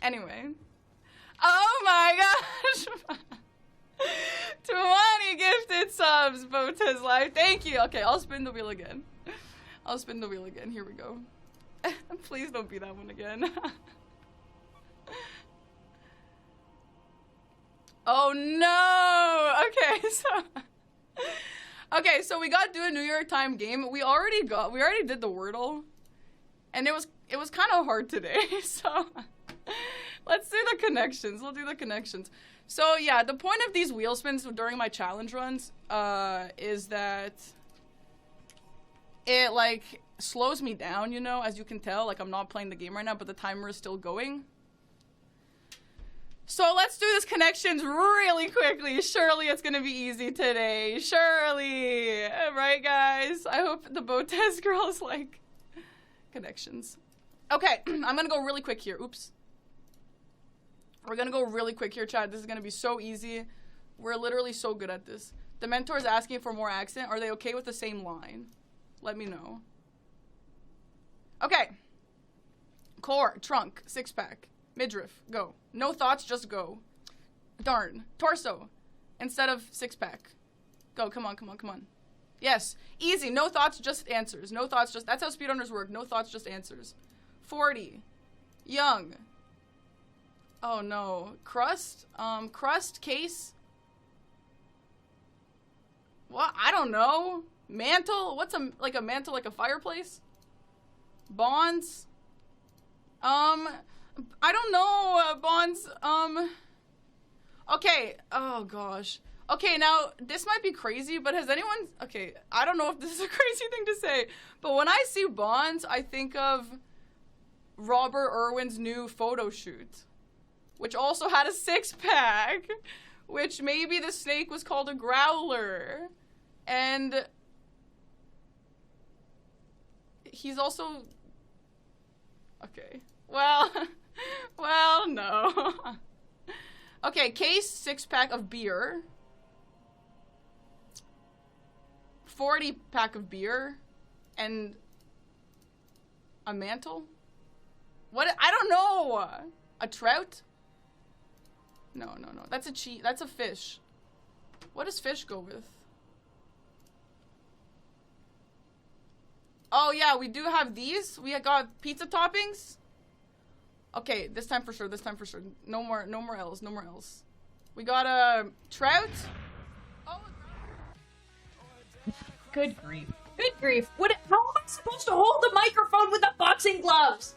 [SPEAKER 10] anyway. Oh my gosh! 20 gifted subs, Bota's live. Thank you. Okay, I'll spin the wheel again. I'll spin the wheel again. Here we go. Please don't be that one again. Oh no! Okay, so we got to do a New York time game. We already did the Wordle, and it was kind of hard today. So let's do the connections. We'll do the connections. So yeah, the point of these wheel spins during my challenge runs is that it like slows me down, you know, as you can tell. Like I'm not playing the game right now, but the timer is still going. So let's do this connections really quickly. Surely it's gonna be easy today. Surely. Right, guys? I hope the Botes girls like connections. Okay, I'm gonna go really quick here. Oops. We're gonna go really quick here, chat. This is gonna be so easy. We're literally so good at this. The mentor is asking for more accent. Are they okay with the same line? Let me know. Okay. Core, trunk, 6-pack. Midriff, go. No thoughts, just go. Darn. Torso, instead of 6-pack. Go, come on. Yes, easy. No thoughts, just answers. No thoughts, just... That's how speedrunners work. No thoughts, just answers. 40. Young. Oh, no. Crust? Crust, case? What? I don't know. Mantle? What's a mantle, like a fireplace? Bonds? I don't know, Bonds, okay, oh gosh. Okay, now, this might be crazy, but has anyone, okay, I don't know if this is a crazy thing to say, but when I see Bonds, I think of Robert Irwin's new photo shoot, which also had a 6-pack, which maybe the snake was called a growler, and he's also, okay, well, no. Okay, case, 6-pack of beer. 40-pack of beer. And a mantle? What? I don't know. A trout? No. That's a that's a fish. What does fish go with? Oh, yeah, we do have these. We got pizza toppings. Okay, this time for sure. No more L's. We got a trout. Oh,
[SPEAKER 23] Good grief. What? How am I supposed to hold the microphone with the boxing gloves?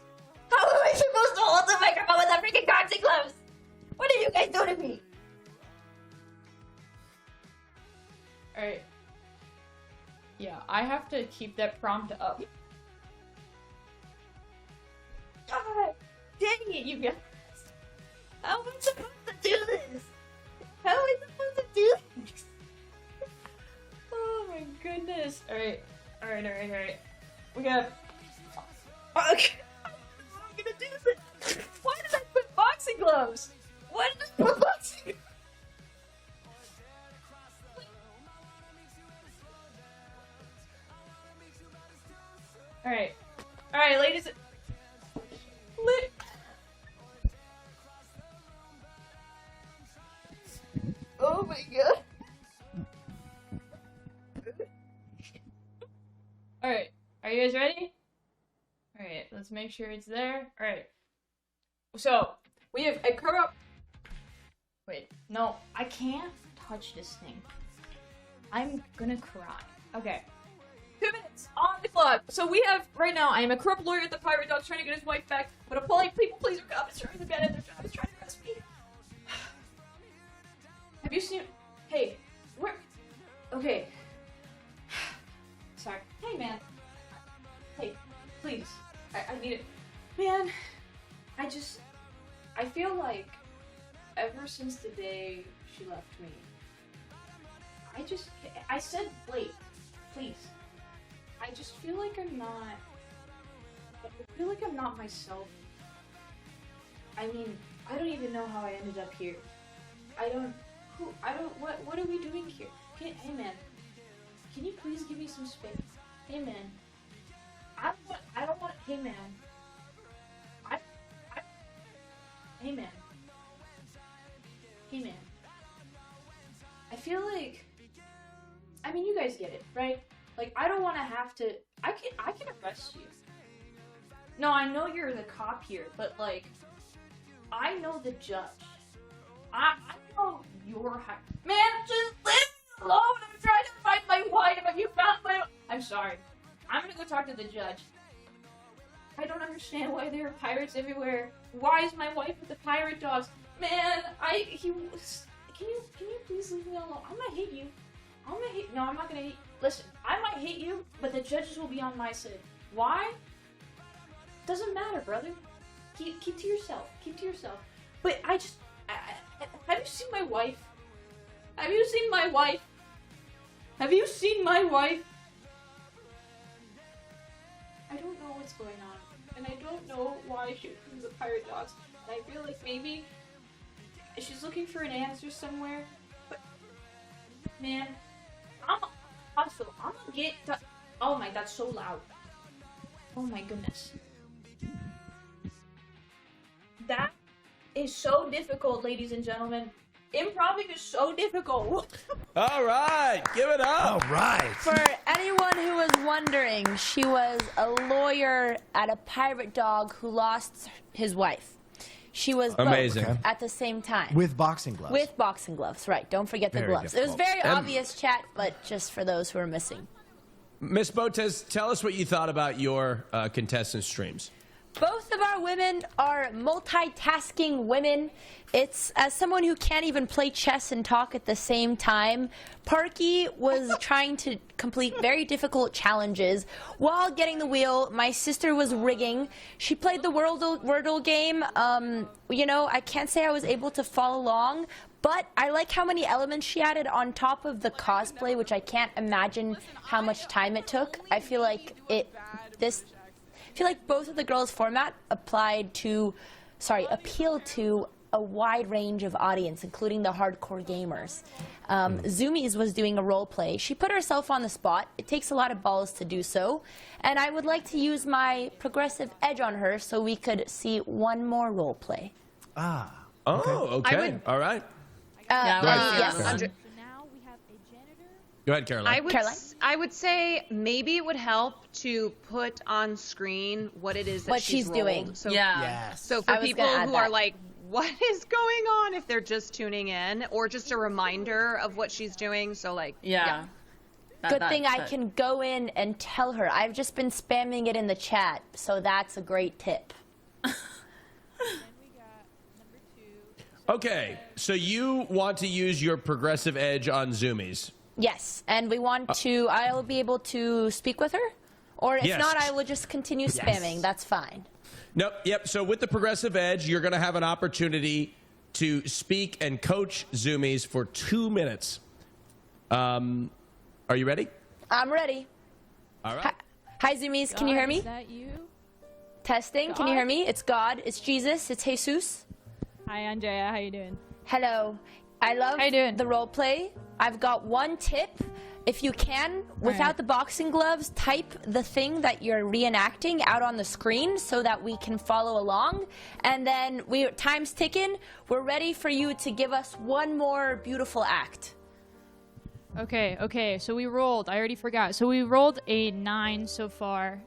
[SPEAKER 23] How am I supposed to hold the microphone with the freaking boxing gloves? What did you guys do to me? Alright. Yeah, I have to keep that prompt up. God dang it, you guys. How am I supposed to do this? Oh my goodness. Alright. We got... Okay. I'm gonna do this. Why did I put boxing gloves? Why did I put boxing gloves? Alright, ladies. Oh my god. Alright, are you guys ready? Alright, let's make sure it's there. Alright. So, we have a corrupt. Wait, no, I can't touch this thing. I'm gonna cry. Okay. 2 minutes. seconds on the clock. So we have, right now, I am a corrupt lawyer at the Pirate Dogs trying to get his wife back, but a polite people pleaser cop is trying to get at their job, is trying to arrest me. Have you seen... Hey, where... Okay. Sorry. Hey, man. Hey, please. I need it. Man, I feel like ever since the day she left me, I said wait, please. I just feel like I'm not myself. I mean, I don't even know how I ended up here. What are we doing here? Hey man, can you please give me some space? Hey man, I don't want, hey man. Hey man. Hey man. I feel like, I mean, you guys get it, right? Like, I don't want to have to, I can arrest you. No, I know you're the cop here, but like, I know the judge. I know you're man, just leave me alone. I'm trying to find my wife. Have you found my, I'm sorry. I'm gonna go talk to the judge. I don't understand why there are pirates everywhere. Why is my wife with the pirate dogs? Man, can you please leave me alone? I might hate you. No, I'm not gonna hate, listen, I might hate you, but the judges will be on my side. Why? Doesn't matter, brother. Keep to yourself. Keep to yourself. But have you seen my wife? Have you seen my wife? Have you seen my wife? I don't know what's going on. And I don't know why she was the pirate dogs. And I feel like maybe she's looking for an answer somewhere. But man, I'm gonna get oh my, that's so loud. Oh my goodness. That is so difficult, ladies and gentlemen. Improv is so difficult.
[SPEAKER 1] All right, give it up.
[SPEAKER 8] All right.
[SPEAKER 5] For anyone who was wondering, she was a lawyer at a pirate dog who lost his wife. She was
[SPEAKER 1] amazing
[SPEAKER 5] both at the same time.
[SPEAKER 8] With boxing gloves.
[SPEAKER 5] With boxing gloves, right. Don't forget the
[SPEAKER 8] Very
[SPEAKER 5] gloves. It was
[SPEAKER 8] difficult.
[SPEAKER 5] very obvious, chat, but just for those who are missing.
[SPEAKER 1] Miss Botez, tell us what you thought about your contestant streams.
[SPEAKER 5] Both of our women are multitasking women. It's as someone who can't even play chess and talk at the same time. Parky was trying to complete very difficult challenges while getting the wheel. My sister was rigging. She played the Wordle game. You know, I can't say I was able to follow along, but I like how many elements she added on top of the cosplay, which I can't imagine how much time it took. I feel like both of the girls' format appealed to a wide range of audience, including the hardcore gamers. Zoomies was doing a role play. She put herself on the spot. It takes a lot of balls to do so. And I would like to use my progressive edge on her so we could see one more role play.
[SPEAKER 1] Ah. Oh, okay. All right.
[SPEAKER 5] Yes.
[SPEAKER 1] Go ahead, Caroline.
[SPEAKER 3] I would say maybe it would help to put on screen what it is that
[SPEAKER 5] What she's doing.
[SPEAKER 3] So,
[SPEAKER 5] Yes.
[SPEAKER 3] So for
[SPEAKER 5] I was
[SPEAKER 3] people
[SPEAKER 5] gonna add
[SPEAKER 3] who
[SPEAKER 5] that.
[SPEAKER 3] are like, what is going on, if they're just tuning in, or just a reminder of what she's doing. So like, yeah.
[SPEAKER 5] Good thing I can go in and tell her. I've just been spamming it in the chat, so that's a great tip.
[SPEAKER 1] Okay, so you want to use your progressive edge on Zoomies.
[SPEAKER 5] Yes, and we want to, I'll be able to speak with her, or if
[SPEAKER 1] Yes.
[SPEAKER 5] not, I will just continue spamming. That's fine.
[SPEAKER 1] Nope. Yep. So with the progressive edge, you're going to have an opportunity to speak and coach Zoomies for 2 minutes. Are you ready?
[SPEAKER 5] I'm ready.
[SPEAKER 1] All right.
[SPEAKER 5] Hi, Zoomies. Can you hear me?
[SPEAKER 11] Is that you?
[SPEAKER 5] Testing. Can you hear me? It's God. It's Jesus. It's Jesus.
[SPEAKER 11] Hi, Andrea. How you doing?
[SPEAKER 5] Hello. I love the role play. I've got one tip. If you can, without the boxing gloves, type the thing that you're reenacting out on the screen so that we can follow along. And then time's ticking. We're ready for you to give us one more beautiful act.
[SPEAKER 11] Okay. So we rolled. I already forgot. So we rolled a 9 so far.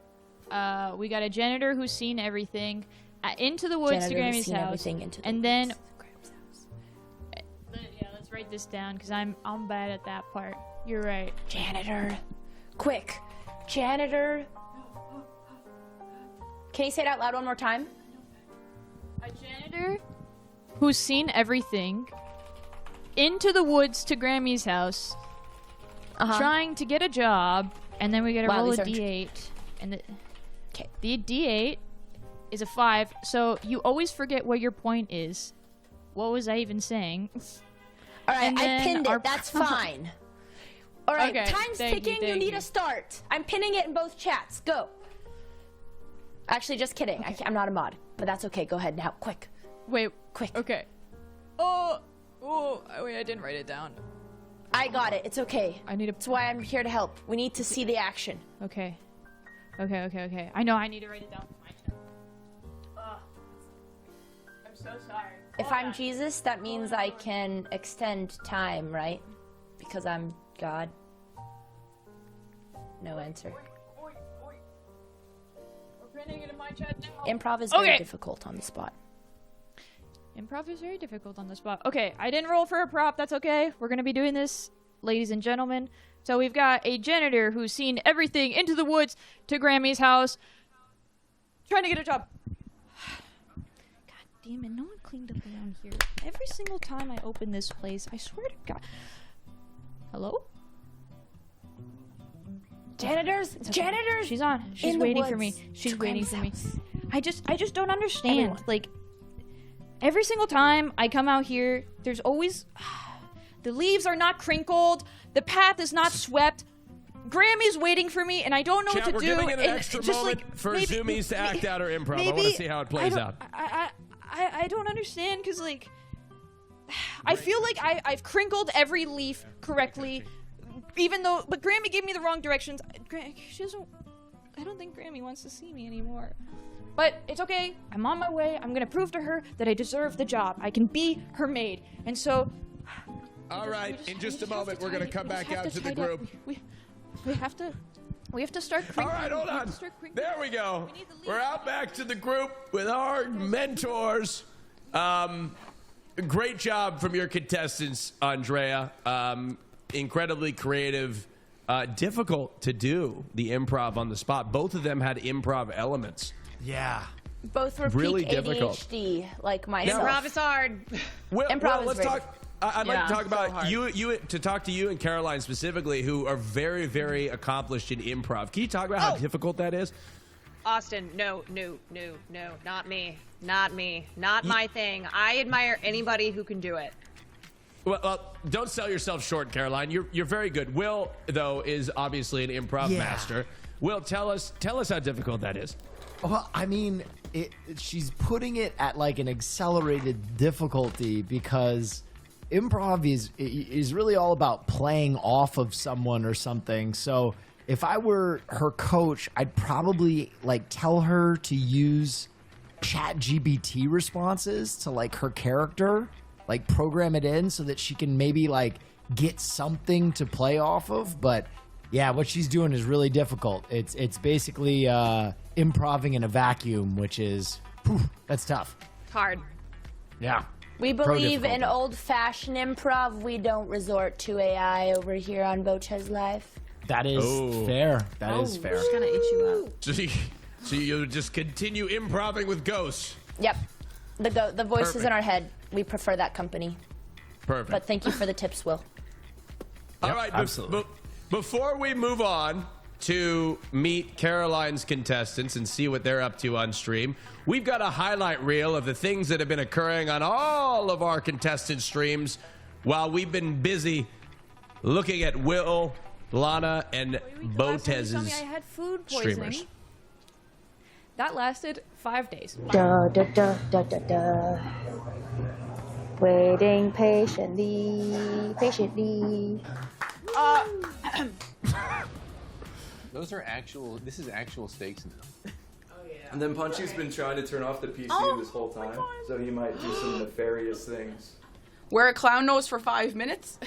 [SPEAKER 11] We got a janitor who's seen everything. Into the woods to Grammy's house. And then... Yeah, let's write this down because I'm bad at that part. You're right.
[SPEAKER 5] Janitor. Quick. Janitor. Can you say it out loud one more time?
[SPEAKER 11] A janitor who's seen everything into the woods to Grammy's house, trying to get a job, and then we gotta roll a D8, and the D8 is a 5. So you always forget what your point is. What was I even saying?
[SPEAKER 5] All right, I pinned it. That's fine. All right,
[SPEAKER 11] Okay,
[SPEAKER 5] time's
[SPEAKER 11] thank
[SPEAKER 5] ticking. You need a start. I'm pinning it in both chats. Go. Actually, just kidding. I'm not a mod, but that's okay. Go ahead now. Quick.
[SPEAKER 11] Wait.
[SPEAKER 5] Quick.
[SPEAKER 11] Okay. Wait, I didn't write it down.
[SPEAKER 5] I got it. It's okay.
[SPEAKER 11] I need to.
[SPEAKER 5] That's why I'm here to help. We need to see the action.
[SPEAKER 11] Okay. Okay. I know I need to write it down for my chat. I'm so sorry.
[SPEAKER 5] If I'm Jesus, that means I can extend time, right? Because I'm God. No answer.
[SPEAKER 11] We're printing it in my chat now.
[SPEAKER 5] Improv is very difficult on the spot.
[SPEAKER 11] Improv is very difficult on the spot. Okay, I didn't roll for a prop. That's okay. We're going to be doing this, ladies and gentlemen. So we've got a janitor who's seen everything into the woods to Grammy's house, trying to get a job. God damn it, no one cleaned up around here. Every single time I open this place, I swear to God. Hello?
[SPEAKER 5] Janitors? Janitors?
[SPEAKER 11] She's on. She's waiting for me. She's waiting for me. I just don't understand.
[SPEAKER 5] Everyone.
[SPEAKER 11] Like, every single time I come out here, there's always... the leaves are not crinkled. The path is not swept. Grammy's waiting for me, and I don't know what to do.
[SPEAKER 1] We're giving it an
[SPEAKER 11] and
[SPEAKER 1] extra
[SPEAKER 11] just,
[SPEAKER 1] moment
[SPEAKER 11] like,
[SPEAKER 1] for
[SPEAKER 11] maybe,
[SPEAKER 1] Zoomies to act out her improv.
[SPEAKER 11] Maybe,
[SPEAKER 1] I want to see how it plays out.
[SPEAKER 11] I don't understand, because, like... I feel like I've crinkled every leaf correctly, even though... But Grammy gave me the wrong directions. She doesn't... I don't think Grammy wants to see me anymore. But it's okay. I'm on my way. I'm going to prove to her that I deserve the job. I can be her maid. And so...
[SPEAKER 1] All right, in just a moment, we're going to come back out to the group.
[SPEAKER 11] We have to start crinkling.
[SPEAKER 1] All right, hold on. There we go. We're out back to the group with our mentors. Great job from your contestants, Andrea. Incredibly creative. Difficult to do the improv on the spot. Both of them had improv elements.
[SPEAKER 20] Yeah.
[SPEAKER 5] Both were
[SPEAKER 1] really
[SPEAKER 5] peak
[SPEAKER 1] difficult.
[SPEAKER 5] ADHD, like myself.
[SPEAKER 3] Improv is hard.
[SPEAKER 5] Improv is
[SPEAKER 1] let's
[SPEAKER 5] very
[SPEAKER 1] talk. I'd like to talk about
[SPEAKER 3] hard.
[SPEAKER 1] to talk to you and Caroline specifically, who are very, very accomplished in improv. Can you talk about how difficult that is?
[SPEAKER 3] Austin, no, not me. Not my thing. I admire anybody who can do it.
[SPEAKER 1] Well, don't sell yourself short, Caroline. You're very good. Will, though, is obviously an improv master. Will, tell us how difficult that is.
[SPEAKER 2] Well, I mean, she's putting it at like an accelerated difficulty because improv is really all about playing off of someone or something. So if I were her coach, I'd probably like tell her to use ChatGPT responses to like her character, like program it in so that she can maybe like get something to play off of. But yeah, what she's doing is really difficult. It's basically improving in a vacuum, which is that's tough.
[SPEAKER 3] Hard.
[SPEAKER 2] Yeah.
[SPEAKER 5] We believe in old-fashioned improv. We don't resort to AI over here on Boches Live.
[SPEAKER 2] That is fair. That is fair.
[SPEAKER 3] Just kind of itch you up.
[SPEAKER 1] So you'll just continue improving with ghosts.
[SPEAKER 5] Yep. The voices in our head. We prefer that company.
[SPEAKER 1] Perfect.
[SPEAKER 5] But thank you for the tips, Will.
[SPEAKER 1] All right. Absolutely. Before we move on to meet Caroline's contestants and see what they're up to on stream, we've got a highlight reel of the things that have been occurring on all of our contestant streams while we've been busy looking at Will, Lana, and Botez's
[SPEAKER 11] I had food poisoning.
[SPEAKER 1] streamers.
[SPEAKER 11] That lasted 5 days.
[SPEAKER 15] Da da da da da da. Waiting patiently.
[SPEAKER 21] Those are actual. This is actual stakes now.
[SPEAKER 8] And then Punchy's been trying to turn off the PC this whole time, so he might do some nefarious things.
[SPEAKER 10] Wear a clown nose for 5 minutes.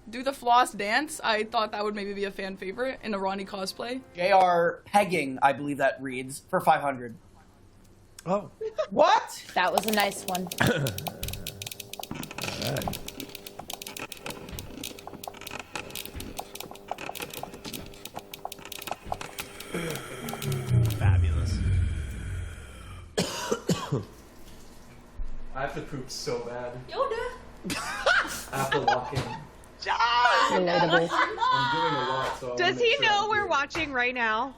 [SPEAKER 10] Do the floss dance. I thought that would maybe be a fan favorite in a Ronnie cosplay.
[SPEAKER 20] JR pegging, I believe that reads, for 500.
[SPEAKER 2] Oh.
[SPEAKER 19] What?
[SPEAKER 5] That was a nice one.
[SPEAKER 1] Right.
[SPEAKER 8] I have to poop so bad.
[SPEAKER 3] Yoda.
[SPEAKER 8] I have to walk in.
[SPEAKER 3] John!
[SPEAKER 8] I'm doing a lot, so I
[SPEAKER 3] Does
[SPEAKER 8] wanna
[SPEAKER 3] he
[SPEAKER 8] make sure
[SPEAKER 3] know
[SPEAKER 8] I'm
[SPEAKER 3] we're
[SPEAKER 8] here.
[SPEAKER 3] watching right now?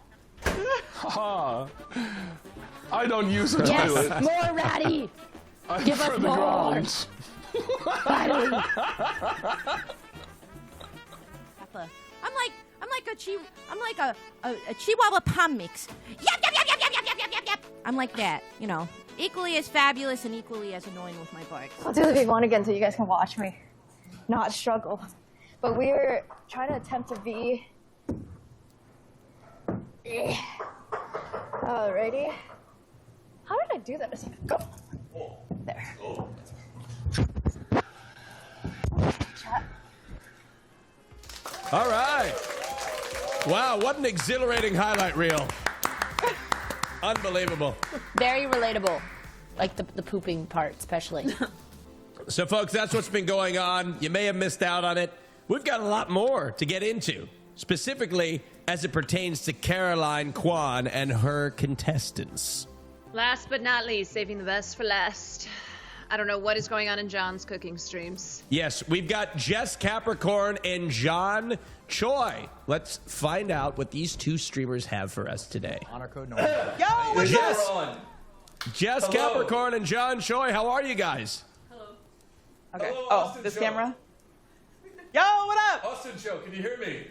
[SPEAKER 14] I don't use a
[SPEAKER 16] Yes,
[SPEAKER 14] toilet.
[SPEAKER 16] more Ratty.
[SPEAKER 14] I
[SPEAKER 16] Give
[SPEAKER 14] prefer
[SPEAKER 16] us
[SPEAKER 14] the
[SPEAKER 16] more.
[SPEAKER 14] ground.
[SPEAKER 16] Ratty. I'm like a Chihuahua Pom mix. Yep, yep, yep, yep, yep, yep, yep, yep, yep. I'm like that, you know, equally as fabulous and equally as annoying with my barks.
[SPEAKER 15] I'll do the big one again so you guys can watch me not struggle. But we're trying to attempt to be... Alrighty. How did I do that? Just go. There.
[SPEAKER 1] All right. Wow, what an exhilarating highlight reel. Unbelievable.
[SPEAKER 5] Very relatable. Like the pooping part, especially.
[SPEAKER 1] So, folks, that's what's been going on. You may have missed out on it. We've got a lot more to get into, specifically as it pertains to Caroline Kwan and her contestants.
[SPEAKER 3] Last but not least, saving the best for last. I don't know what is going on in John's cooking streams.
[SPEAKER 1] Yes, we've got Jess Capricorn and John Choi. Let's find out what these two streamers have for us today.
[SPEAKER 20] Honor code no.
[SPEAKER 19] Yo, what's
[SPEAKER 1] Jess,
[SPEAKER 19] up?
[SPEAKER 1] Jess
[SPEAKER 8] Hello.
[SPEAKER 1] Capricorn and John Choi, how are you guys?
[SPEAKER 19] Okay.
[SPEAKER 8] Hello,
[SPEAKER 19] Oh,
[SPEAKER 8] Austin
[SPEAKER 19] this
[SPEAKER 8] Joe.
[SPEAKER 19] camera? Yo, what up?
[SPEAKER 8] Austin Joe, can you hear me?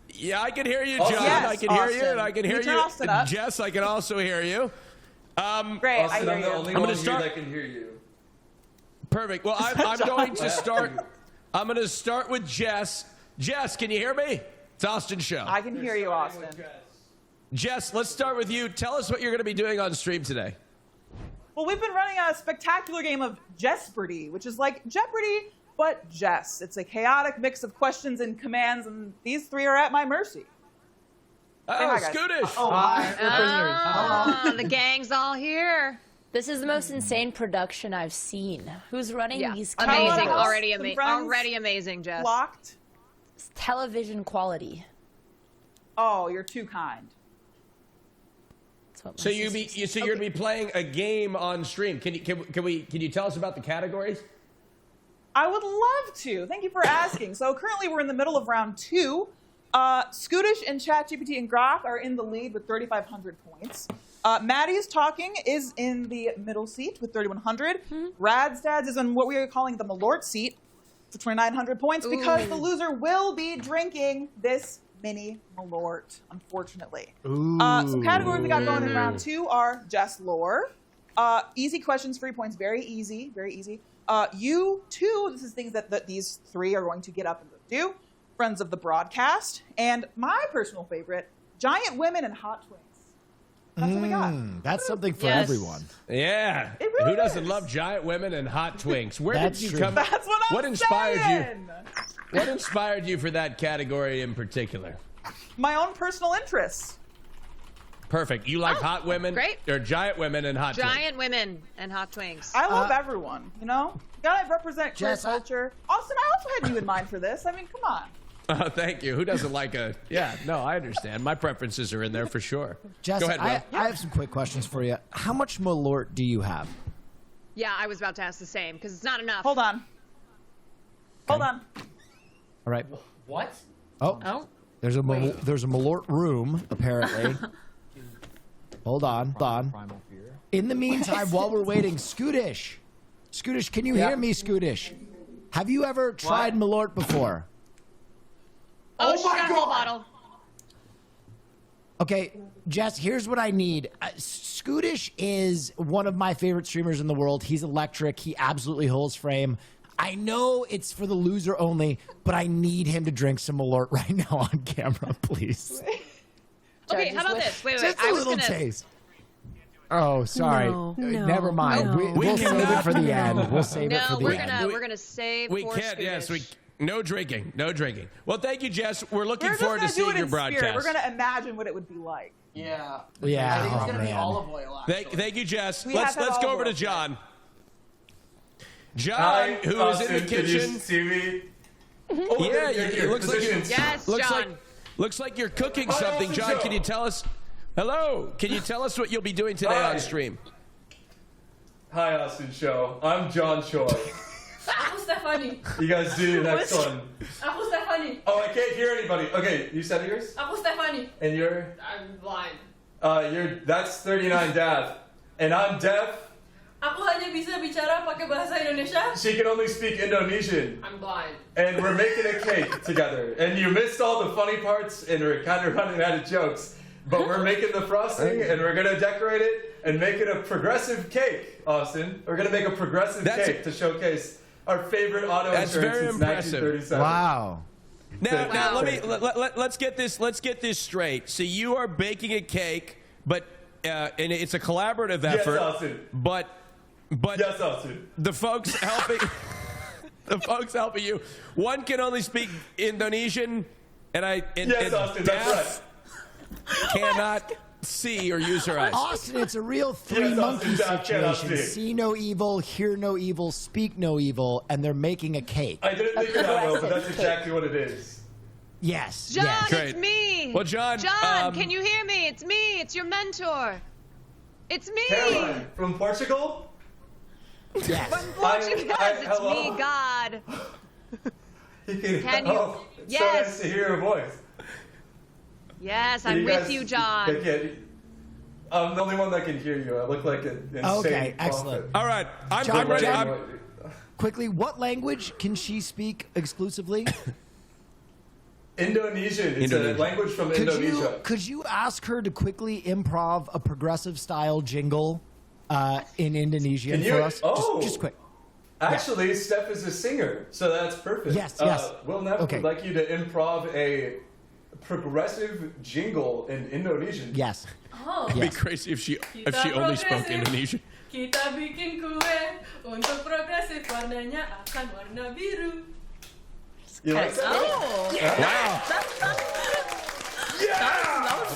[SPEAKER 1] Yeah, I can hear you, John.
[SPEAKER 8] Austin.
[SPEAKER 19] Yes,
[SPEAKER 1] I can hear you,
[SPEAKER 19] Austin.
[SPEAKER 1] and I can hear
[SPEAKER 19] Can you turn
[SPEAKER 1] you.
[SPEAKER 19] Austin up?
[SPEAKER 1] Jess, I can also hear you.
[SPEAKER 19] Great,
[SPEAKER 8] Austin,
[SPEAKER 19] I
[SPEAKER 8] I'm
[SPEAKER 19] hear
[SPEAKER 8] the
[SPEAKER 19] you.
[SPEAKER 8] only
[SPEAKER 1] I'm
[SPEAKER 8] one
[SPEAKER 1] gonna
[SPEAKER 8] here
[SPEAKER 1] start-
[SPEAKER 8] that can hear you.
[SPEAKER 1] Perfect. Well, I'm going to start. I'm going to start with Jess. Jess, can you hear me? It's Austin Show.
[SPEAKER 19] I can hear you, Austin.
[SPEAKER 1] Jess, let's start with you. Tell us what you're going to be doing on stream today.
[SPEAKER 19] Well, we've been running a spectacular game of Jeopardy, which is like Jeopardy, but Jess. It's a chaotic mix of questions and commands, and these three are at my mercy.
[SPEAKER 1] Oh,
[SPEAKER 19] hi, guys.
[SPEAKER 1] Scootish.
[SPEAKER 20] Oh, hi. We're prisoners.
[SPEAKER 3] Ah, the gang's all here.
[SPEAKER 5] This is the most insane production I've seen. Who's running these
[SPEAKER 3] Amazing.
[SPEAKER 5] cameras?
[SPEAKER 3] Already,
[SPEAKER 19] Some friends
[SPEAKER 3] already amazing, Jess.
[SPEAKER 19] Blocked.
[SPEAKER 5] It's television quality.
[SPEAKER 19] Oh, you're too kind.
[SPEAKER 5] That's what my
[SPEAKER 1] So you're
[SPEAKER 5] sister
[SPEAKER 1] going to be playing a game on stream. Can you tell us about the categories?
[SPEAKER 19] I would love to. Thank you for asking. So currently we're in the middle of round 2. Scootish and ChatGPT and Grok are in the lead with 3,500 points. Maddie's Talking is in the middle seat with 3,100. Rad's Dads is in what we are calling the Malort seat for 2,900 points because the loser will be drinking this mini Malort, unfortunately. Some categories we got going in round 2 are Jess Lore. Easy questions, 3 points, very easy, very easy. You too, this is things that these three are going to get up and go do. Friends of the Broadcast. And my personal favorite, Giant Women and Hot Twins. That's what we got.
[SPEAKER 2] That's something for
[SPEAKER 3] Yes.
[SPEAKER 2] everyone.
[SPEAKER 1] Yeah.
[SPEAKER 19] It really
[SPEAKER 1] Who doesn't
[SPEAKER 19] is.
[SPEAKER 1] love giant women and hot twinks? Where
[SPEAKER 2] That's
[SPEAKER 1] did you
[SPEAKER 2] true.
[SPEAKER 1] come?
[SPEAKER 19] That's what I'm
[SPEAKER 1] What inspired
[SPEAKER 19] saying.
[SPEAKER 1] you? What inspired you for that category in particular?
[SPEAKER 19] My own personal interests.
[SPEAKER 1] Perfect. You like hot women?
[SPEAKER 3] great.
[SPEAKER 1] Or giant women and hot twinks?
[SPEAKER 3] Giant women and hot twinks.
[SPEAKER 19] I love everyone, you know? Gotta represent queer
[SPEAKER 2] Jess,
[SPEAKER 19] culture. Austin, I also had you in mind for this. I mean, come on.
[SPEAKER 1] Oh, thank you. Who doesn't like a... Yeah, no, I understand. My preferences are in there for sure.
[SPEAKER 2] Jess,
[SPEAKER 1] Go ahead, Will.
[SPEAKER 2] I have some quick questions for you. How much Malort do you have?
[SPEAKER 3] Yeah, I was about to ask the same because it's not enough.
[SPEAKER 19] Hold on. Hold on.
[SPEAKER 2] All right.
[SPEAKER 20] What?
[SPEAKER 2] Oh. There's a Malort room, apparently. Hold on.
[SPEAKER 20] Primal fear.
[SPEAKER 2] In the meantime, while we're waiting, Scootish, can you hear me, Scootish? Have you ever tried Malort before?
[SPEAKER 3] Oh, she got a whole bottle.
[SPEAKER 2] Okay, Jess, here's what I need. Scootish is one of my favorite streamers in the world. He's electric. He absolutely holds frame. I know it's for the loser only, but I need him to drink some Malort right now on camera, please.
[SPEAKER 3] Okay, how about this? Wait.
[SPEAKER 2] Just
[SPEAKER 3] I
[SPEAKER 2] a
[SPEAKER 3] was
[SPEAKER 2] little
[SPEAKER 3] gonna.
[SPEAKER 2] taste. Oh, sorry.
[SPEAKER 16] No,
[SPEAKER 2] Never mind.
[SPEAKER 16] no.
[SPEAKER 2] We'll save it for the end. We'll save it for
[SPEAKER 3] No,
[SPEAKER 2] the end.
[SPEAKER 3] we're gonna save.
[SPEAKER 1] We
[SPEAKER 3] for
[SPEAKER 1] can't. Yes, we.
[SPEAKER 3] Scootish.
[SPEAKER 1] No drinking. No drinking. Well, thank you, Jess. We're looking
[SPEAKER 19] We're just
[SPEAKER 1] forward
[SPEAKER 19] gonna
[SPEAKER 1] to
[SPEAKER 19] do
[SPEAKER 1] seeing
[SPEAKER 19] it
[SPEAKER 1] your
[SPEAKER 19] in spirit.
[SPEAKER 1] broadcast.
[SPEAKER 19] We're gonna imagine what it would be like.
[SPEAKER 20] Yeah.
[SPEAKER 2] Yeah,
[SPEAKER 20] I think it's
[SPEAKER 2] oh,
[SPEAKER 20] gonna be
[SPEAKER 2] man.
[SPEAKER 20] olive oil. Actually.
[SPEAKER 1] Thank you, Jess.
[SPEAKER 19] We
[SPEAKER 1] Let's
[SPEAKER 19] have had
[SPEAKER 1] go
[SPEAKER 19] all
[SPEAKER 1] over to
[SPEAKER 19] of
[SPEAKER 1] John. John,
[SPEAKER 8] Hi,
[SPEAKER 1] who is
[SPEAKER 8] Austin,
[SPEAKER 1] in the
[SPEAKER 8] can you
[SPEAKER 1] kitchen.
[SPEAKER 8] see me?
[SPEAKER 1] Yeah,
[SPEAKER 8] Here,
[SPEAKER 1] looks like
[SPEAKER 8] positions.
[SPEAKER 3] Yes,
[SPEAKER 1] looks
[SPEAKER 3] John.
[SPEAKER 1] looks like you're cooking
[SPEAKER 8] Hi,
[SPEAKER 1] something.
[SPEAKER 8] Austin
[SPEAKER 1] John,
[SPEAKER 8] Joe.
[SPEAKER 1] can you tell us? Hello. Can you tell us what you'll be doing today
[SPEAKER 8] Hi.
[SPEAKER 1] on stream?
[SPEAKER 8] Hi, Austin Show. I'm John Choi.
[SPEAKER 23] Ako Stephanie.
[SPEAKER 8] You guys do your next one.
[SPEAKER 23] Ako Stephanie.
[SPEAKER 8] Oh, I can't hear anybody. Okay, you said yours?
[SPEAKER 23] Ako Stephanie.
[SPEAKER 8] And you're?
[SPEAKER 23] I'm blind.
[SPEAKER 8] That's 39 Deaf. And I'm deaf.
[SPEAKER 23] Ako hanya bisa bicara pakai bahasa Indonesia.
[SPEAKER 8] She can only speak Indonesian.
[SPEAKER 23] I'm blind.
[SPEAKER 8] And we're making a cake together. And you missed all the funny parts, and we're kind of running out of jokes. But we're making the frosting, and we're going to decorate it and make it a progressive cake, Austin. We're going to make a progressive cake to showcase our favorite auto insurance since 1937.
[SPEAKER 2] Wow.
[SPEAKER 1] Now let's get this straight. So you are baking a cake, but and it's a collaborative effort.
[SPEAKER 8] Yes, Austin.
[SPEAKER 1] But
[SPEAKER 8] yes, Austin.
[SPEAKER 1] The folks helping you. One can only speak Indonesian, and
[SPEAKER 8] Austin, that's right.
[SPEAKER 1] Cannot see or use her eyes.
[SPEAKER 2] Austin, it's a real three-monkey situation. See no evil, hear no evil, speak no evil, and they're making a cake.
[SPEAKER 8] I didn't think of that well, but that's exactly what it is.
[SPEAKER 2] Yes.
[SPEAKER 3] John,
[SPEAKER 2] yes.
[SPEAKER 3] it's me.
[SPEAKER 1] Well, John,
[SPEAKER 3] can you hear me? It's me. It's your mentor. It's me.
[SPEAKER 8] Caroline from Portugal.
[SPEAKER 2] Yes.
[SPEAKER 3] From Portugal. It's me, God. Can you?
[SPEAKER 8] Oh, it's
[SPEAKER 3] Yes.
[SPEAKER 8] so nice to hear your voice.
[SPEAKER 3] Yes, I'm with you, John.
[SPEAKER 8] I'm the only one that can hear you. I look like an insane
[SPEAKER 2] Okay,
[SPEAKER 8] prophet.
[SPEAKER 2] excellent.
[SPEAKER 1] All right,
[SPEAKER 2] John,
[SPEAKER 1] I'm ready.
[SPEAKER 2] Quickly, what language can she speak exclusively?
[SPEAKER 8] Indonesian. It's a language from Indonesia.
[SPEAKER 2] Could you ask her to quickly improv a progressive style jingle in Indonesian for us?
[SPEAKER 8] Oh,
[SPEAKER 2] just quick.
[SPEAKER 8] Actually, Steph is a singer, so that's perfect.
[SPEAKER 2] Yes.
[SPEAKER 8] Will Neff would like you to improv a progressive jingle in Indonesian.
[SPEAKER 2] Yes.
[SPEAKER 23] Oh.
[SPEAKER 1] It'd be crazy if she only spoke Indonesian.
[SPEAKER 23] Kita bikin kue untuk progresif warnanya akan warna biru.
[SPEAKER 8] You like that?
[SPEAKER 23] Oh.
[SPEAKER 8] Yeah.
[SPEAKER 1] Wow.
[SPEAKER 8] That's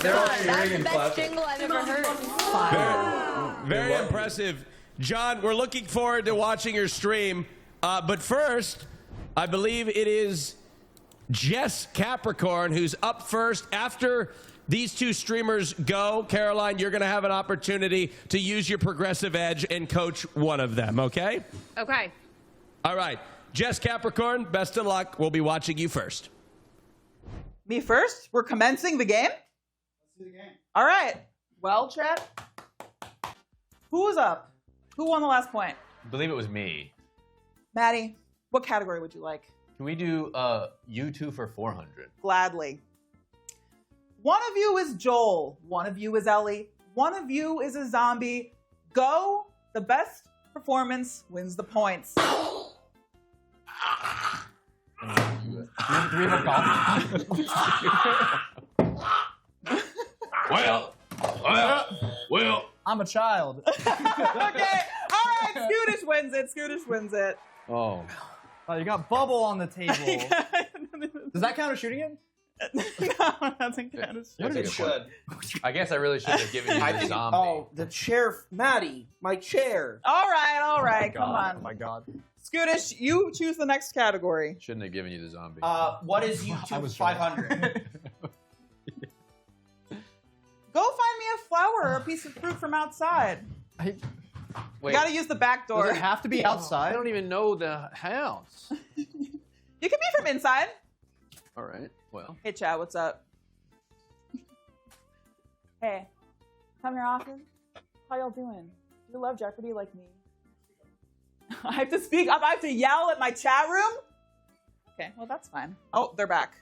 [SPEAKER 3] the best jingle I've ever heard.
[SPEAKER 1] Very impressive. John, we're looking forward to watching your stream. But first, I believe it is Jess Capricorn who's up first. After these two streamers go, Caroline, you're going to have an opportunity to use your progressive edge and coach one of them, okay?
[SPEAKER 3] Okay.
[SPEAKER 1] All right. Jess Capricorn, best of luck. We'll be watching you first.
[SPEAKER 19] Me first? We're commencing the game? Let's do the game. All right. Well, chat. Who was up? Who won the last point?
[SPEAKER 21] I believe it was me.
[SPEAKER 19] Maddie, what category would you like?
[SPEAKER 21] Can we do you two for 400?
[SPEAKER 19] Gladly. One of you is Joel. One of you is Ellie. One of you is a zombie. Go. The best performance wins the points.
[SPEAKER 21] Well.
[SPEAKER 20] I'm a child.
[SPEAKER 19] Okay. All right. Scootish wins it. Scootish wins it.
[SPEAKER 21] Oh.
[SPEAKER 20] Oh, you got bubble on the table. Does that count as shooting him?
[SPEAKER 19] No, it doesn't count as
[SPEAKER 21] What
[SPEAKER 19] shooting.
[SPEAKER 21] it should. I guess I really should have given you the zombie.
[SPEAKER 9] Oh, the chair, Maddie, my chair.
[SPEAKER 19] All right. Come on.
[SPEAKER 20] Oh my god.
[SPEAKER 19] Scootish, you choose the next category.
[SPEAKER 21] Shouldn't have given you the zombie.
[SPEAKER 9] What is YouTube 500?
[SPEAKER 19] Go find me a flower or a piece of fruit from outside.
[SPEAKER 21] Wait,
[SPEAKER 19] You gotta use the back door.
[SPEAKER 20] Does it have to be outside?
[SPEAKER 21] I don't even know the house.
[SPEAKER 19] You can be from inside.
[SPEAKER 21] All right, well.
[SPEAKER 19] Hey, Chad, what's up? Hey, come here often. How y'all doing? Do you love Jeopardy like me? I have to speak up. I have to yell at my chat room? Okay, well, that's fine. Oh, they're back.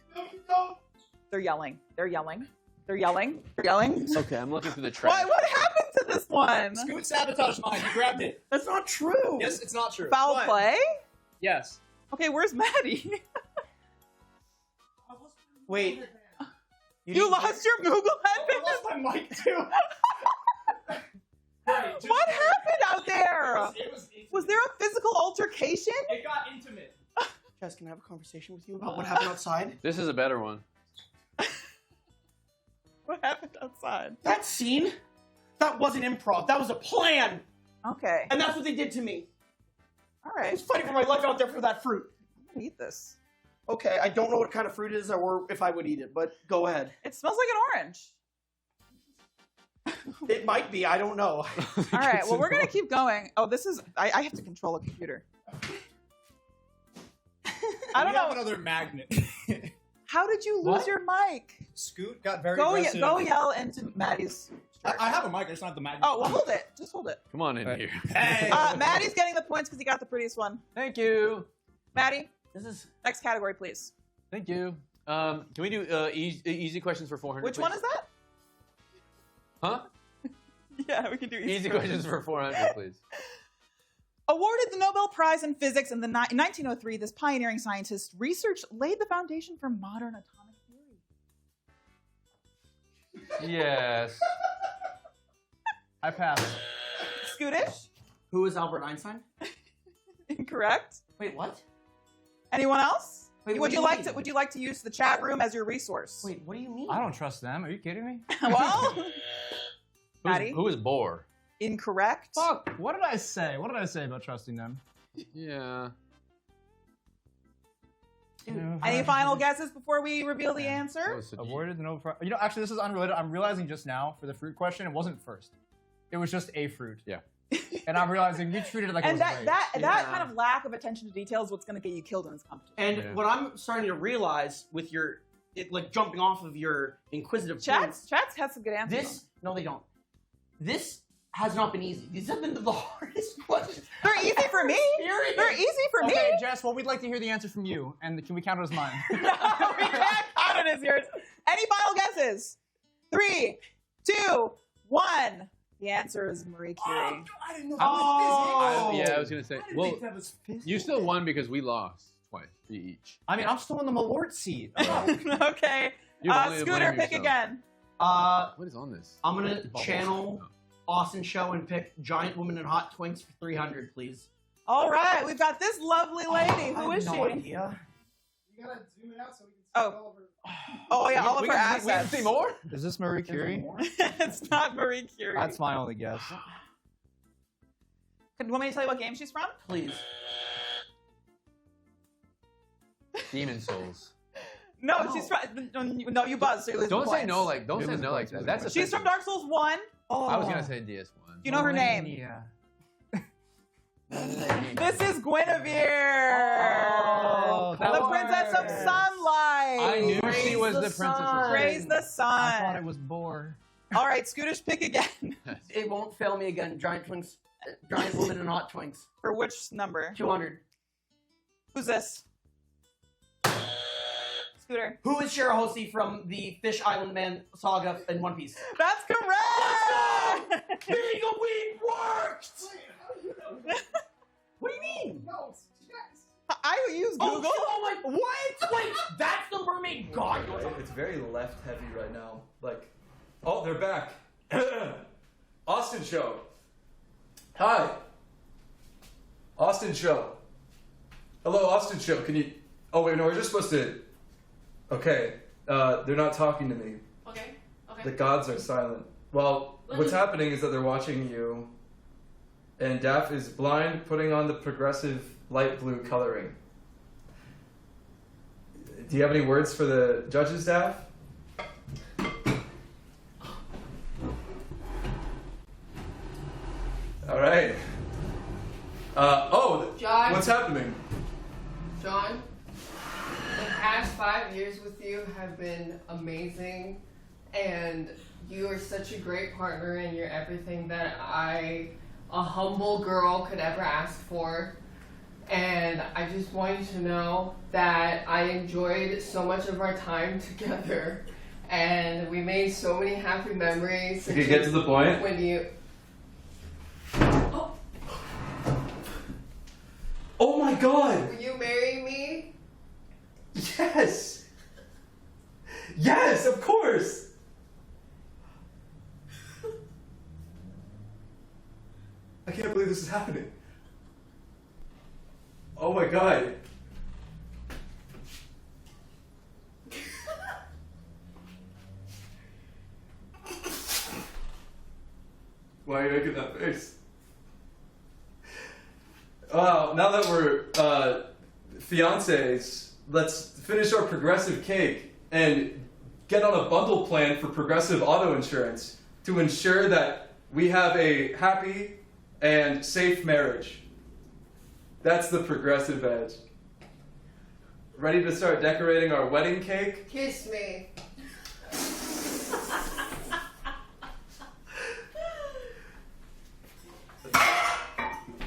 [SPEAKER 19] They're yelling. They're yelling. They're yelling. They're yelling.
[SPEAKER 21] Okay, I'm looking through the trash.
[SPEAKER 19] Why? What happened to this one?
[SPEAKER 9] Scoot sabotaged mine. You grabbed it. That's not true. Yes, it's not true.
[SPEAKER 19] Foul
[SPEAKER 9] What?
[SPEAKER 19] play?
[SPEAKER 9] Yes.
[SPEAKER 19] Okay, where's Maddie?
[SPEAKER 9] Wait.
[SPEAKER 19] You lost your Google headband?
[SPEAKER 9] I lost my mic too.
[SPEAKER 19] What happened out there? Was there a physical altercation?
[SPEAKER 9] It got intimate. Jess, can I have a conversation with you about what happened outside?
[SPEAKER 21] This is a better one.
[SPEAKER 19] What happened outside?
[SPEAKER 9] That scene? That wasn't improv. That was a plan.
[SPEAKER 19] Okay.
[SPEAKER 9] And that's what they did to me.
[SPEAKER 19] All
[SPEAKER 9] I
[SPEAKER 19] right.
[SPEAKER 9] was fighting for my life out there for that fruit.
[SPEAKER 19] I'm gonna eat this.
[SPEAKER 9] Okay, I don't know what kind of fruit it is or if I would eat it, but go ahead.
[SPEAKER 19] It smells like an orange.
[SPEAKER 9] It might be. I don't know.
[SPEAKER 19] All right. Well, we're gonna keep going. Oh, this is. I have to control a computer. I don't know.
[SPEAKER 20] Another magnet.
[SPEAKER 19] How did you lose your mic?
[SPEAKER 20] Scoot got very
[SPEAKER 19] Go
[SPEAKER 20] aggressive.
[SPEAKER 19] go yell into Maddie's.
[SPEAKER 20] I have a mic. I just don't have the magnet.
[SPEAKER 19] Oh, well, hold it. Just hold it.
[SPEAKER 21] Come on in here.
[SPEAKER 20] Hey.
[SPEAKER 19] Maddie's getting the points because he got the prettiest one.
[SPEAKER 21] Thank you.
[SPEAKER 19] Maddie,
[SPEAKER 21] This is.
[SPEAKER 19] next category, please.
[SPEAKER 21] Thank you. Can we do easy questions for 400?
[SPEAKER 19] Which
[SPEAKER 21] please?
[SPEAKER 19] one is that?
[SPEAKER 21] Huh?
[SPEAKER 19] Yeah, we can do
[SPEAKER 21] Easy questions for 400, please.
[SPEAKER 19] Awarded the Nobel Prize in Physics in 1903, this pioneering scientist's research laid the foundation for modern atomic theory.
[SPEAKER 21] Yes.
[SPEAKER 20] I pass.
[SPEAKER 19] Scootish?
[SPEAKER 9] Who is Albert Einstein?
[SPEAKER 19] Incorrect.
[SPEAKER 9] Wait, what?
[SPEAKER 19] Anyone else?
[SPEAKER 9] Wait,
[SPEAKER 19] would you like to use the chat room as your resource?
[SPEAKER 9] Wait, what do you mean?
[SPEAKER 20] I don't trust them. Are you kidding me?
[SPEAKER 19] Well, Maddie?
[SPEAKER 21] Who is Bohr?
[SPEAKER 19] Incorrect.
[SPEAKER 20] Fuck. What did I say? What did I say about trusting them?
[SPEAKER 21] Yeah.
[SPEAKER 19] Any final guesses before we reveal the answer?
[SPEAKER 20] Awarded the Nobel Prize. You know, actually, this is unrelated. I'm realizing just now for the fruit question, it wasn't first. It was just a fruit.
[SPEAKER 21] Yeah.
[SPEAKER 20] And I'm realizing you treated it like it
[SPEAKER 19] And
[SPEAKER 20] was
[SPEAKER 19] that kind of lack of attention to detail is what's going to get you killed in this competition.
[SPEAKER 9] And what I'm starting to realize with your, like jumping off of your inquisitive
[SPEAKER 19] Chats has some good answers.
[SPEAKER 9] No, they don't. This has not been easy. These have been the hardest questions.
[SPEAKER 19] They're easy for me. They're easy for me.
[SPEAKER 20] Okay, Jess, well, we'd like to hear the answer from you. And can we count it as mine?
[SPEAKER 19] We can't count it as yours. Any final guesses? 3, 2, 1. The answer is Marie Curie.
[SPEAKER 9] I didn't know
[SPEAKER 21] Yeah, I was going to say. Well,
[SPEAKER 9] that was physics.
[SPEAKER 21] you still won because we lost twice each.
[SPEAKER 20] I mean, I'm still in the Malort seat.
[SPEAKER 19] Okay.
[SPEAKER 21] You have only to
[SPEAKER 19] Scooter,
[SPEAKER 21] blame
[SPEAKER 19] pick
[SPEAKER 21] yourself.
[SPEAKER 19] again.
[SPEAKER 21] What is on this?
[SPEAKER 9] I'm going to channel Austin Show and pick Giant Woman and Hot Twinks for 300, please.
[SPEAKER 19] All right, we've got this lovely lady. Who is she?
[SPEAKER 9] No idea.
[SPEAKER 12] You gotta zoom it out so we can see
[SPEAKER 19] Oh.
[SPEAKER 12] all of her.
[SPEAKER 19] Oh yeah, all of her
[SPEAKER 21] We can
[SPEAKER 19] assets.
[SPEAKER 21] see more?
[SPEAKER 20] Is this Marie Curie?
[SPEAKER 19] It's not Marie Curie.
[SPEAKER 20] That's my only guess.
[SPEAKER 19] Do you want me to tell you what game she's from?
[SPEAKER 9] Please.
[SPEAKER 21] Demon Souls.
[SPEAKER 19] No, she's from. No, you buzz. So you lose
[SPEAKER 21] Don't say
[SPEAKER 19] points.
[SPEAKER 21] no like. Don't say no like that. That's
[SPEAKER 19] She's from Dark Souls 1. Oh.
[SPEAKER 21] I was gonna say DS1.
[SPEAKER 19] Do you know her name?
[SPEAKER 20] Yeah.
[SPEAKER 19] This is Guinevere, the princess of sunlight.
[SPEAKER 21] I knew she was the princess of
[SPEAKER 19] Praise the sun.
[SPEAKER 20] I thought it was Bohr.
[SPEAKER 19] All right, Scootish, pick again.
[SPEAKER 9] It won't fail me again. Giant Twinks, Giant Woman and Hot Twinks.
[SPEAKER 19] For which number?
[SPEAKER 9] 200.
[SPEAKER 19] Who's this? Scooter.
[SPEAKER 9] Who is Shirahoshi from the Fish Island Man saga in One Piece?
[SPEAKER 19] That's correct.
[SPEAKER 9] Being a weed worked. What do you mean?
[SPEAKER 12] No, it's Jess.
[SPEAKER 19] I use Google.
[SPEAKER 9] Oh my! What? Wait, that's the mermaid god.
[SPEAKER 8] It's very left heavy right now. Like, oh, they're back. Austin Show. Hi. Austin Show. Hello, Austin Show. Can you? Oh wait, no, we're just supposed to. Okay. They're not talking to me.
[SPEAKER 23] Okay.
[SPEAKER 8] The gods are silent. Well, what's happening is that they're watching you, and Daff is blind, putting on the progressive light blue coloring. Do you have any words for the judges, Daff? All right.
[SPEAKER 13] John.
[SPEAKER 8] What's happening?
[SPEAKER 13] John, the past 5 years with you have been amazing, and you are such a great partner, and you're everything that a humble girl could ever ask for. And I just want you to know that I enjoyed so much of our time together, and we made so many happy memories.
[SPEAKER 8] You could get to the point.
[SPEAKER 13] When you...
[SPEAKER 8] Oh my God!
[SPEAKER 13] Will you marry me?
[SPEAKER 8] Yes! Yes, of course! I can't believe this is happening. Oh my God. Why are you making that face? Wow, now that we're fiancés, let's finish our progressive cake and get on a bundle plan for progressive auto insurance. to ensure that we have a happy and safe marriage. That's the progressive edge. Ready to start decorating our wedding cake?
[SPEAKER 13] Kiss me.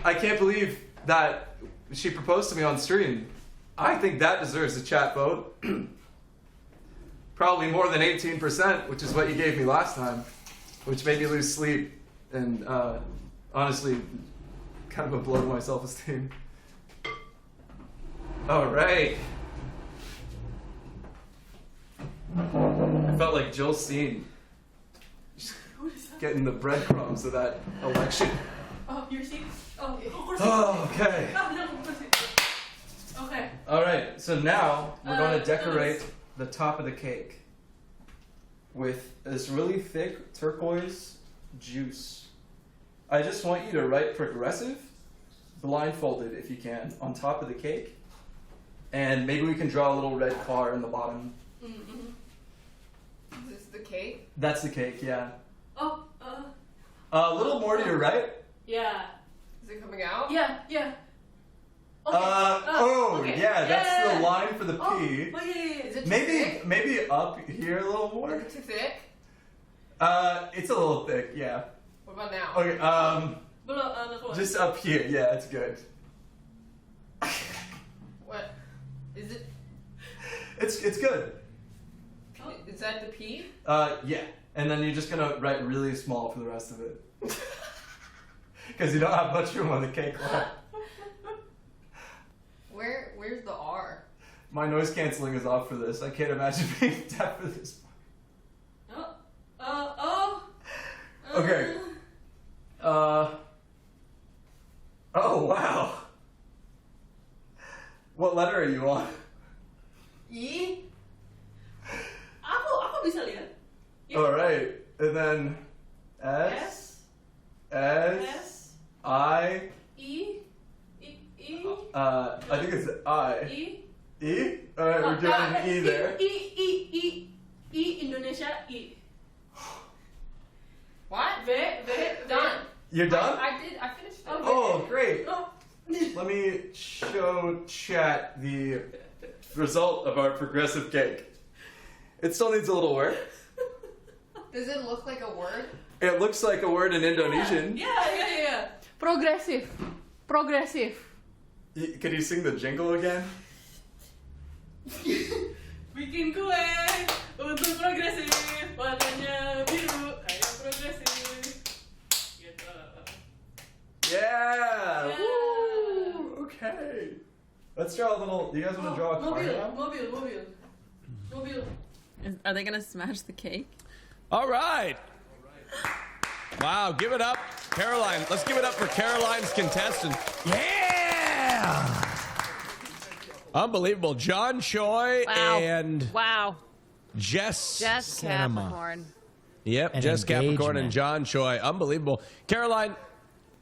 [SPEAKER 8] I can't believe that she proposed to me on stream. I think that deserves a chat vote. Probably more than 18%, which is what you gave me last time, which made me lose sleep and honestly kind of a blow to my self-esteem. All right. I felt like Jill Steen getting the breadcrumbs of that election.
[SPEAKER 10] Oh, your seat? Oh,
[SPEAKER 8] okay.
[SPEAKER 10] Okay.
[SPEAKER 8] All right, so now we're going to decorate the top of the cake with this really thick turquoise juice. I just want you to write progressive, blindfolded if you can, on top of the cake. And maybe we can draw a little red car in the bottom.
[SPEAKER 13] Is this the cake?
[SPEAKER 8] That's the cake, yeah.
[SPEAKER 10] Oh,
[SPEAKER 8] A little more to your right.
[SPEAKER 10] yeah.
[SPEAKER 13] Is it coming out?
[SPEAKER 10] Yeah.
[SPEAKER 8] Okay. Yeah, that's the line for the P.
[SPEAKER 13] Oh, yeah. Is it too thick?
[SPEAKER 8] Maybe up here a little more.
[SPEAKER 13] Is it too thick?
[SPEAKER 8] It's a little thick, yeah.
[SPEAKER 13] What about now?
[SPEAKER 8] Okay, just up here, yeah, it's good.
[SPEAKER 13] What? Is it?
[SPEAKER 8] It's good.
[SPEAKER 13] Is that the P?
[SPEAKER 8] Yeah. And then you're just gonna write really small for the rest of it. Because you don't have much room on the cake left.
[SPEAKER 13] Where's the R?
[SPEAKER 8] My noise canceling is off for this. I can't imagine being deaf for this. Okay. Oh, wow. What letter are you on?
[SPEAKER 10] E? Aku bisa lihat.
[SPEAKER 8] All right. And then S. I.
[SPEAKER 10] E.
[SPEAKER 8] I think it's I.
[SPEAKER 10] E.
[SPEAKER 8] E? All right, we're doing an E there.
[SPEAKER 10] E Indonesia E.
[SPEAKER 13] What?
[SPEAKER 10] V.
[SPEAKER 13] Done.
[SPEAKER 8] You're done?
[SPEAKER 13] I finished it.
[SPEAKER 8] Oh, great. Let me show chat the result of our progressive cake. It still needs a little work.
[SPEAKER 13] Does it look like a word?
[SPEAKER 8] It looks like a word in Indonesian.
[SPEAKER 10] Yeah. Progressive.
[SPEAKER 8] Could you sing the jingle again?
[SPEAKER 10] Bikin kue untuk progresif, warnanya biru, kayak progresif. Gitu.
[SPEAKER 8] Yeah! Woo! Okay. Let's draw a little. Do you guys want to draw a car now?
[SPEAKER 10] Mobil.
[SPEAKER 4] Are they gonna smash the cake?
[SPEAKER 1] All right. Wow, give it up, Caroline. Let's give it up for Caroline's contestant. Yeah! Unbelievable. John Choi and Jess
[SPEAKER 3] Capricorn.
[SPEAKER 1] Yep, Jess Capricorn and John Choi. Unbelievable. Caroline,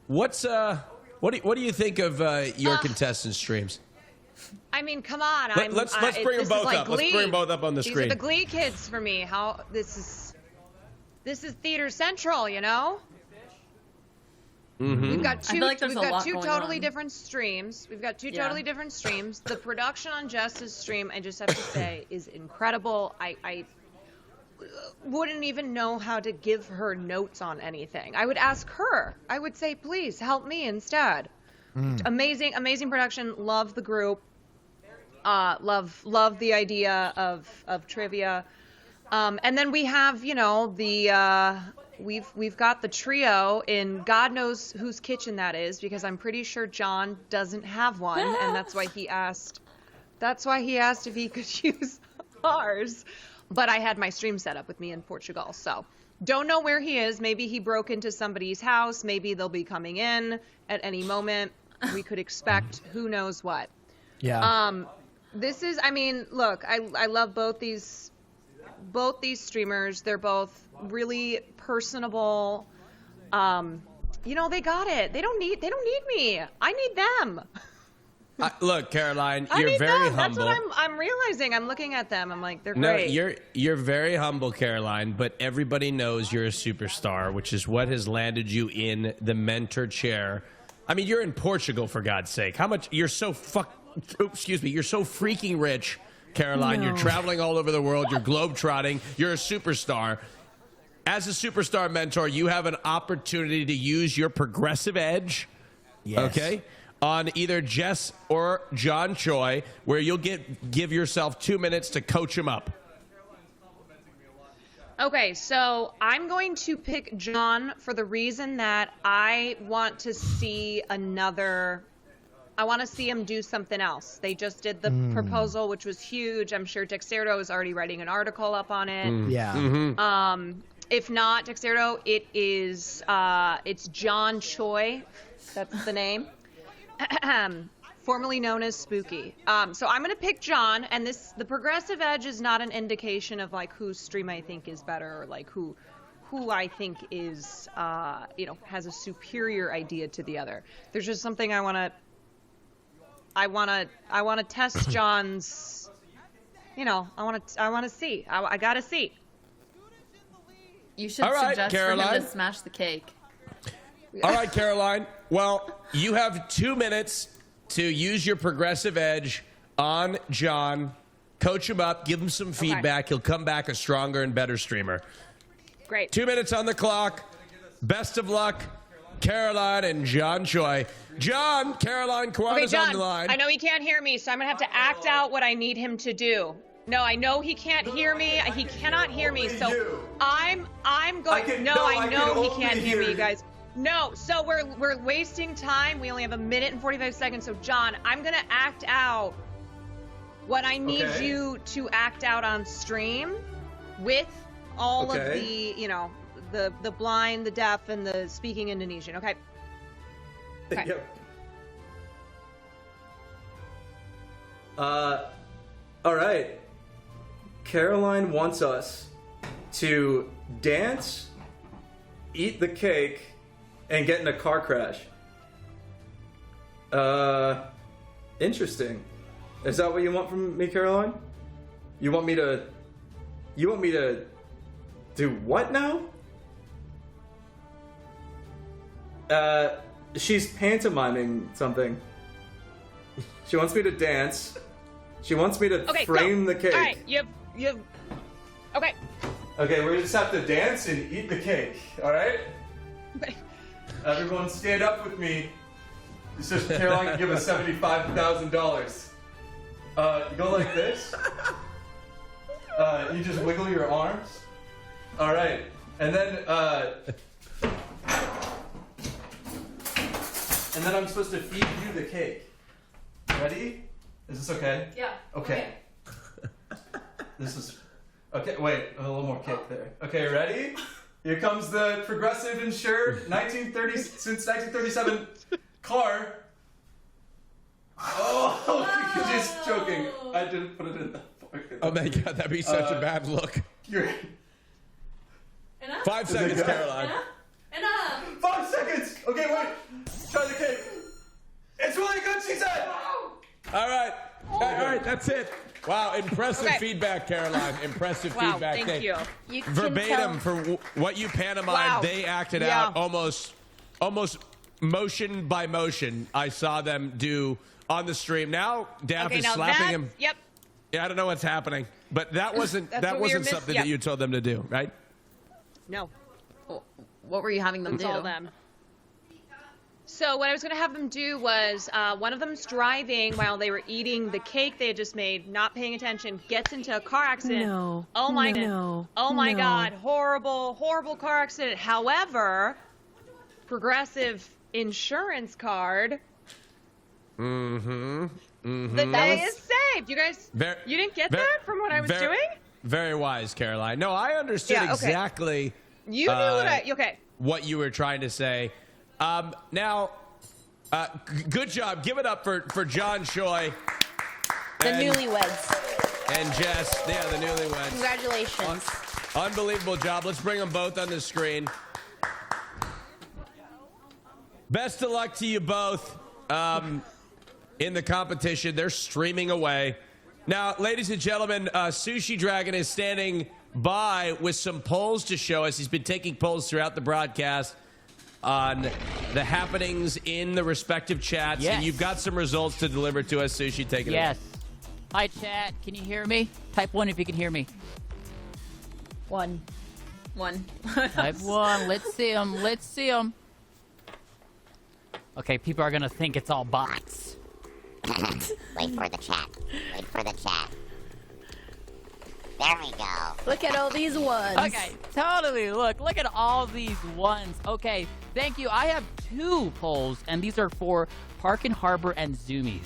[SPEAKER 1] what do you think of your contestant streams?
[SPEAKER 3] I mean, come on.
[SPEAKER 1] Let's bring them both up. Let's bring them both up on the screen.
[SPEAKER 3] These are the Glee kids for me. This is Theater Central, you know?
[SPEAKER 1] Mm-hmm.
[SPEAKER 3] We've got two.
[SPEAKER 4] We've
[SPEAKER 3] got two totally different streams. The production on Jess's stream, I just have to say, is incredible. I wouldn't even know how to give her notes on anything. I would ask her. I would say, please help me instead. Amazing production. Love the group. Love the idea of trivia. And then we have, we've got the trio in God knows whose kitchen that is, because I'm pretty sure John doesn't have one, and that's why he asked if he could use ours. But I had my stream set up with me in Portugal, so don't know where he is. Maybe he broke into somebody's house. Maybe they'll be coming in at any moment. We could expect who knows what.
[SPEAKER 2] Yeah.
[SPEAKER 3] Look, I love both these streamers. They're both really personable. They got it. They don't need me. I need them.
[SPEAKER 1] Look, Caroline,
[SPEAKER 3] I
[SPEAKER 1] you're
[SPEAKER 3] need
[SPEAKER 1] very
[SPEAKER 3] them.
[SPEAKER 1] humble.
[SPEAKER 3] That's what I'm realizing. I'm looking at them. I'm like, they're
[SPEAKER 1] No,
[SPEAKER 3] great.
[SPEAKER 1] you're very humble, Caroline, but everybody knows you're a superstar, which is what has landed you in the mentor chair. I mean, you're in Portugal, for God's sake. How much? You're so you're so freaking rich, Caroline.
[SPEAKER 16] No.
[SPEAKER 1] You're traveling all over the world. You're globetrotting. You're a superstar. As a superstar mentor, you have an opportunity to use your progressive edge.
[SPEAKER 2] Yes.
[SPEAKER 1] Okay. On either Jess or John Choi, where you'll give yourself 2 minutes to coach him up.
[SPEAKER 3] Okay, so I'm going to pick John for the reason that I want to see I want to see him do something else. They just did the proposal, which was huge. I'm sure Dexerto is already writing an article up on it.
[SPEAKER 2] Yeah.
[SPEAKER 1] Mm-hmm.
[SPEAKER 3] If not Dexerto, it's John Choi. That's the name. Formerly known as Spooky. So I'm going to pick John, and the progressive edge is not an indication of like whose stream I think is better or like who I think is has a superior idea to the other. There's just something I want to test John's, I want to see. I got to see.
[SPEAKER 4] You should
[SPEAKER 1] All right,
[SPEAKER 4] suggest
[SPEAKER 1] Caroline.
[SPEAKER 4] for him to smash the cake.
[SPEAKER 1] All right, Caroline. Well, you have 2 minutes to use your progressive edge on John. Coach him up. Give him some feedback. He'll come back a stronger and better streamer.
[SPEAKER 3] Great.
[SPEAKER 1] 2 minutes on the clock. Best of luck, Caroline and John Choi. John, Caroline, Kwan is
[SPEAKER 3] John,
[SPEAKER 1] on the line.
[SPEAKER 3] I know he can't hear me, so I'm going to have to act out what I need him to do. No, I know he can't hear me. He cannot hear me, so I'm going. I know he can't hear me, you guys. No, so we're wasting time. We only have 1 minute and 45 seconds. So John, I'm gonna act out what I need you to act out on stream with all of the, the blind, the deaf, and the speaking Indonesian. Okay.
[SPEAKER 8] Yep. All right. Caroline wants us to dance, eat the cake, and get in a car crash. Interesting. Is that what you want from me, Caroline? You want me to do what now? She's pantomiming something. She wants me to dance. She wants me to frame the cake.
[SPEAKER 3] All right, you have. Okay.
[SPEAKER 8] Okay, we just have to dance and eat the cake. All right. Everyone, stand up with me. So Caroline can give us $75,000. You go like this. You just wiggle your arms. All right, and then I'm supposed to feed you the cake. Ready? Is this okay?
[SPEAKER 3] Yeah.
[SPEAKER 8] Okay. This is okay. Wait, a little more cake there. Okay, ready? Here comes the progressive insured 1937 car. Oh, she's choking. I didn't put it in the pocket.
[SPEAKER 1] Oh my God, that'd be such a bad look. 5 seconds, Caroline.
[SPEAKER 8] 5 seconds. Okay, wait. Try the cake. It's really good, she said.
[SPEAKER 1] All right. All right, that's it. Wow, impressive feedback, Caroline. Impressive feedback.
[SPEAKER 3] Thank you.
[SPEAKER 1] Verbatim for what you pantomimed, they acted out almost motion by motion. I saw them do on the stream. Now Daff is slapping him.
[SPEAKER 3] Yep.
[SPEAKER 1] Yeah, I don't know what's happening, but that wasn't something that you told them to do, right?
[SPEAKER 3] No.
[SPEAKER 4] What were you having them
[SPEAKER 3] It's
[SPEAKER 4] do?
[SPEAKER 3] all them. So what I was going to have them do was one of them's driving while they were eating the cake they had just made, not paying attention, gets into a car accident.
[SPEAKER 16] No.
[SPEAKER 3] Oh my
[SPEAKER 16] No.
[SPEAKER 3] Oh my
[SPEAKER 16] No.
[SPEAKER 3] God. Horrible, horrible car accident. However, Progressive insurance card.
[SPEAKER 1] Mm-hmm. Mm-hmm.
[SPEAKER 3] The day is saved. You guys, you didn't get that from what I was doing?
[SPEAKER 1] Very wise, Caroline. No, I understood exactly
[SPEAKER 3] You knew what
[SPEAKER 1] what you were trying to say. Now, good job. Give it up for John Choi.
[SPEAKER 5] The newlyweds.
[SPEAKER 1] And Jess. Yeah, the newlyweds.
[SPEAKER 5] Congratulations.
[SPEAKER 1] Unbelievable job. Let's bring them both on the screen. Best of luck to you both. in the competition. They're streaming away. Now, ladies and gentlemen, Sushi Dragon is standing by with some polls to show us. He's been taking polls throughout the broadcast on the happenings in the respective chats.
[SPEAKER 7] Yes.
[SPEAKER 1] And you've got some results to deliver to us. Sushi, take it
[SPEAKER 7] Yes.
[SPEAKER 1] away.
[SPEAKER 7] Hi, chat. Can you hear me? Type 1 if you can hear me.
[SPEAKER 5] 1.
[SPEAKER 7] Type 1. Let's see them. Let's see them. Okay, people are going to think it's all bots.
[SPEAKER 17] Wait for the chat. Wait for the chat. There we go.
[SPEAKER 5] Look at all these ones.
[SPEAKER 7] Okay, totally. Look at all these ones. Okay, thank you. I have 2 polls, and these are for Park and Harbor and Zoomies.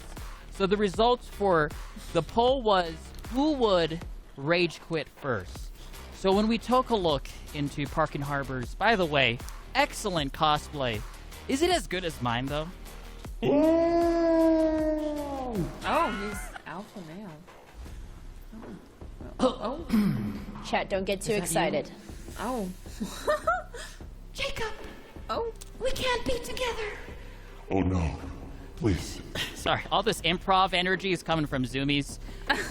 [SPEAKER 7] So the results for the poll was, who would rage quit first? So when we took a look into Park and Harbor's, by the way, excellent cosplay. Is it as good as mine, though?
[SPEAKER 4] Oh, he's alpha male. Oh.
[SPEAKER 5] Chat, don't get too
[SPEAKER 4] Is that
[SPEAKER 5] excited.
[SPEAKER 4] you? Oh.
[SPEAKER 16] Jacob,
[SPEAKER 4] Oh.
[SPEAKER 16] we can't be together.
[SPEAKER 14] Oh no. Please.
[SPEAKER 7] Sorry, all this improv energy is coming from Zoomies.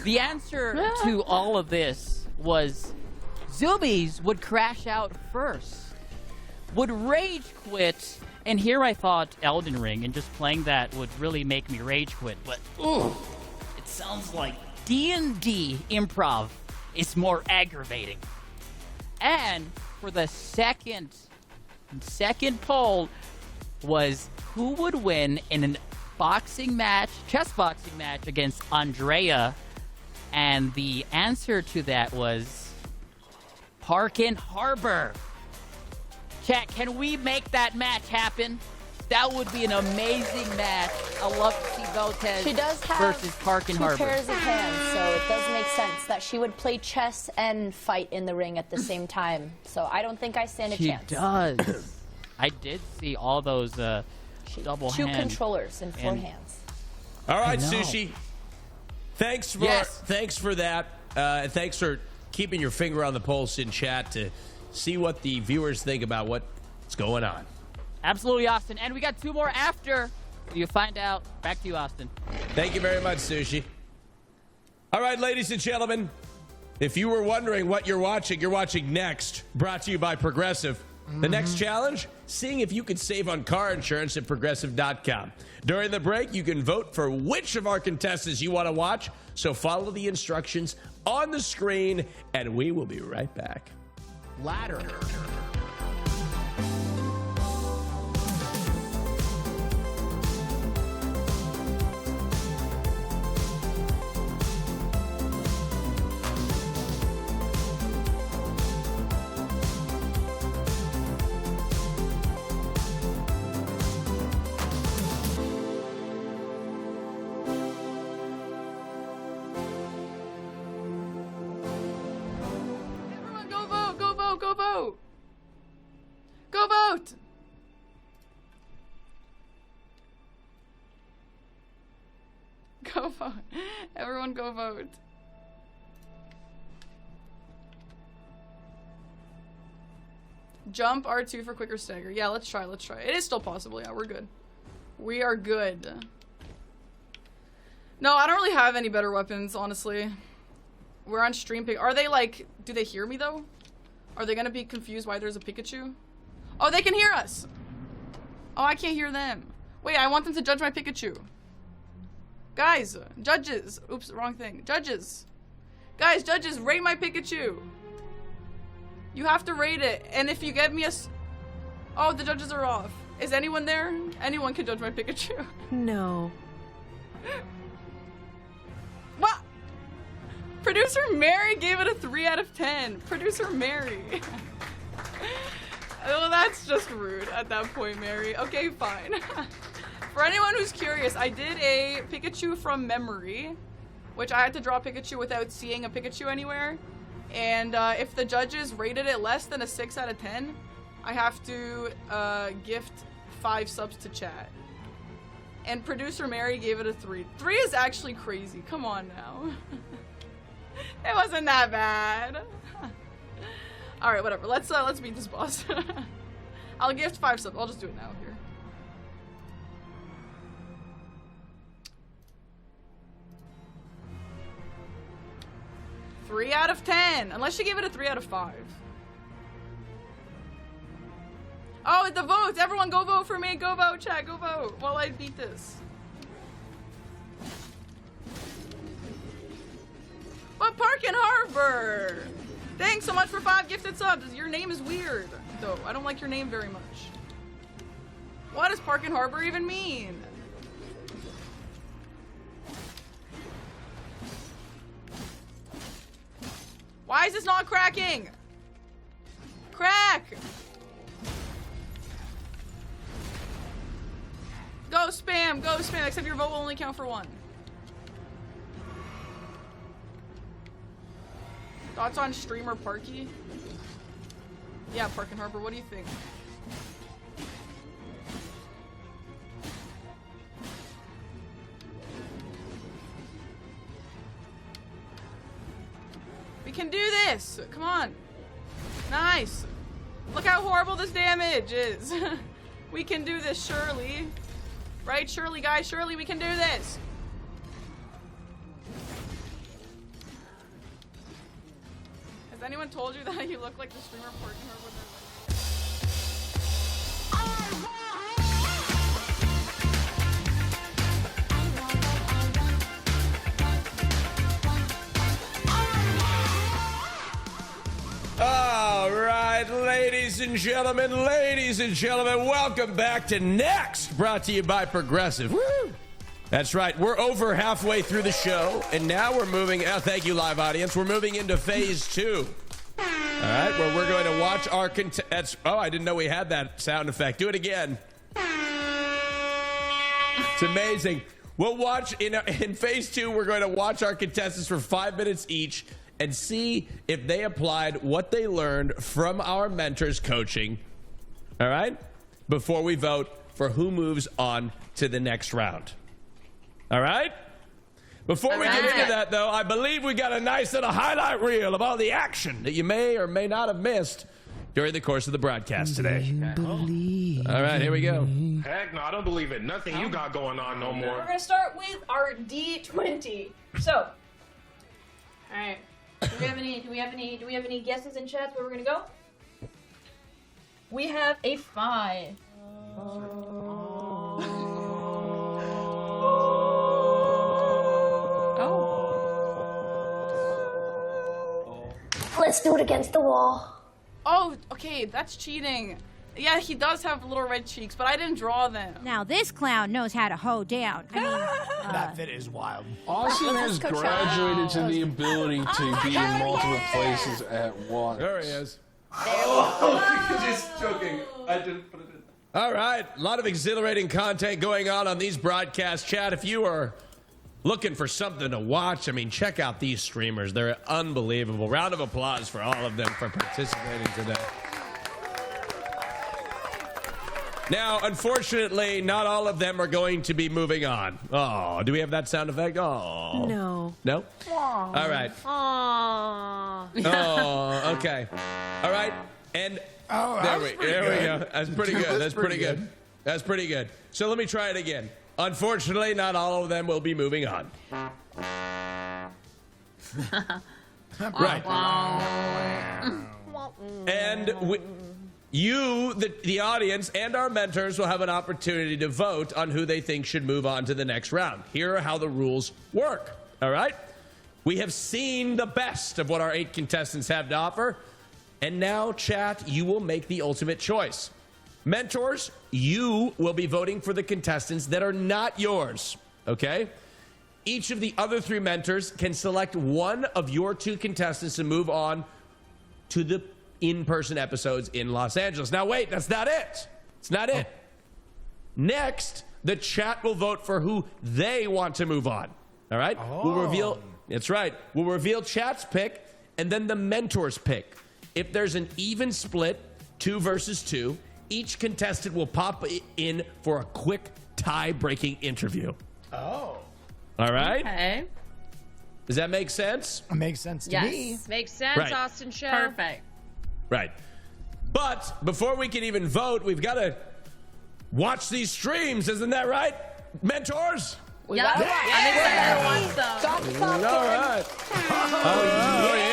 [SPEAKER 7] The answer to all of this was Zoomies would crash out first, would rage quit, and here I thought Elden Ring, and just playing that would really make me rage quit, but ooh, it sounds like D&D improv is more aggravating. And for the second poll was, who would win in an chess boxing match against Andrea? And the answer to that was Park and Harbor. Chat, can we make that match happen? That would be an amazing match. I love to see Votez
[SPEAKER 5] She does have
[SPEAKER 7] versus Park and
[SPEAKER 5] 2
[SPEAKER 7] Harbor.
[SPEAKER 5] pairs of hands, so it does make sense that she would play chess and fight in the ring at the same time. So I don't think I stand a
[SPEAKER 7] She
[SPEAKER 5] chance.
[SPEAKER 7] does. I did see all those double
[SPEAKER 5] 2
[SPEAKER 7] hand
[SPEAKER 5] controllers and 4
[SPEAKER 7] and-
[SPEAKER 5] hands.
[SPEAKER 1] All right,
[SPEAKER 7] I know.
[SPEAKER 1] Sushi. Thanks for that. Thanks for keeping your finger on the pulse in chat to see what the viewers think about what's going on.
[SPEAKER 7] Absolutely, Austin. And we got 2 more after you find out. Back to you, Austin.
[SPEAKER 1] Thank you very much, Sushi. All right, ladies and gentlemen, if you were wondering what you're watching Next, brought to you by Progressive. The next challenge, seeing if you can save on car insurance at Progressive.com. During the break, you can vote for which of our contestants you want to watch, so follow the instructions on the screen, and we will be right back.
[SPEAKER 20] Ladder.
[SPEAKER 10] Everyone go vote, go vote, go vote. Go vote. Go vote. Everyone go vote. Jump R2 for quicker stagger. Yeah, let's try. It is still possible. Yeah, we're good. We are good. No, I don't really have any better weapons, honestly. We're on stream pick. Are they like, do they hear me though? Are they gonna be confused why there's a Pikachu? Oh, they can hear us. Oh, I can't hear them. Wait, I want them to judge my Pikachu. Guys, judges. Oops, wrong thing. Judges. Guys, judges, rate my Pikachu. You have to rate it. And if you get me a... Oh, the judges are off. Is anyone there? Anyone can judge my Pikachu.
[SPEAKER 18] No.
[SPEAKER 10] What? Producer Mary gave it a 3 out of 10. Producer Mary. Well, that's just rude at that point, Mary. Okay, fine. For anyone who's curious, I did a Pikachu from memory, which I had to draw Pikachu without seeing a Pikachu anywhere. And if the judges rated it less than a 6 out of 10, I have to gift 5 subs to chat. And producer Mary gave it a 3. 3 is actually crazy. Come on now. It wasn't that bad. All right, whatever. Let's beat this boss. I'll gift 5 subs. I'll just do it now here. 3 out of 10. Unless she gave it a 3 out of 5. Oh, the votes. Everyone go vote for me. Go vote, chat. Go vote while I beat this. But Park and Harbor. Thanks so much for 5 gifted subs. Your name is weird, though. I don't like your name very much. What does Park and Harbor even mean? Why is this not cracking? Crack! Go spam, except your vote will only count for 1. Thoughts on streamer Parky? Yeah, Park and Harbor, what do you think? We can do this! Come on! Nice! Look how horrible this damage is! We can do this, Shirley. Right, Shirley, guys? Shirley, we can do this! Has anyone told you that you look like the streamer Park and Harbor?
[SPEAKER 1] All right, ladies and gentlemen, welcome back to Next, brought to you by Progressive. Woo! That's right, we're over halfway through the show, and now we're moving, thank you, live audience, we're moving into phase 2. All right, where we're going to watch our oh, I didn't know we had that sound effect. Do it again. It's amazing. We'll watch, in phase 2, we're going to watch our contestants for 5 minutes each, and see if they applied what they learned from our mentors' coaching, all right, before we vote for who moves on to the next round. All right? Before we get into that, though, I believe we got a nice little highlight reel of all the action that you may or may not have missed during the course of the broadcast today. All right, here we go.
[SPEAKER 6] Heck no, I don't believe it. Nothing you got going on no more.
[SPEAKER 23] We're going to start with our D20. So, all right. Do we have any guesses in chat where we're gonna go? We have a 5.
[SPEAKER 5] Let's do it against the wall.
[SPEAKER 10] Oh, okay, that's cheating. Yeah, he does have little red cheeks, but I didn't draw them.
[SPEAKER 16] Now this clown knows how to hoe down. I mean,
[SPEAKER 20] that fit is wild.
[SPEAKER 14] Austin has graduated to the ability to be in multiple places at once.
[SPEAKER 1] There he is.
[SPEAKER 8] Oh, just joking. I didn't put it in.
[SPEAKER 1] All right, a lot of exhilarating content going on these broadcasts. Chat, if you are looking for something to watch, I mean, check out these streamers. They're unbelievable. Round of applause for all of them for participating today. Now, unfortunately, not all of them are going to be moving on. Oh, do we have that sound effect? Oh.
[SPEAKER 5] No.
[SPEAKER 1] No? All right.
[SPEAKER 5] Aww.
[SPEAKER 1] Oh, okay. All right. And there we go. That's pretty good. That's pretty good. That's pretty good. So let me try it again. Unfortunately, not all of them will be moving on. Right. And you, the audience, and our mentors will have an opportunity to vote on who they think should move on to the next round. Here are how the rules work, all right? We have seen the best of what our 8 contestants have to offer, and now, chat, you will make the ultimate choice. Mentors, you will be voting for the contestants that are not yours, okay? Each of the other 3 mentors can select one of your 2 contestants to move on to the in-person episodes in Los Angeles. Now, wait, that's not it. It's not it. Next, the chat will vote for who they want to move on. All right? We'll reveal, that's right. We'll reveal chat's pick and then the mentor's pick. If there's an even split, 2 versus 2, each contestant will pop in for a quick tie-breaking interview.
[SPEAKER 20] Oh.
[SPEAKER 1] All right?
[SPEAKER 4] Okay.
[SPEAKER 1] Does that make sense?
[SPEAKER 20] It makes sense to me.
[SPEAKER 3] Makes sense,
[SPEAKER 1] Right.
[SPEAKER 3] Austin Show.
[SPEAKER 4] Perfect.
[SPEAKER 1] Right. But before we can even vote, we've got to watch these streams. Isn't that right, mentors?
[SPEAKER 4] Yeah. I'm excited to watch them.
[SPEAKER 1] All right. Oh,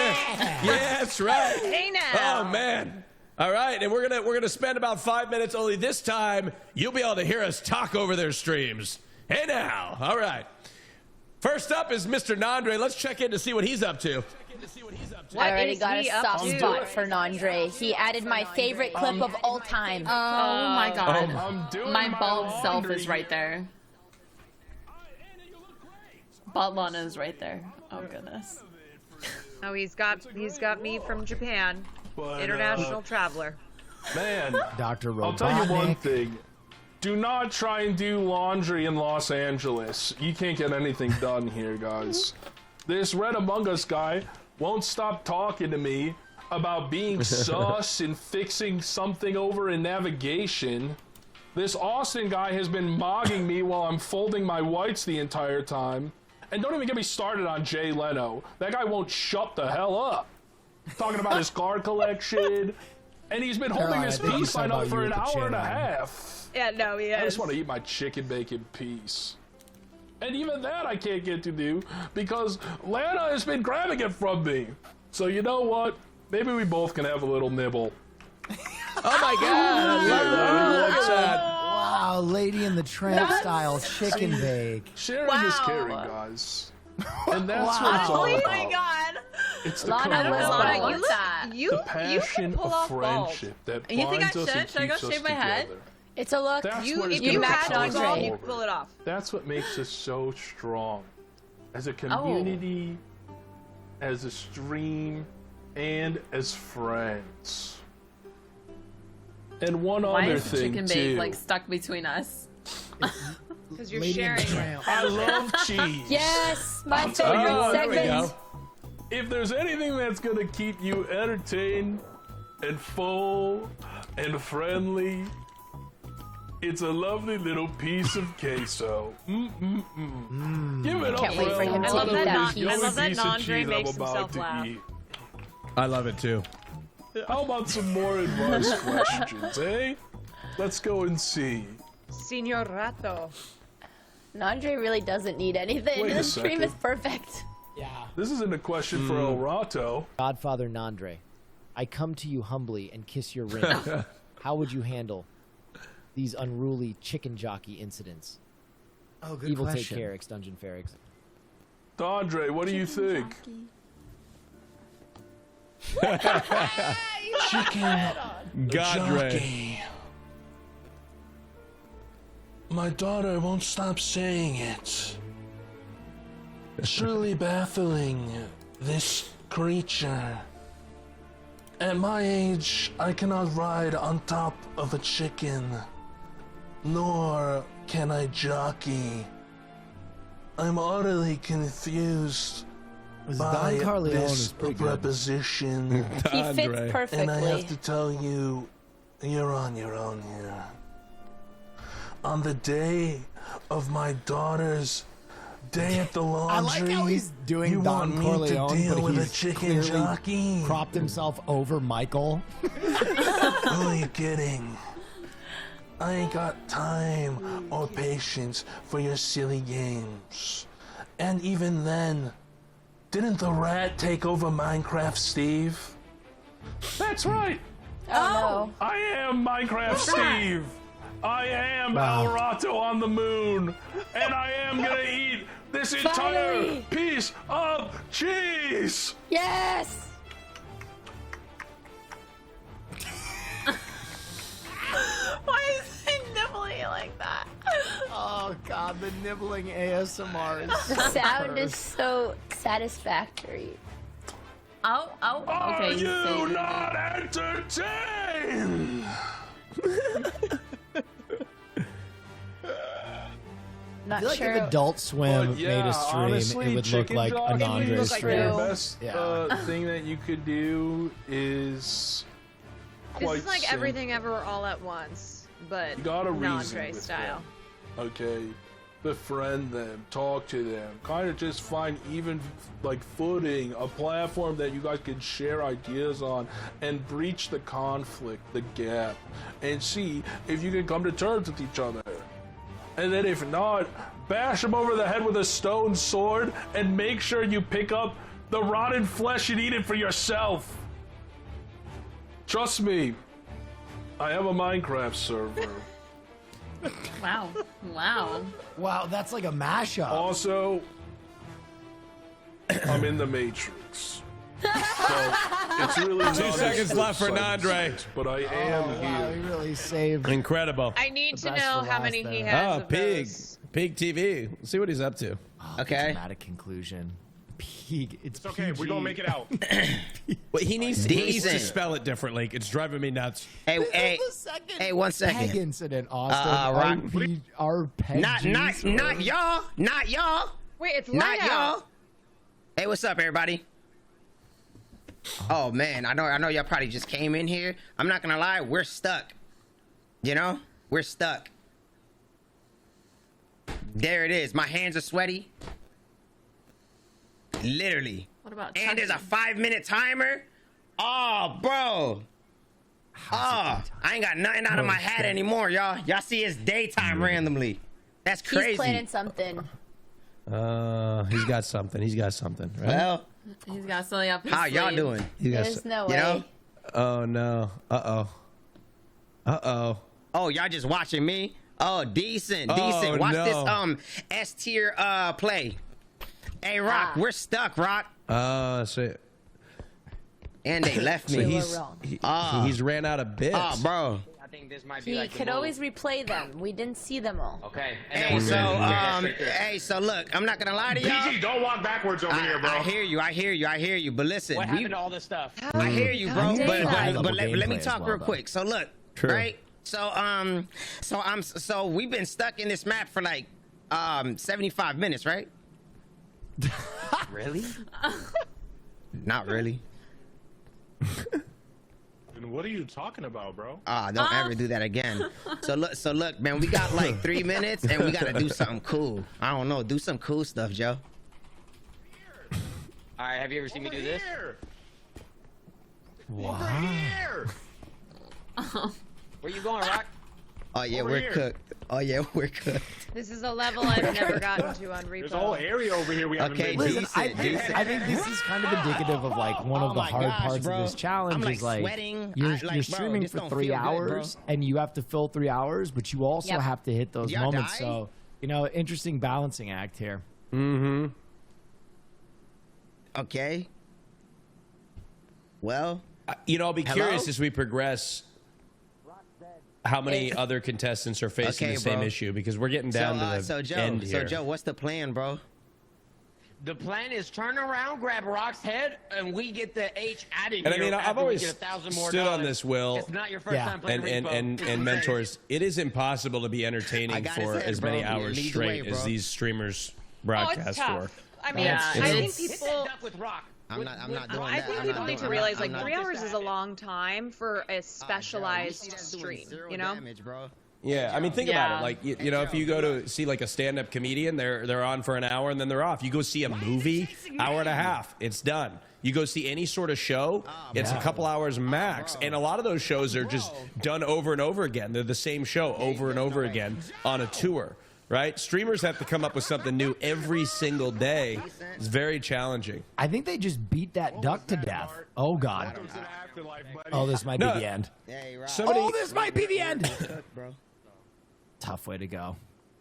[SPEAKER 1] right.
[SPEAKER 3] Hey now.
[SPEAKER 1] Oh man. All right, and we're gonna spend about 5 minutes. Only this time, you'll be able to hear us talk over their streams. Hey now. All right. First up is Mr. Nandre. Let's check in to see what he's up to.
[SPEAKER 5] I already got a soft spot for Nandre. He added my favorite clip of all time.
[SPEAKER 4] Oh my god.
[SPEAKER 6] I'm doing
[SPEAKER 4] my bald self
[SPEAKER 6] laundry.
[SPEAKER 4] is right there. Bald Lana is right there. Oh goodness.
[SPEAKER 3] Oh, he's got me from Japan.
[SPEAKER 6] But,
[SPEAKER 3] International traveler.
[SPEAKER 6] Man,
[SPEAKER 2] Dr.
[SPEAKER 6] I'll tell you one
[SPEAKER 2] Robotnik.
[SPEAKER 6] thing. Do not try and do laundry in Los Angeles. You can't get anything done here, guys. This Red Among Us guy won't stop talking to me about being sus and fixing something over in navigation. This Austin guy has been mogging me while I'm folding my whites the entire time. And don't even get me started on Jay Leno. That guy won't shut the hell up. Talking about his car collection. And he's been holding
[SPEAKER 2] Caroline,
[SPEAKER 6] his
[SPEAKER 2] I think we
[SPEAKER 6] peace
[SPEAKER 2] saw
[SPEAKER 6] sign up
[SPEAKER 2] about
[SPEAKER 6] for
[SPEAKER 2] you
[SPEAKER 6] an
[SPEAKER 2] at the
[SPEAKER 6] hour and a
[SPEAKER 2] channel.
[SPEAKER 6] half.
[SPEAKER 3] Yeah, no, he is.
[SPEAKER 6] I just want to eat my chicken bacon piece. And even that I can't get to do because Lana has been grabbing it from me. So you know what? Maybe we both can have a little nibble.
[SPEAKER 1] Oh my God! I love that. Look at that.
[SPEAKER 2] Wow, Lady in the Tramp style chicken bake.
[SPEAKER 6] Sharing is caring, guys. And that's
[SPEAKER 2] Wow.
[SPEAKER 6] what it's all
[SPEAKER 3] Oh
[SPEAKER 6] about.
[SPEAKER 3] my God.
[SPEAKER 6] It's the
[SPEAKER 5] Lana
[SPEAKER 6] camaraderie,
[SPEAKER 5] was
[SPEAKER 3] Lana,
[SPEAKER 5] bald.
[SPEAKER 3] you look, you,
[SPEAKER 6] the
[SPEAKER 3] you
[SPEAKER 6] passion
[SPEAKER 3] can pull
[SPEAKER 6] of
[SPEAKER 3] off bald.
[SPEAKER 6] friendship that
[SPEAKER 4] You think I
[SPEAKER 6] binds us and
[SPEAKER 4] should? Should I go
[SPEAKER 6] keeps us
[SPEAKER 4] shave my head?
[SPEAKER 6] together.
[SPEAKER 5] It's a look.
[SPEAKER 6] That's
[SPEAKER 3] You,
[SPEAKER 6] what is
[SPEAKER 3] if
[SPEAKER 6] gonna
[SPEAKER 3] you
[SPEAKER 5] match
[SPEAKER 3] had
[SPEAKER 6] carry
[SPEAKER 3] on
[SPEAKER 6] us
[SPEAKER 5] Andre.
[SPEAKER 3] bald, you
[SPEAKER 6] forward.
[SPEAKER 3] could pull it off.
[SPEAKER 6] That's what makes us so strong. As a community, as a stream, and as friends. And one
[SPEAKER 4] Why
[SPEAKER 6] other
[SPEAKER 4] is the
[SPEAKER 6] thing
[SPEAKER 4] chicken
[SPEAKER 6] too.
[SPEAKER 4] bake like stuck between us?
[SPEAKER 3] Because you're
[SPEAKER 2] Lady in the
[SPEAKER 3] sharing.
[SPEAKER 2] Tramp.
[SPEAKER 6] I love cheese.
[SPEAKER 5] Yes, my
[SPEAKER 6] I'll tell you
[SPEAKER 5] favorite
[SPEAKER 6] what,
[SPEAKER 1] there we
[SPEAKER 5] segment.
[SPEAKER 1] go.
[SPEAKER 6] If there's anything that's gonna keep you entertained and full and friendly, it's a lovely little piece of queso. Give it up
[SPEAKER 5] Can't
[SPEAKER 6] for
[SPEAKER 5] wait for him
[SPEAKER 6] El
[SPEAKER 5] to
[SPEAKER 3] I love
[SPEAKER 5] eat
[SPEAKER 3] that
[SPEAKER 5] that
[SPEAKER 3] non-
[SPEAKER 5] piece.
[SPEAKER 3] I love that
[SPEAKER 6] piece of
[SPEAKER 3] Nandre
[SPEAKER 6] cheese
[SPEAKER 3] makes
[SPEAKER 6] I'm about
[SPEAKER 3] himself
[SPEAKER 6] to
[SPEAKER 3] laugh.
[SPEAKER 6] eat.
[SPEAKER 1] I love it too.
[SPEAKER 6] How about some more advice questions, eh? Let's go and see.
[SPEAKER 3] Señor Rato.
[SPEAKER 5] Nandre really doesn't need anything.
[SPEAKER 6] Wait a
[SPEAKER 5] The stream
[SPEAKER 6] second.
[SPEAKER 5] is perfect.
[SPEAKER 2] Yeah.
[SPEAKER 6] This isn't a question for El Rato.
[SPEAKER 2] Godfather Nandre, I come to you humbly and kiss your ring. How would you handle these unruly chicken jockey incidents?
[SPEAKER 20] Oh, good
[SPEAKER 2] Evil
[SPEAKER 20] question.
[SPEAKER 2] take care, ex Dungeon Ferrix.
[SPEAKER 6] Andre, what do you think? Chicken
[SPEAKER 1] Godre.
[SPEAKER 6] jockey. My daughter won't stop saying it. Truly baffling, this creature. At my age, I cannot ride on top of a chicken, nor can I jockey. I'm utterly confused by
[SPEAKER 2] Don Corleone
[SPEAKER 6] this
[SPEAKER 2] is pretty good.
[SPEAKER 6] preposition.
[SPEAKER 5] He fits
[SPEAKER 1] Andre.
[SPEAKER 5] perfectly.
[SPEAKER 6] And I have to tell you, you're on your own here. On the day of my daughter's day at the
[SPEAKER 2] I
[SPEAKER 6] laundry,
[SPEAKER 2] like how he's doing
[SPEAKER 6] you
[SPEAKER 2] Don
[SPEAKER 6] want me
[SPEAKER 2] Corleone,
[SPEAKER 6] to deal
[SPEAKER 2] but
[SPEAKER 6] with
[SPEAKER 2] he's
[SPEAKER 6] a chicken
[SPEAKER 2] clearly
[SPEAKER 6] jockey?
[SPEAKER 2] propped himself over Michael.
[SPEAKER 6] Who are you kidding? I ain't got time or patience for your silly games. And even then, didn't the rat take over Minecraft, Steve? That's right.
[SPEAKER 5] Oh,
[SPEAKER 6] I am Minecraft Steve. I am
[SPEAKER 2] Wow.
[SPEAKER 6] El Rato on the moon. And I am gonna eat this entire
[SPEAKER 5] Finally.
[SPEAKER 6] piece of cheese.
[SPEAKER 5] no. Yes.
[SPEAKER 4] Why is he nibbling like that?
[SPEAKER 2] Oh god, the nibbling ASMR is
[SPEAKER 5] The sound is so satisfactory.
[SPEAKER 4] Oh, oh.
[SPEAKER 6] Are
[SPEAKER 4] Okay.
[SPEAKER 6] you not entertained?
[SPEAKER 2] I
[SPEAKER 5] Not
[SPEAKER 2] feel like
[SPEAKER 5] sure.
[SPEAKER 2] if Adult Swim
[SPEAKER 6] But yeah,
[SPEAKER 2] made a stream,
[SPEAKER 6] honestly,
[SPEAKER 2] it would look
[SPEAKER 6] chicken
[SPEAKER 2] like a
[SPEAKER 6] jockey
[SPEAKER 2] Nandre
[SPEAKER 6] is
[SPEAKER 2] stream.
[SPEAKER 6] The best
[SPEAKER 2] Yeah.
[SPEAKER 6] thing that you could do is
[SPEAKER 3] This
[SPEAKER 6] quite
[SPEAKER 3] is like
[SPEAKER 6] simple.
[SPEAKER 3] everything ever all at once, but
[SPEAKER 6] You gotta reason
[SPEAKER 3] Nandre
[SPEAKER 6] with
[SPEAKER 3] style.
[SPEAKER 6] them, okay? Befriend them, talk to them, kind of just find even like footing, a platform that you guys can share ideas on, and breach the conflict, the gap, and see if you can come to terms with each other. And then if not, bash him over the head with a stone sword and make sure you pick up the rotten flesh and eat it for yourself. Trust me, I have a Minecraft server.
[SPEAKER 4] Wow. Wow.
[SPEAKER 20] Wow, that's like a mashup.
[SPEAKER 6] Also, I'm in the Matrix. So it's really
[SPEAKER 1] 2 seconds left for Nandre.
[SPEAKER 6] But I am
[SPEAKER 20] Wow,
[SPEAKER 6] here.
[SPEAKER 20] he really saved.
[SPEAKER 1] Incredible.
[SPEAKER 3] I need
[SPEAKER 20] The
[SPEAKER 3] to
[SPEAKER 20] best
[SPEAKER 3] know
[SPEAKER 20] for
[SPEAKER 3] how
[SPEAKER 20] last
[SPEAKER 3] many he
[SPEAKER 20] there.
[SPEAKER 3] has.
[SPEAKER 1] Oh,
[SPEAKER 3] of
[SPEAKER 1] Pig.
[SPEAKER 3] those.
[SPEAKER 1] Pig TV. Let's see what he's up to.
[SPEAKER 20] Okay. Dramatic conclusion. Pig. It's
[SPEAKER 11] okay. We're gonna make it out.
[SPEAKER 1] Well, he needs to
[SPEAKER 18] Decent.
[SPEAKER 1] spell it differently. It's driving me nuts.
[SPEAKER 18] Hey, 1 second.
[SPEAKER 20] Peg incident, Austin. Our peg
[SPEAKER 18] Not y'all. Not y'all.
[SPEAKER 3] Wait, it's
[SPEAKER 18] Not
[SPEAKER 3] light out.
[SPEAKER 18] y'all. Hey, what's up, everybody? Oh man, I know y'all probably just came in here. I'm not gonna lie, we're stuck. You know, we're stuck. There it is. My hands are sweaty. Literally.
[SPEAKER 4] What about
[SPEAKER 18] And there's a
[SPEAKER 4] touching?
[SPEAKER 18] 5-minute timer. Oh, bro. Oh, I ain't got nothing out of my hat anymore, y'all. Y'all see it's daytime randomly. That's crazy.
[SPEAKER 5] He's planning something.
[SPEAKER 1] He's got something. He's got something. Right?
[SPEAKER 18] Well,
[SPEAKER 4] He's got something up his
[SPEAKER 18] how y'all
[SPEAKER 4] sleeve.
[SPEAKER 18] doing?
[SPEAKER 1] He's got
[SPEAKER 5] There's no
[SPEAKER 18] You
[SPEAKER 5] way.
[SPEAKER 18] know?
[SPEAKER 1] Oh no. Uh-oh.
[SPEAKER 18] Oh, y'all just watching me? Oh, decent.
[SPEAKER 1] Oh,
[SPEAKER 18] Watch
[SPEAKER 1] no.
[SPEAKER 18] this S tier play. Hey, Rock, we're stuck, Rock.
[SPEAKER 1] So
[SPEAKER 18] And they left me.
[SPEAKER 1] So he's ran out of bits.
[SPEAKER 18] Oh, bro.
[SPEAKER 17] I think this might be
[SPEAKER 5] He
[SPEAKER 17] like the
[SPEAKER 5] could
[SPEAKER 17] move.
[SPEAKER 5] always replay them. We didn't see them all.
[SPEAKER 17] Okay.
[SPEAKER 18] Hey, so look, I'm not gonna lie to y'all.
[SPEAKER 11] PG, don't walk backwards over here, bro.
[SPEAKER 18] I hear you. But listen,
[SPEAKER 17] What happened to all this stuff?
[SPEAKER 18] I hear you, bro. But let me
[SPEAKER 20] gameplay
[SPEAKER 18] talk
[SPEAKER 20] as well,
[SPEAKER 18] real
[SPEAKER 20] though.
[SPEAKER 18] quick. So look,
[SPEAKER 1] True.
[SPEAKER 18] right? So we've been stuck in this map for like 75 minutes, right?
[SPEAKER 17] Really?
[SPEAKER 18] Not really.
[SPEAKER 11] And what are you talking about, bro?
[SPEAKER 18] Don't ever do that again. So look, man, we got like 3 minutes and we gotta do something cool. I don't know, do some cool stuff, Joe.
[SPEAKER 17] All right. Have you ever seen me do this?
[SPEAKER 20] Wow.
[SPEAKER 17] Where you going, Rock?
[SPEAKER 18] Oh yeah,
[SPEAKER 11] Over
[SPEAKER 18] we're
[SPEAKER 11] here.
[SPEAKER 18] cooked. Oh yeah, we're cooked.
[SPEAKER 3] This is a level I've never gotten to on
[SPEAKER 11] There's a whole
[SPEAKER 3] Repo.
[SPEAKER 11] area over here we haven't
[SPEAKER 18] Okay,
[SPEAKER 11] been to.
[SPEAKER 20] Listen, I think this is kind of indicative of like one of
[SPEAKER 18] Oh
[SPEAKER 20] the
[SPEAKER 18] my
[SPEAKER 20] hard
[SPEAKER 18] gosh,
[SPEAKER 20] parts
[SPEAKER 18] bro.
[SPEAKER 20] of this challenge
[SPEAKER 18] I'm, like,
[SPEAKER 20] is like
[SPEAKER 18] sweating.
[SPEAKER 20] you're
[SPEAKER 18] Bro,
[SPEAKER 20] streaming
[SPEAKER 18] this
[SPEAKER 20] for
[SPEAKER 18] don't
[SPEAKER 20] 3
[SPEAKER 18] feel good, bro.
[SPEAKER 20] hours and you have to fill 3 hours, but you also
[SPEAKER 5] Yep.
[SPEAKER 20] have to hit those
[SPEAKER 18] Y'all
[SPEAKER 20] moments.
[SPEAKER 18] die?
[SPEAKER 20] So interesting balancing act here.
[SPEAKER 1] Mm-hmm.
[SPEAKER 18] Okay. Well,
[SPEAKER 1] I'll be
[SPEAKER 18] Hello?
[SPEAKER 1] curious as we progress how many other contestants are facing
[SPEAKER 18] Okay,
[SPEAKER 1] the same
[SPEAKER 18] bro.
[SPEAKER 1] issue, because we're getting down to the
[SPEAKER 18] so Joe,
[SPEAKER 1] end here.
[SPEAKER 18] Joe, what's the plan, bro?
[SPEAKER 17] The plan is turn around, grab Rock's head, and we get the H out of here.
[SPEAKER 1] And I mean, I've
[SPEAKER 17] after we
[SPEAKER 1] always
[SPEAKER 17] get 1,000 more
[SPEAKER 1] stood on
[SPEAKER 17] dollars.
[SPEAKER 1] this, Will,
[SPEAKER 17] It's not your first time playing
[SPEAKER 1] and
[SPEAKER 17] Repo.
[SPEAKER 1] mentors. It is impossible to be
[SPEAKER 18] I
[SPEAKER 1] entertaining
[SPEAKER 18] got
[SPEAKER 1] for
[SPEAKER 18] his head,
[SPEAKER 1] as many
[SPEAKER 18] bro.
[SPEAKER 1] hours
[SPEAKER 18] Lead the
[SPEAKER 1] straight
[SPEAKER 18] way,
[SPEAKER 1] as
[SPEAKER 18] bro.
[SPEAKER 1] these streamers
[SPEAKER 3] Oh, it's
[SPEAKER 1] broadcast for.
[SPEAKER 3] tough. I mean,
[SPEAKER 4] Yeah,
[SPEAKER 3] I think
[SPEAKER 4] it's-
[SPEAKER 17] Hit
[SPEAKER 3] people.
[SPEAKER 17] that duck with Rock.
[SPEAKER 18] I'm not doing
[SPEAKER 3] I
[SPEAKER 18] that.
[SPEAKER 3] think
[SPEAKER 18] I'm
[SPEAKER 3] people
[SPEAKER 18] not
[SPEAKER 3] need to
[SPEAKER 18] doing-
[SPEAKER 3] realize
[SPEAKER 18] I'm
[SPEAKER 3] like
[SPEAKER 18] not-
[SPEAKER 3] 3 hours is a long time for a specialized
[SPEAKER 18] He's doing
[SPEAKER 3] stream.
[SPEAKER 18] zero
[SPEAKER 3] You know.
[SPEAKER 18] damage, bro.
[SPEAKER 1] Yeah, I mean, think
[SPEAKER 4] Yeah.
[SPEAKER 1] about it. Like, you know, if you go to see like a stand-up comedian, they're on for an hour and then they're off. You go see a movie, hour and a half, it's done. You go see any sort of show, it's a couple hours max. And a lot of those shows are just done over and over again. They're the same show over and over again on a tour, right? Streamers have to come up with something new every single day. It's very challenging.
[SPEAKER 20] I think they just beat that duck to death. Oh God. Oh, this might
[SPEAKER 1] No.
[SPEAKER 20] be the end.
[SPEAKER 18] Hey, Rock.
[SPEAKER 1] Somebody,
[SPEAKER 20] This might be the end.
[SPEAKER 18] bro.
[SPEAKER 20] Tough way to go.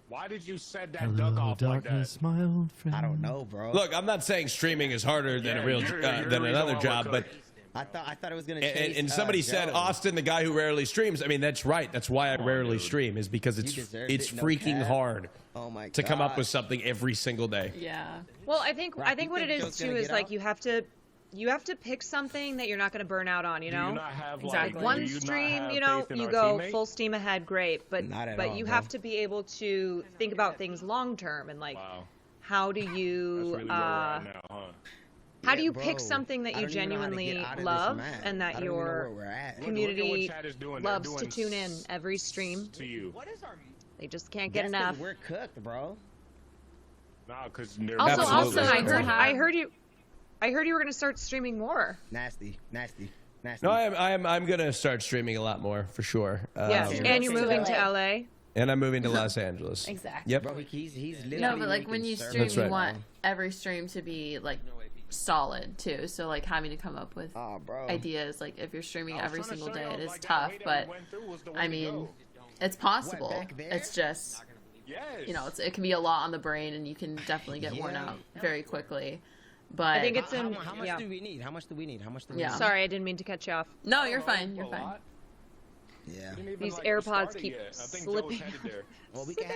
[SPEAKER 11] Why did you set that duck off like that?
[SPEAKER 20] Darkness, my old friend.
[SPEAKER 18] I don't know, bro.
[SPEAKER 1] look, I'm not saying streaming is harder than a real
[SPEAKER 11] you're
[SPEAKER 1] than
[SPEAKER 11] the
[SPEAKER 1] another
[SPEAKER 11] reason why
[SPEAKER 1] job,
[SPEAKER 11] we're
[SPEAKER 1] but.
[SPEAKER 11] cooked.
[SPEAKER 18] I thought it was gonna chase.
[SPEAKER 1] And somebody said,
[SPEAKER 18] Joe.
[SPEAKER 1] Austin, the guy who rarely streams. I mean, that's right. That's why I rarely stream, is because it's
[SPEAKER 18] deserved
[SPEAKER 1] it's
[SPEAKER 18] it, no
[SPEAKER 1] freaking
[SPEAKER 18] cap.
[SPEAKER 1] hard
[SPEAKER 18] Oh my
[SPEAKER 1] to come up
[SPEAKER 18] God.
[SPEAKER 1] with something every single day.
[SPEAKER 4] Yeah.
[SPEAKER 3] Well, I think
[SPEAKER 18] Rock, you
[SPEAKER 3] what it
[SPEAKER 18] think
[SPEAKER 3] is
[SPEAKER 18] Joe's
[SPEAKER 3] too
[SPEAKER 18] gonna
[SPEAKER 3] is
[SPEAKER 18] get
[SPEAKER 3] like
[SPEAKER 18] out?
[SPEAKER 3] you have to pick something that you're not going to burn out on. You
[SPEAKER 11] Do
[SPEAKER 3] know.
[SPEAKER 11] you not have,
[SPEAKER 4] Exactly.
[SPEAKER 11] like,
[SPEAKER 3] One
[SPEAKER 11] do you not
[SPEAKER 3] stream,
[SPEAKER 11] have
[SPEAKER 3] you know,
[SPEAKER 11] faith in
[SPEAKER 3] you
[SPEAKER 11] our
[SPEAKER 3] go
[SPEAKER 11] teammate?
[SPEAKER 3] full steam ahead, great, but
[SPEAKER 18] Not at
[SPEAKER 3] but
[SPEAKER 18] all,
[SPEAKER 3] you
[SPEAKER 18] bro.
[SPEAKER 3] have to be able to think about things long term and like
[SPEAKER 11] Wow.
[SPEAKER 3] how do
[SPEAKER 11] That's
[SPEAKER 3] you
[SPEAKER 11] really where we're at now, huh?
[SPEAKER 3] how do
[SPEAKER 18] Yeah,
[SPEAKER 3] you
[SPEAKER 18] bro.
[SPEAKER 3] pick something that
[SPEAKER 18] I
[SPEAKER 3] you
[SPEAKER 18] don't even know how to get
[SPEAKER 3] genuinely
[SPEAKER 18] out of this
[SPEAKER 3] love
[SPEAKER 18] map.
[SPEAKER 3] and
[SPEAKER 18] I
[SPEAKER 3] that
[SPEAKER 18] don't even know
[SPEAKER 3] your
[SPEAKER 18] where we're at.
[SPEAKER 11] Look at what
[SPEAKER 3] community
[SPEAKER 11] chat is doing. They're
[SPEAKER 3] loves to
[SPEAKER 11] doing
[SPEAKER 3] tune in every stream?
[SPEAKER 11] to you.
[SPEAKER 3] They just can't get
[SPEAKER 18] That's 'cause
[SPEAKER 3] enough.
[SPEAKER 18] We're cooked, bro.
[SPEAKER 11] Nah, because they're
[SPEAKER 3] Also,
[SPEAKER 1] Absolutely.
[SPEAKER 3] I heard you were going to start streaming more.
[SPEAKER 18] Nasty.
[SPEAKER 1] No, I'm gonna start streaming a lot more for sure.
[SPEAKER 3] Yes, and you're moving to LA.
[SPEAKER 1] And I'm moving to Los Angeles.
[SPEAKER 5] Exactly.
[SPEAKER 1] Yep.
[SPEAKER 18] Bro, he's literally
[SPEAKER 4] No, but like when
[SPEAKER 18] making
[SPEAKER 4] you
[SPEAKER 18] servers
[SPEAKER 4] stream,
[SPEAKER 1] That's
[SPEAKER 4] you
[SPEAKER 1] right.
[SPEAKER 4] want every stream to be like solid too. So like having to come up with ideas, like if you're streaming every single day, it is tough. But I mean, it's possible. It's just, you know, it can be a lot on the brain, and you can definitely get worn out very quickly. But
[SPEAKER 3] I think it's in.
[SPEAKER 18] How much do we need? How much do we need? How much do we need?
[SPEAKER 3] Sorry, I didn't mean to cut you off.
[SPEAKER 4] No, you're fine. You're fine.
[SPEAKER 18] Yeah.
[SPEAKER 3] These AirPods keep slipping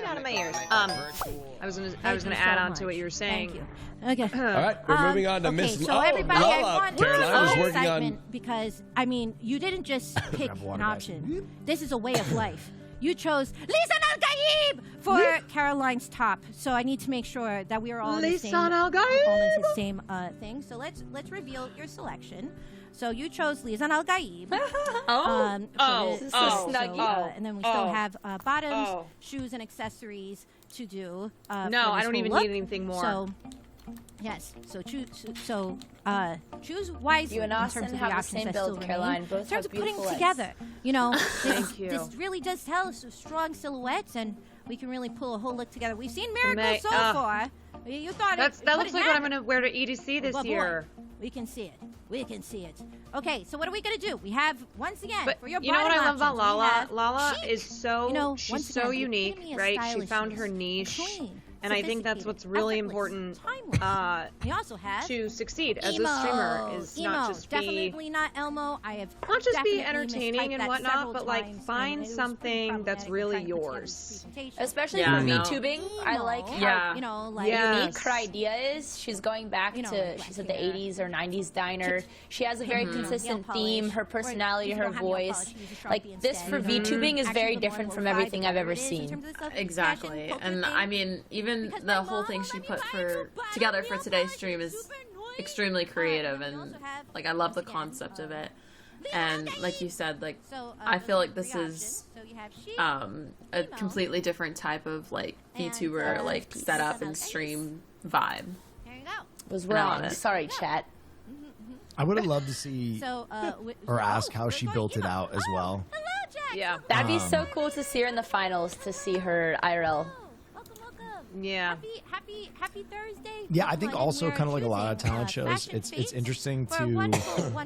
[SPEAKER 3] out of my ears. I was gonna add on to what you were saying.
[SPEAKER 16] Thank you. Okay.
[SPEAKER 1] All right, we're moving on to Miss.
[SPEAKER 16] So everybody, I
[SPEAKER 1] Lala.
[SPEAKER 16] want
[SPEAKER 1] Caroline was working
[SPEAKER 16] excitement
[SPEAKER 1] on.
[SPEAKER 16] because I mean, you didn't just pick an option. This is a way of life. You chose Lisan Al-Gaib for Caroline's top, so I need to make sure that we are all in the same,
[SPEAKER 3] Lisan Al-Gaib.
[SPEAKER 16] all in the same thing. So let's reveal your selection. So you chose Lisan Al-Gaib. And then we still have bottoms, shoes, and accessories to do.
[SPEAKER 3] No, I don't even need anything more.
[SPEAKER 16] So, yes. So choose wisely.
[SPEAKER 5] You and
[SPEAKER 16] in
[SPEAKER 5] Austin
[SPEAKER 16] terms of
[SPEAKER 5] have
[SPEAKER 16] the
[SPEAKER 5] the
[SPEAKER 16] options
[SPEAKER 5] same
[SPEAKER 16] that
[SPEAKER 5] build,
[SPEAKER 16] still
[SPEAKER 5] Caroline.
[SPEAKER 16] remain.
[SPEAKER 5] Both
[SPEAKER 16] In terms
[SPEAKER 5] have
[SPEAKER 16] of putting
[SPEAKER 5] beautiful legs.
[SPEAKER 16] together, you know,
[SPEAKER 3] Thank you.
[SPEAKER 16] this really does tell us strong silhouettes, and we can really pull a whole look together. We've seen miracles so far. You thought
[SPEAKER 3] that looks like what I'm gonna wear to EDC this
[SPEAKER 16] boy,
[SPEAKER 3] year.
[SPEAKER 16] We can see it. We can see it. Okay, so what are we gonna do? We have once again
[SPEAKER 3] But
[SPEAKER 16] for your
[SPEAKER 3] you know what I love about
[SPEAKER 16] bottom
[SPEAKER 3] Lala?
[SPEAKER 16] options, we have
[SPEAKER 3] Lala
[SPEAKER 16] chic.
[SPEAKER 3] is so she's
[SPEAKER 16] once
[SPEAKER 3] so
[SPEAKER 16] again, the
[SPEAKER 3] unique,
[SPEAKER 16] epitome of
[SPEAKER 3] right? She found her
[SPEAKER 16] stylishness.
[SPEAKER 3] niche,
[SPEAKER 16] Clean,
[SPEAKER 3] and I think that's what's really important
[SPEAKER 16] we also have
[SPEAKER 3] to succeed as
[SPEAKER 16] emo.
[SPEAKER 3] a streamer is
[SPEAKER 16] emo.
[SPEAKER 3] not just be
[SPEAKER 16] Definitely not Elmo. I have
[SPEAKER 3] not just be
[SPEAKER 16] definitely
[SPEAKER 3] entertaining
[SPEAKER 16] mistyped
[SPEAKER 3] and
[SPEAKER 16] that
[SPEAKER 3] whatnot,
[SPEAKER 16] several
[SPEAKER 3] but like
[SPEAKER 16] times, and
[SPEAKER 3] find
[SPEAKER 16] it was pretty
[SPEAKER 3] something that's
[SPEAKER 16] problematic
[SPEAKER 3] really
[SPEAKER 16] trying to put together
[SPEAKER 3] yours.
[SPEAKER 16] this presentation.
[SPEAKER 5] Especially
[SPEAKER 4] Yeah,
[SPEAKER 5] for
[SPEAKER 4] no.
[SPEAKER 5] VTubing, I like how
[SPEAKER 16] you know, like
[SPEAKER 5] unique her idea is. She's going back to she said the 80s or 90s diner. She has a very consistent theme. Her personality, her voice. Like this for VTubing is very different from everything I've ever seen.
[SPEAKER 4] Exactly. And I mean, even the whole thing she put together for today's stream is extremely creative, and like I love the concept of it. And like you said, like I feel like this is a completely different type of like VTuber like setup and stream vibe.
[SPEAKER 16] There you go.
[SPEAKER 5] Was wrong. Sorry, chat.
[SPEAKER 2] I would have loved to see or ask how she built it out as well.
[SPEAKER 3] Yeah,
[SPEAKER 5] that'd be so cool to see her in the finals. To see her IRL.
[SPEAKER 3] Yeah.
[SPEAKER 16] Happy Thursday.
[SPEAKER 2] Yeah, I think also kind of like a lot of talent shows, it's interesting to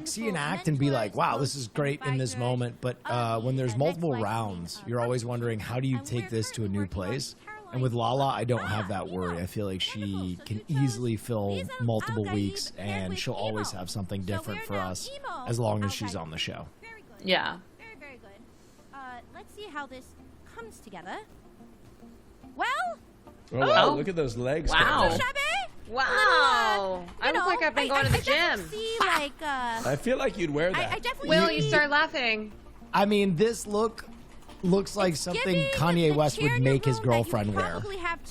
[SPEAKER 2] see an act and be like, wow, this is great in this moment. But when there's multiple rounds, you're always wondering, how do you take this to a new place? And with Lala, I don't have that worry. I feel like she can easily fill multiple weeks, and she'll always have something different for us as long as she's on the show.
[SPEAKER 4] Yeah.
[SPEAKER 16] Very good. Let's see how this comes together. Well.
[SPEAKER 1] Oh, wow, look at those legs.
[SPEAKER 4] Wow.
[SPEAKER 1] Caroline.
[SPEAKER 3] Wow. I look like I've been going to the gym.
[SPEAKER 1] I feel like you'd wear that.
[SPEAKER 3] Will, you start laughing.
[SPEAKER 2] I mean, this looks like something Kanye West would make his girlfriend wear.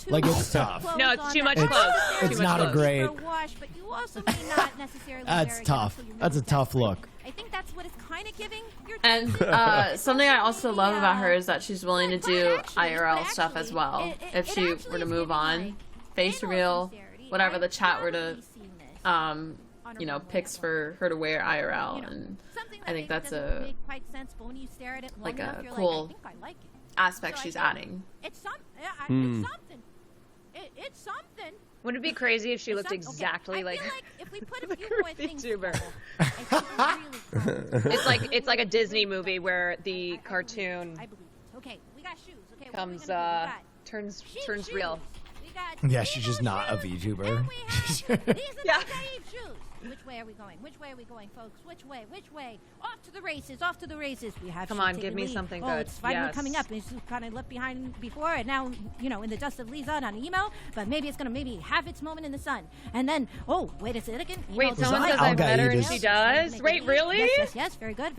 [SPEAKER 2] Like, it's tough.
[SPEAKER 3] No, it's too much
[SPEAKER 2] It's-
[SPEAKER 3] clothes.
[SPEAKER 2] it's
[SPEAKER 3] Too much
[SPEAKER 2] not a
[SPEAKER 3] clothes.
[SPEAKER 2] great-
[SPEAKER 16] But you also may not necessarily
[SPEAKER 2] That's
[SPEAKER 16] wear it
[SPEAKER 2] tough.
[SPEAKER 16] until you
[SPEAKER 2] That's a
[SPEAKER 16] really
[SPEAKER 2] tough look.
[SPEAKER 16] I think that's what it's kind of giving.
[SPEAKER 4] And something I also love about her is that she's willing to do IRL stuff as well. If she were to move on, face reveal, whatever the chat were to, you know, picks for her to wear IRL, and I think that's a like a cool aspect she's adding.
[SPEAKER 16] It's something. It's something.
[SPEAKER 3] Wouldn't it be crazy if she looked exactly like
[SPEAKER 16] if we put a few more things
[SPEAKER 3] VTuber? It's like a Disney movie where the cartoon
[SPEAKER 16] Okay, we got shoes. Okay,
[SPEAKER 3] comes turns real.
[SPEAKER 2] Yeah, she's just not a VTuber.
[SPEAKER 16] Yeah. Which way are we going? Which way are we going, folks? Which way? Which way? Off to the races! Off to the races! We have.
[SPEAKER 3] Come
[SPEAKER 16] Sheep
[SPEAKER 3] on,
[SPEAKER 16] taking
[SPEAKER 3] give me
[SPEAKER 16] lead.
[SPEAKER 3] something
[SPEAKER 16] Oh,
[SPEAKER 3] good.
[SPEAKER 16] it's finally
[SPEAKER 3] Yes.
[SPEAKER 16] coming up. It's kind of left behind before, and now you know in the dust of Lisa on emo. But maybe it's gonna have its moment in the sun, and then wait a second.
[SPEAKER 3] Wait, someone says I've met her and she does. Wait, really?
[SPEAKER 16] Yes. Very good.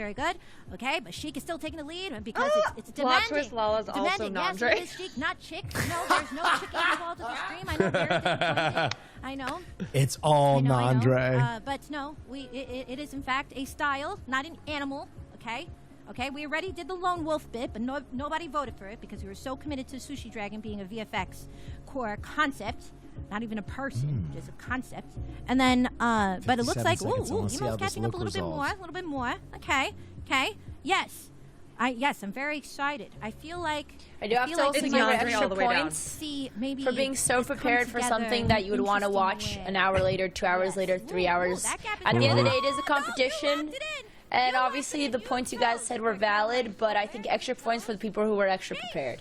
[SPEAKER 16] Okay, but Sheik is still taking the lead because it's
[SPEAKER 3] Plot
[SPEAKER 16] demanding.
[SPEAKER 3] twist, Lala's also
[SPEAKER 16] demanding.
[SPEAKER 3] not
[SPEAKER 16] Yes,
[SPEAKER 3] Drake.
[SPEAKER 16] it is Sheik, not Chick. No, there's no chicking involved in the stream. I know. Very disappointed. I know.
[SPEAKER 2] It's all
[SPEAKER 16] I know.
[SPEAKER 2] non-Dre.
[SPEAKER 16] But no, it is in fact a style, not an animal. Okay. We already did the lone wolf bit, but nobody voted for it because we were so committed to Sushi Dragon being a VFX core concept, not even a person, just a concept. And then, but it looks like
[SPEAKER 2] 57 seconds. I wanna see how
[SPEAKER 16] Emo's
[SPEAKER 2] this
[SPEAKER 16] catching up
[SPEAKER 2] look
[SPEAKER 16] a little bit more. Okay. Yes. Yes, I'm very excited. I feel like
[SPEAKER 5] I do have to also give her extra points
[SPEAKER 16] See, maybe
[SPEAKER 5] for being so prepared for something that you would want to watch an hour later, 2 hours later, 3 hours. At the end of the day, it is a competition. And obviously, the points you guys said were valid, but I think extra points for the people who were extra prepared.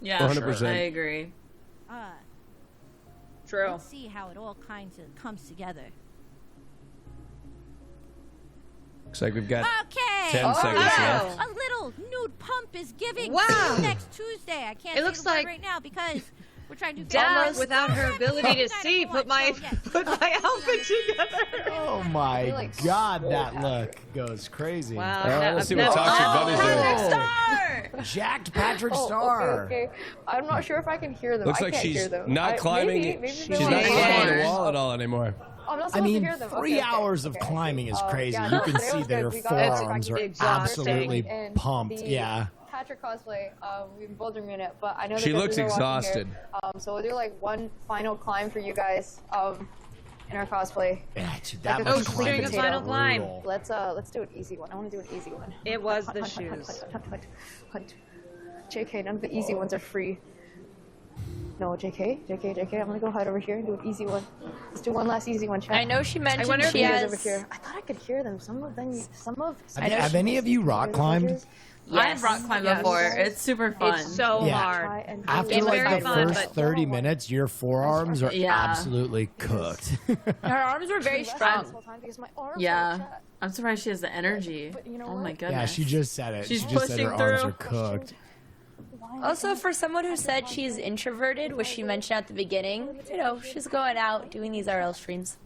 [SPEAKER 4] Yeah,
[SPEAKER 1] 100%.
[SPEAKER 4] I agree.
[SPEAKER 3] True.
[SPEAKER 16] Let's see how it all kinds of comes together.
[SPEAKER 1] Looks like we've got
[SPEAKER 16] Okay.
[SPEAKER 1] 10 seconds left.
[SPEAKER 16] A little nude pump is giving.
[SPEAKER 3] Wow.
[SPEAKER 16] Next Tuesday. I can't
[SPEAKER 3] It
[SPEAKER 16] say
[SPEAKER 3] looks
[SPEAKER 16] the word
[SPEAKER 3] like
[SPEAKER 16] right now because we're trying to do
[SPEAKER 3] Dad, without her ability to see, put my outfit together.
[SPEAKER 2] Oh my God, that look goes crazy.
[SPEAKER 3] Wow.
[SPEAKER 1] Let's see what Toxic Bunny's doing.
[SPEAKER 3] Star!
[SPEAKER 2] Jacked Patrick Star.
[SPEAKER 15] Okay. I'm not sure if I can hear them.
[SPEAKER 1] Looks
[SPEAKER 15] I
[SPEAKER 1] like
[SPEAKER 15] can't hear
[SPEAKER 1] she's
[SPEAKER 15] them.
[SPEAKER 1] not climbing.
[SPEAKER 15] Maybe
[SPEAKER 1] She's
[SPEAKER 15] they're
[SPEAKER 1] not
[SPEAKER 15] like-
[SPEAKER 1] climbing the wall at all anymore.
[SPEAKER 15] I'm not
[SPEAKER 2] I
[SPEAKER 15] supposed
[SPEAKER 2] mean,
[SPEAKER 15] to hear them.
[SPEAKER 2] 3 hours of climbing is crazy.
[SPEAKER 15] yeah,
[SPEAKER 2] You
[SPEAKER 15] no,
[SPEAKER 2] can
[SPEAKER 15] today
[SPEAKER 2] see
[SPEAKER 15] was
[SPEAKER 2] that
[SPEAKER 15] good.
[SPEAKER 2] her
[SPEAKER 15] We got
[SPEAKER 2] forearms are
[SPEAKER 15] exhausting.
[SPEAKER 2] absolutely
[SPEAKER 15] And
[SPEAKER 2] pumped.
[SPEAKER 15] the
[SPEAKER 2] Yeah.
[SPEAKER 15] Patrick cosplay, we've been bouldering in it, but I know that
[SPEAKER 1] She
[SPEAKER 15] the
[SPEAKER 1] looks
[SPEAKER 15] viewers are watching
[SPEAKER 1] exhausted.
[SPEAKER 15] Here, so we'll do like one final climb for you guys in our cosplay.
[SPEAKER 2] Yeah, dude,
[SPEAKER 15] Like
[SPEAKER 2] that
[SPEAKER 15] a
[SPEAKER 2] much
[SPEAKER 15] complete
[SPEAKER 2] climbing
[SPEAKER 3] the
[SPEAKER 2] is
[SPEAKER 3] final climb.
[SPEAKER 2] brutal.
[SPEAKER 15] Let's do an easy one. I want to do an easy one.
[SPEAKER 3] It was the
[SPEAKER 15] Hunt.
[SPEAKER 3] shoes.
[SPEAKER 15] JK, none of the easy ones are free. No, JK, I'm gonna go hide over here and do an easy one. Let's do one last easy one, chat.
[SPEAKER 5] I know she mentioned
[SPEAKER 15] wonder if
[SPEAKER 5] she
[SPEAKER 15] you guys
[SPEAKER 5] has-
[SPEAKER 15] over here. I thought I could hear them. Some of them.
[SPEAKER 2] Have any of you rock climbed?
[SPEAKER 4] I've rock climbed before. It's super fun.
[SPEAKER 3] It's so
[SPEAKER 2] Yeah.
[SPEAKER 3] hard.
[SPEAKER 2] After
[SPEAKER 3] It's
[SPEAKER 2] like
[SPEAKER 3] very
[SPEAKER 2] the
[SPEAKER 3] fun,
[SPEAKER 2] first
[SPEAKER 3] but
[SPEAKER 2] 30 minutes, your forearms are
[SPEAKER 4] Yeah.
[SPEAKER 2] absolutely cooked.
[SPEAKER 5] Her arms were very strong.
[SPEAKER 4] Yeah. I'm surprised she has the energy. Oh my goodness.
[SPEAKER 2] Yeah, she just said it.
[SPEAKER 4] She's
[SPEAKER 2] she just said her
[SPEAKER 4] pushing
[SPEAKER 2] arms
[SPEAKER 4] through.
[SPEAKER 2] are cooked.
[SPEAKER 5] Also, for someone who said she's introverted, which she mentioned at the beginning, you know, she's going out doing these RL streams.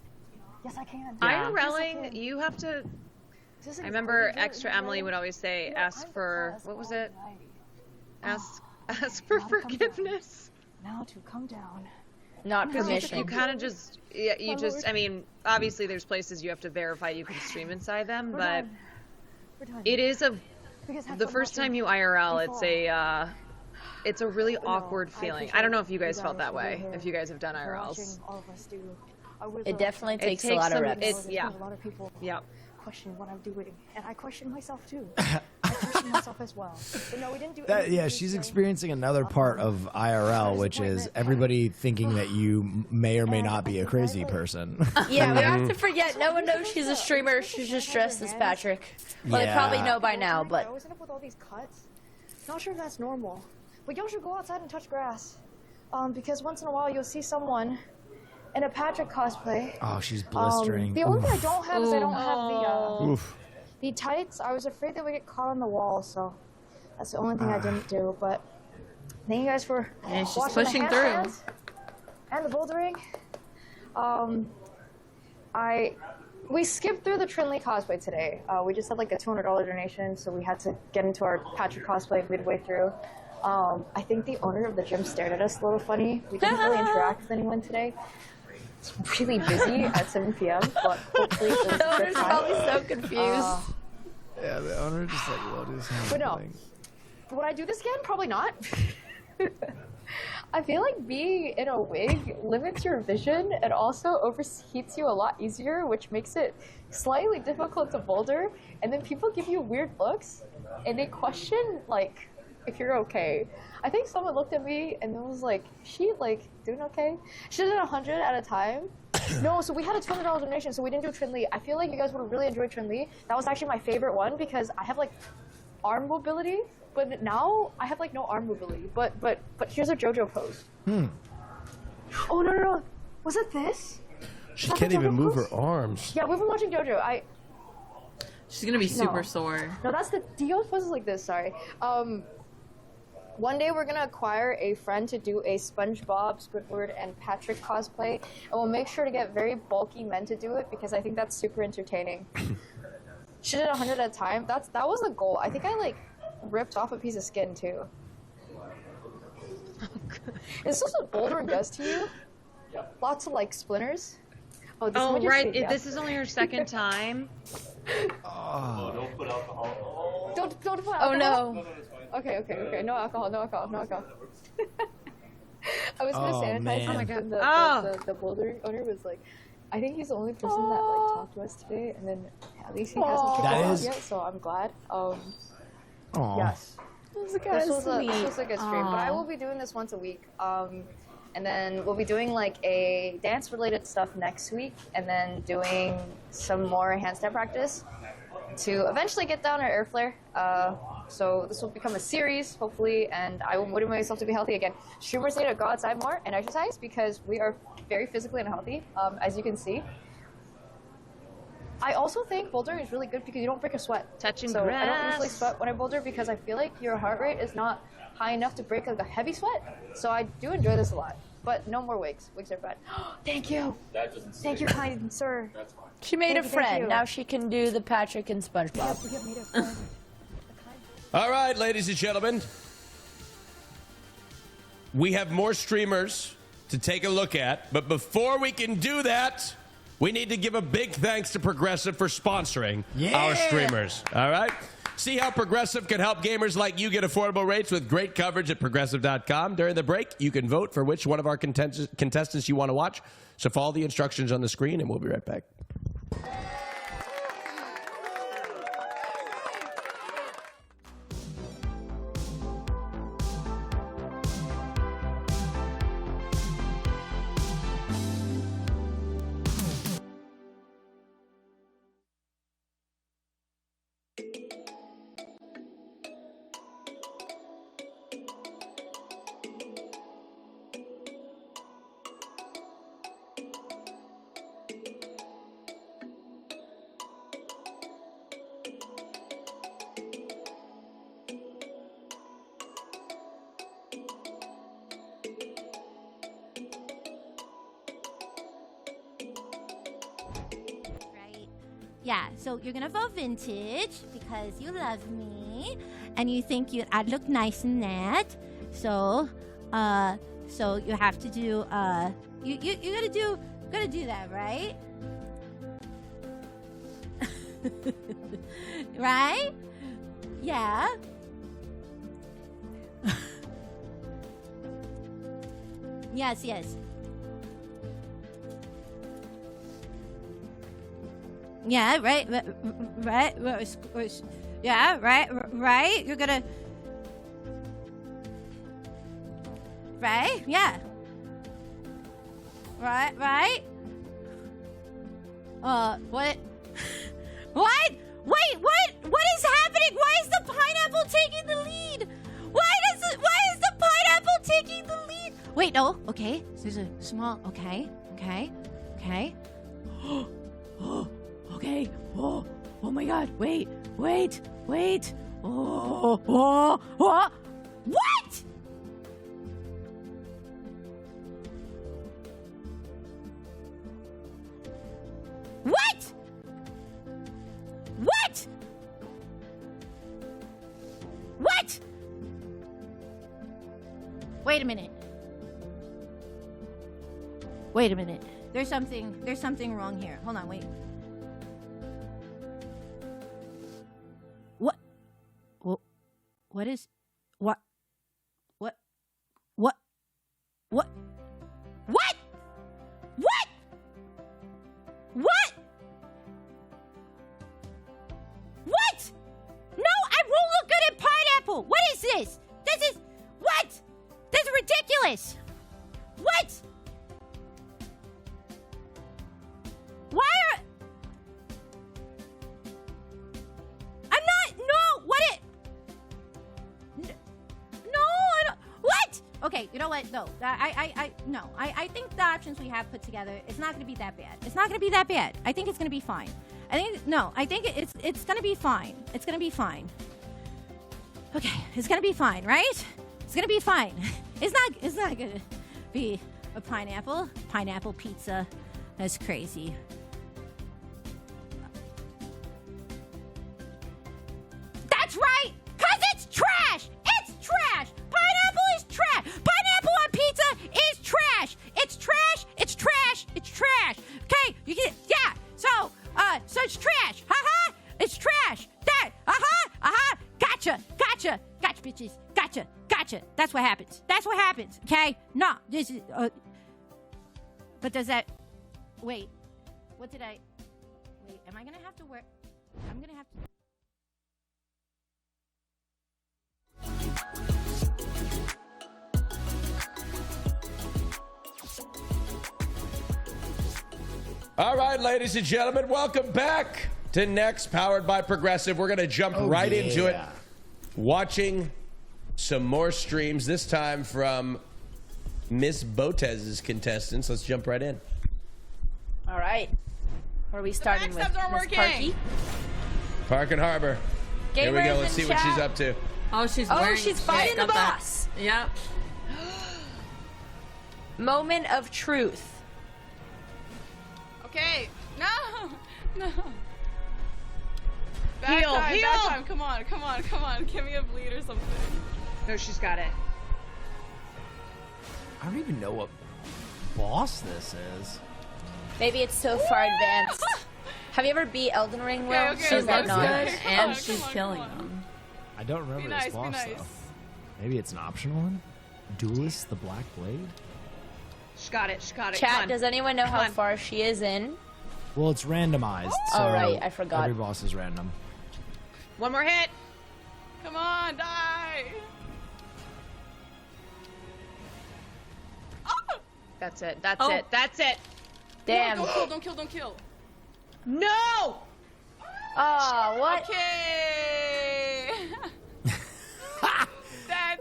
[SPEAKER 15] Yes, I can.
[SPEAKER 3] IRLing, you have to. I remember Extra Emily would always say, "Ask for what was it? Ask for forgiveness."
[SPEAKER 15] Now to come down.
[SPEAKER 5] Not
[SPEAKER 3] Because
[SPEAKER 5] permission.
[SPEAKER 3] you kind of just, yeah, you just. I mean, obviously, there's places you have to verify you can stream inside them, but it is the first time you IRL, it's a really awkward feeling. I don't know if you guys felt that way. If you guys have done IRLs.
[SPEAKER 5] It definitely takes a lot of reps.
[SPEAKER 3] Yeah.
[SPEAKER 15] A lot of people
[SPEAKER 3] Yeah.
[SPEAKER 15] question what I'm doing, and I question myself too. I question myself as well. But no, we didn't do anything.
[SPEAKER 2] Yeah, she's experiencing another part of IRL, which is everybody thinking that you may or may not be a crazy person.
[SPEAKER 5] Yeah, we have to forget. No one knows she's a streamer. She's just dressed as Patrick. Well, they
[SPEAKER 2] Yeah.
[SPEAKER 5] probably know by now, but
[SPEAKER 15] I always end up with all these cuts. Not sure if that's normal, but y'all should go outside and touch grass, because once in a while you'll see someone in a Patrick cosplay.
[SPEAKER 2] Oh, she's blistering.
[SPEAKER 15] The only thing I
[SPEAKER 2] Oof.
[SPEAKER 15] don't have is I don't have
[SPEAKER 2] Oof.
[SPEAKER 15] the tights. I was afraid they would get caught on the wall, so that's the only thing I didn't do. But thank you guys for
[SPEAKER 4] Yeah, she's
[SPEAKER 15] watching
[SPEAKER 4] pushing
[SPEAKER 15] the
[SPEAKER 4] through.
[SPEAKER 15] handstands and the bouldering. We skipped through the Trinley cosplay today. We just had like a $200 donation, so we had to get into our Patrick cosplay midway through. I think the owner of the gym stared at us a little funny. We didn't really interact with anyone today. It's really busy at 7 p.m., but hopefully it was a
[SPEAKER 5] the
[SPEAKER 15] good
[SPEAKER 5] owner's
[SPEAKER 15] time.
[SPEAKER 5] probably so confused.
[SPEAKER 2] Yeah, the owner just like, what is
[SPEAKER 15] But no,
[SPEAKER 2] happening?
[SPEAKER 15] would I do this again? Probably not. I feel like being in a wig limits your vision and also overheats you a lot easier, which makes it slightly difficult to boulder. And then people give you weird looks, and they question like if you're okay. I think someone looked at me and was like, "She like doing okay?" She did 100 at a time. No, so we had a $200 donation, so we didn't do Trinley. I feel like you guys would have really enjoyed Trinley. That was actually my favorite one because I have like arm mobility, but now I have like no arm mobility. But here's a JoJo pose. Oh no! Was it this?
[SPEAKER 1] She can't even move her arms.
[SPEAKER 15] Yeah, we've been watching JoJo.
[SPEAKER 4] She's gonna be super
[SPEAKER 15] No.
[SPEAKER 4] sore.
[SPEAKER 15] No, that's the Dio poses like this. Sorry. One day we're gonna acquire a friend to do a SpongeBob, Squidward, and Patrick cosplay, and we'll make sure to get very bulky men to do it because I think that's super entertaining. She did 100 at a time. That was the goal. I think I like ripped off a piece of skin too. Is this what bouldering does to you? Lots of like splinters. Oh, this
[SPEAKER 3] Oh,
[SPEAKER 15] one just
[SPEAKER 3] right.
[SPEAKER 15] said, yeah.
[SPEAKER 3] This is only her second time.
[SPEAKER 12] Don't put alcohol.
[SPEAKER 15] Don't put alcohol.
[SPEAKER 5] Oh no.
[SPEAKER 15] Okay. No alcohol. I was gonna
[SPEAKER 2] Oh,
[SPEAKER 15] sanitize
[SPEAKER 2] man.
[SPEAKER 15] him.
[SPEAKER 2] Oh
[SPEAKER 3] my God.
[SPEAKER 15] The,
[SPEAKER 3] Oh.
[SPEAKER 15] the boulder owner was like, I think he's the only person that like talked to us today, and then at least he hasn't kicked
[SPEAKER 2] That
[SPEAKER 15] us out
[SPEAKER 2] is-
[SPEAKER 15] yet, so I'm glad.
[SPEAKER 2] Aw.
[SPEAKER 15] Yes.
[SPEAKER 5] This
[SPEAKER 15] This was a good stream, but I will be doing this once a week. And then we'll be doing like a dance-related stuff next week, and then doing some more handstand practice to eventually get down our air flare. So this will become a series, hopefully, and I will motivate myself to be healthy again. Streamers need to go outside more and exercise because we are very physically unhealthy, as you can see. I also think bouldering is really good because you don't break a sweat.
[SPEAKER 3] Touching
[SPEAKER 15] so
[SPEAKER 3] grass.
[SPEAKER 15] I don't usually sweat when I boulder because I feel like your heart rate is not high enough to break like a heavy sweat. So I do enjoy this a lot. But no more wigs. Wigs are bad. Thank you.
[SPEAKER 12] That doesn't
[SPEAKER 15] Thank you, kind sir.
[SPEAKER 12] That's fine.
[SPEAKER 5] She made
[SPEAKER 15] Thank
[SPEAKER 5] a
[SPEAKER 15] you, thank
[SPEAKER 5] friend.
[SPEAKER 15] you.
[SPEAKER 5] Now she can do the Patrick and SpongeBob.
[SPEAKER 1] All right, ladies and gentlemen. We have more streamers to take a look at. But before we can do that, we need to give a big thanks to Progressive for sponsoring our streamers. All right? See how Progressive can help gamers like you get affordable rates with great coverage at Progressive.com. During the break, you can vote for which one of our contestants you want to watch. So follow the instructions on the screen, and we'll be right back.
[SPEAKER 16] Yeah, so you're gonna vote vintage because you love me and you think I'd look nice in that. So, so you have to do, you gotta do that, right? Right? Yeah. Yes, yes. Yeah, right, yeah, right, you're gonna, right, yeah, right, what, what, wait, what is happening? Why is the pineapple taking the lead? Why is the pineapple taking the lead? Wait, no, okay, so there's a small, okay, okay, oh my god, wait, oh, what? What? Wait a minute. There's something wrong here. Hold on, wait. What is what? No, I won't look good in pineapple. What is this? This is what? This is ridiculous. What? Why are I'm not no, what it No, I don't what? Okay, you know what? No. I think the options we have put together, it's not gonna be that bad. It's not gonna be that bad. I think it's gonna be fine. I think it's gonna be fine. It's gonna be fine. Okay, it's gonna be fine, right? It's gonna be fine. It's not gonna be a pineapple pizza. That's crazy. That's right, 'cause it's trash. It's trash. Pineapple is trash. Pineapple on pizza is trash. It's trash. It's trash. It's trash. Okay, you get so it's trash. Ha. It's trash. That. Gotcha, bitches. Gotcha. That's what happens. Okay? No, this is. But does that? Wait. What did I? Wait. Am I gonna have to wear? I'm gonna have to.
[SPEAKER 1] All right, ladies and gentlemen, welcome back to Next, powered by Progressive. We're going to jump right into it, watching some more streams, this time from Miss Botez's contestants. Let's jump right in.
[SPEAKER 5] All right. Where are we starting with?
[SPEAKER 10] Miss
[SPEAKER 5] Parky?
[SPEAKER 1] Park and Harbor. Here we go.
[SPEAKER 5] Gamers
[SPEAKER 1] Let's
[SPEAKER 5] in
[SPEAKER 1] see what she's
[SPEAKER 5] chat.
[SPEAKER 1] up to.
[SPEAKER 4] Oh, she's
[SPEAKER 5] fighting the
[SPEAKER 4] got that.
[SPEAKER 5] boss.
[SPEAKER 4] Yep.
[SPEAKER 5] Moment of truth.
[SPEAKER 10] Okay. No.
[SPEAKER 3] Heal,
[SPEAKER 10] Back
[SPEAKER 3] heal.
[SPEAKER 10] time. Come on. Give me a bleed or something.
[SPEAKER 3] No, she's got it.
[SPEAKER 20] I don't even know what boss this is.
[SPEAKER 5] Maybe it's so far advanced. Have you ever beat Elden Ring? Will?
[SPEAKER 4] She
[SPEAKER 5] Is that
[SPEAKER 4] looks
[SPEAKER 5] not?
[SPEAKER 4] good, and she's killing them.
[SPEAKER 20] I don't remember
[SPEAKER 10] nice,
[SPEAKER 20] this
[SPEAKER 10] be
[SPEAKER 20] boss
[SPEAKER 10] nice.
[SPEAKER 20] though. Maybe it's an optional one. Duelist, the Black Blade.
[SPEAKER 3] She got it. She got it.
[SPEAKER 5] Chat,
[SPEAKER 3] Come on.
[SPEAKER 5] does anyone know
[SPEAKER 3] Come
[SPEAKER 5] how
[SPEAKER 3] on.
[SPEAKER 5] far she is in?
[SPEAKER 20] Well, it's randomized. So
[SPEAKER 5] Oh, right, I forgot.
[SPEAKER 20] Every boss is random.
[SPEAKER 3] One more hit.
[SPEAKER 10] Come on, die.
[SPEAKER 3] That's it. That's
[SPEAKER 10] Oh.
[SPEAKER 3] it. That's it.
[SPEAKER 5] Damn.
[SPEAKER 10] No, don't kill.
[SPEAKER 3] No.
[SPEAKER 5] Oh, what?
[SPEAKER 10] Okay.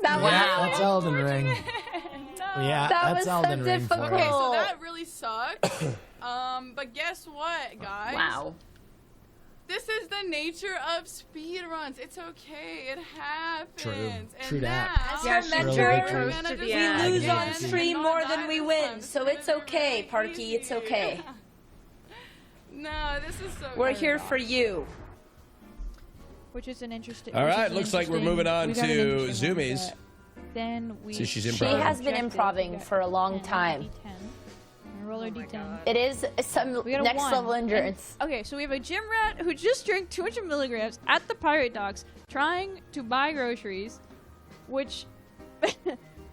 [SPEAKER 5] That was
[SPEAKER 20] That's Elden Ring. Yeah,
[SPEAKER 5] That
[SPEAKER 20] that's
[SPEAKER 5] was
[SPEAKER 20] Elden
[SPEAKER 5] so
[SPEAKER 20] Ring for
[SPEAKER 5] difficult.
[SPEAKER 20] you.
[SPEAKER 10] Okay, so that really sucks. But guess what, guys?
[SPEAKER 4] Wow.
[SPEAKER 10] This is the nature of speedruns. It's okay. It happens.
[SPEAKER 20] True.
[SPEAKER 10] And
[SPEAKER 20] True that.
[SPEAKER 10] now,
[SPEAKER 5] Yeah,
[SPEAKER 20] Really
[SPEAKER 5] Remember,
[SPEAKER 20] true.
[SPEAKER 10] we're gonna just
[SPEAKER 5] we
[SPEAKER 10] do
[SPEAKER 5] lose
[SPEAKER 10] it
[SPEAKER 5] on
[SPEAKER 10] again
[SPEAKER 5] stream
[SPEAKER 10] and
[SPEAKER 5] more
[SPEAKER 10] not
[SPEAKER 5] than
[SPEAKER 10] die
[SPEAKER 5] we
[SPEAKER 10] this
[SPEAKER 5] win,
[SPEAKER 10] time.
[SPEAKER 5] so it's okay, Parky. It's okay.
[SPEAKER 10] No, this is so
[SPEAKER 5] We're
[SPEAKER 10] good.
[SPEAKER 5] here for you.
[SPEAKER 19] Which is an interesting.
[SPEAKER 1] All
[SPEAKER 19] which
[SPEAKER 1] right,
[SPEAKER 19] is
[SPEAKER 1] looks like we're
[SPEAKER 19] interesting-
[SPEAKER 1] moving on
[SPEAKER 19] we got an
[SPEAKER 1] to
[SPEAKER 19] interesting one,
[SPEAKER 1] Zoomies.
[SPEAKER 19] but Then we.
[SPEAKER 1] See, she's
[SPEAKER 5] She
[SPEAKER 1] improv.
[SPEAKER 5] has been
[SPEAKER 19] Objective,
[SPEAKER 5] improving
[SPEAKER 19] we got
[SPEAKER 5] for a long
[SPEAKER 19] 10,
[SPEAKER 5] time.
[SPEAKER 19] D10. Roll our D10.
[SPEAKER 5] It is some
[SPEAKER 19] We got a
[SPEAKER 5] next
[SPEAKER 19] 1.
[SPEAKER 5] level endurance.
[SPEAKER 19] And- okay, so we have a gym rat who just drank 200 milligrams at the Pirate Docks, trying to buy groceries, which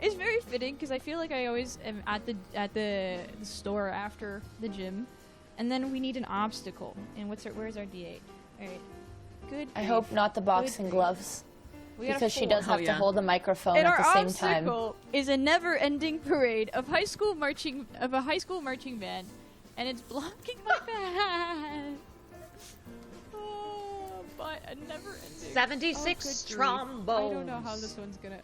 [SPEAKER 19] is very fitting because I feel like I always am at the store after the gym, and then we need an obstacle. And where's our D8? All right, good.
[SPEAKER 5] I
[SPEAKER 19] grief.
[SPEAKER 5] hope not the boxing
[SPEAKER 19] Good
[SPEAKER 5] gloves.
[SPEAKER 19] We got a
[SPEAKER 5] Because she
[SPEAKER 19] 4.
[SPEAKER 5] does have to hold the microphone
[SPEAKER 19] And
[SPEAKER 5] at
[SPEAKER 19] our
[SPEAKER 5] the same time.
[SPEAKER 19] obstacle is a never-ending parade of a high school marching band, and it's blocking my path. Oh, but a never-ending.
[SPEAKER 3] 76
[SPEAKER 19] Oh, good grief.
[SPEAKER 3] trombones.
[SPEAKER 19] I don't know how this one's gonna.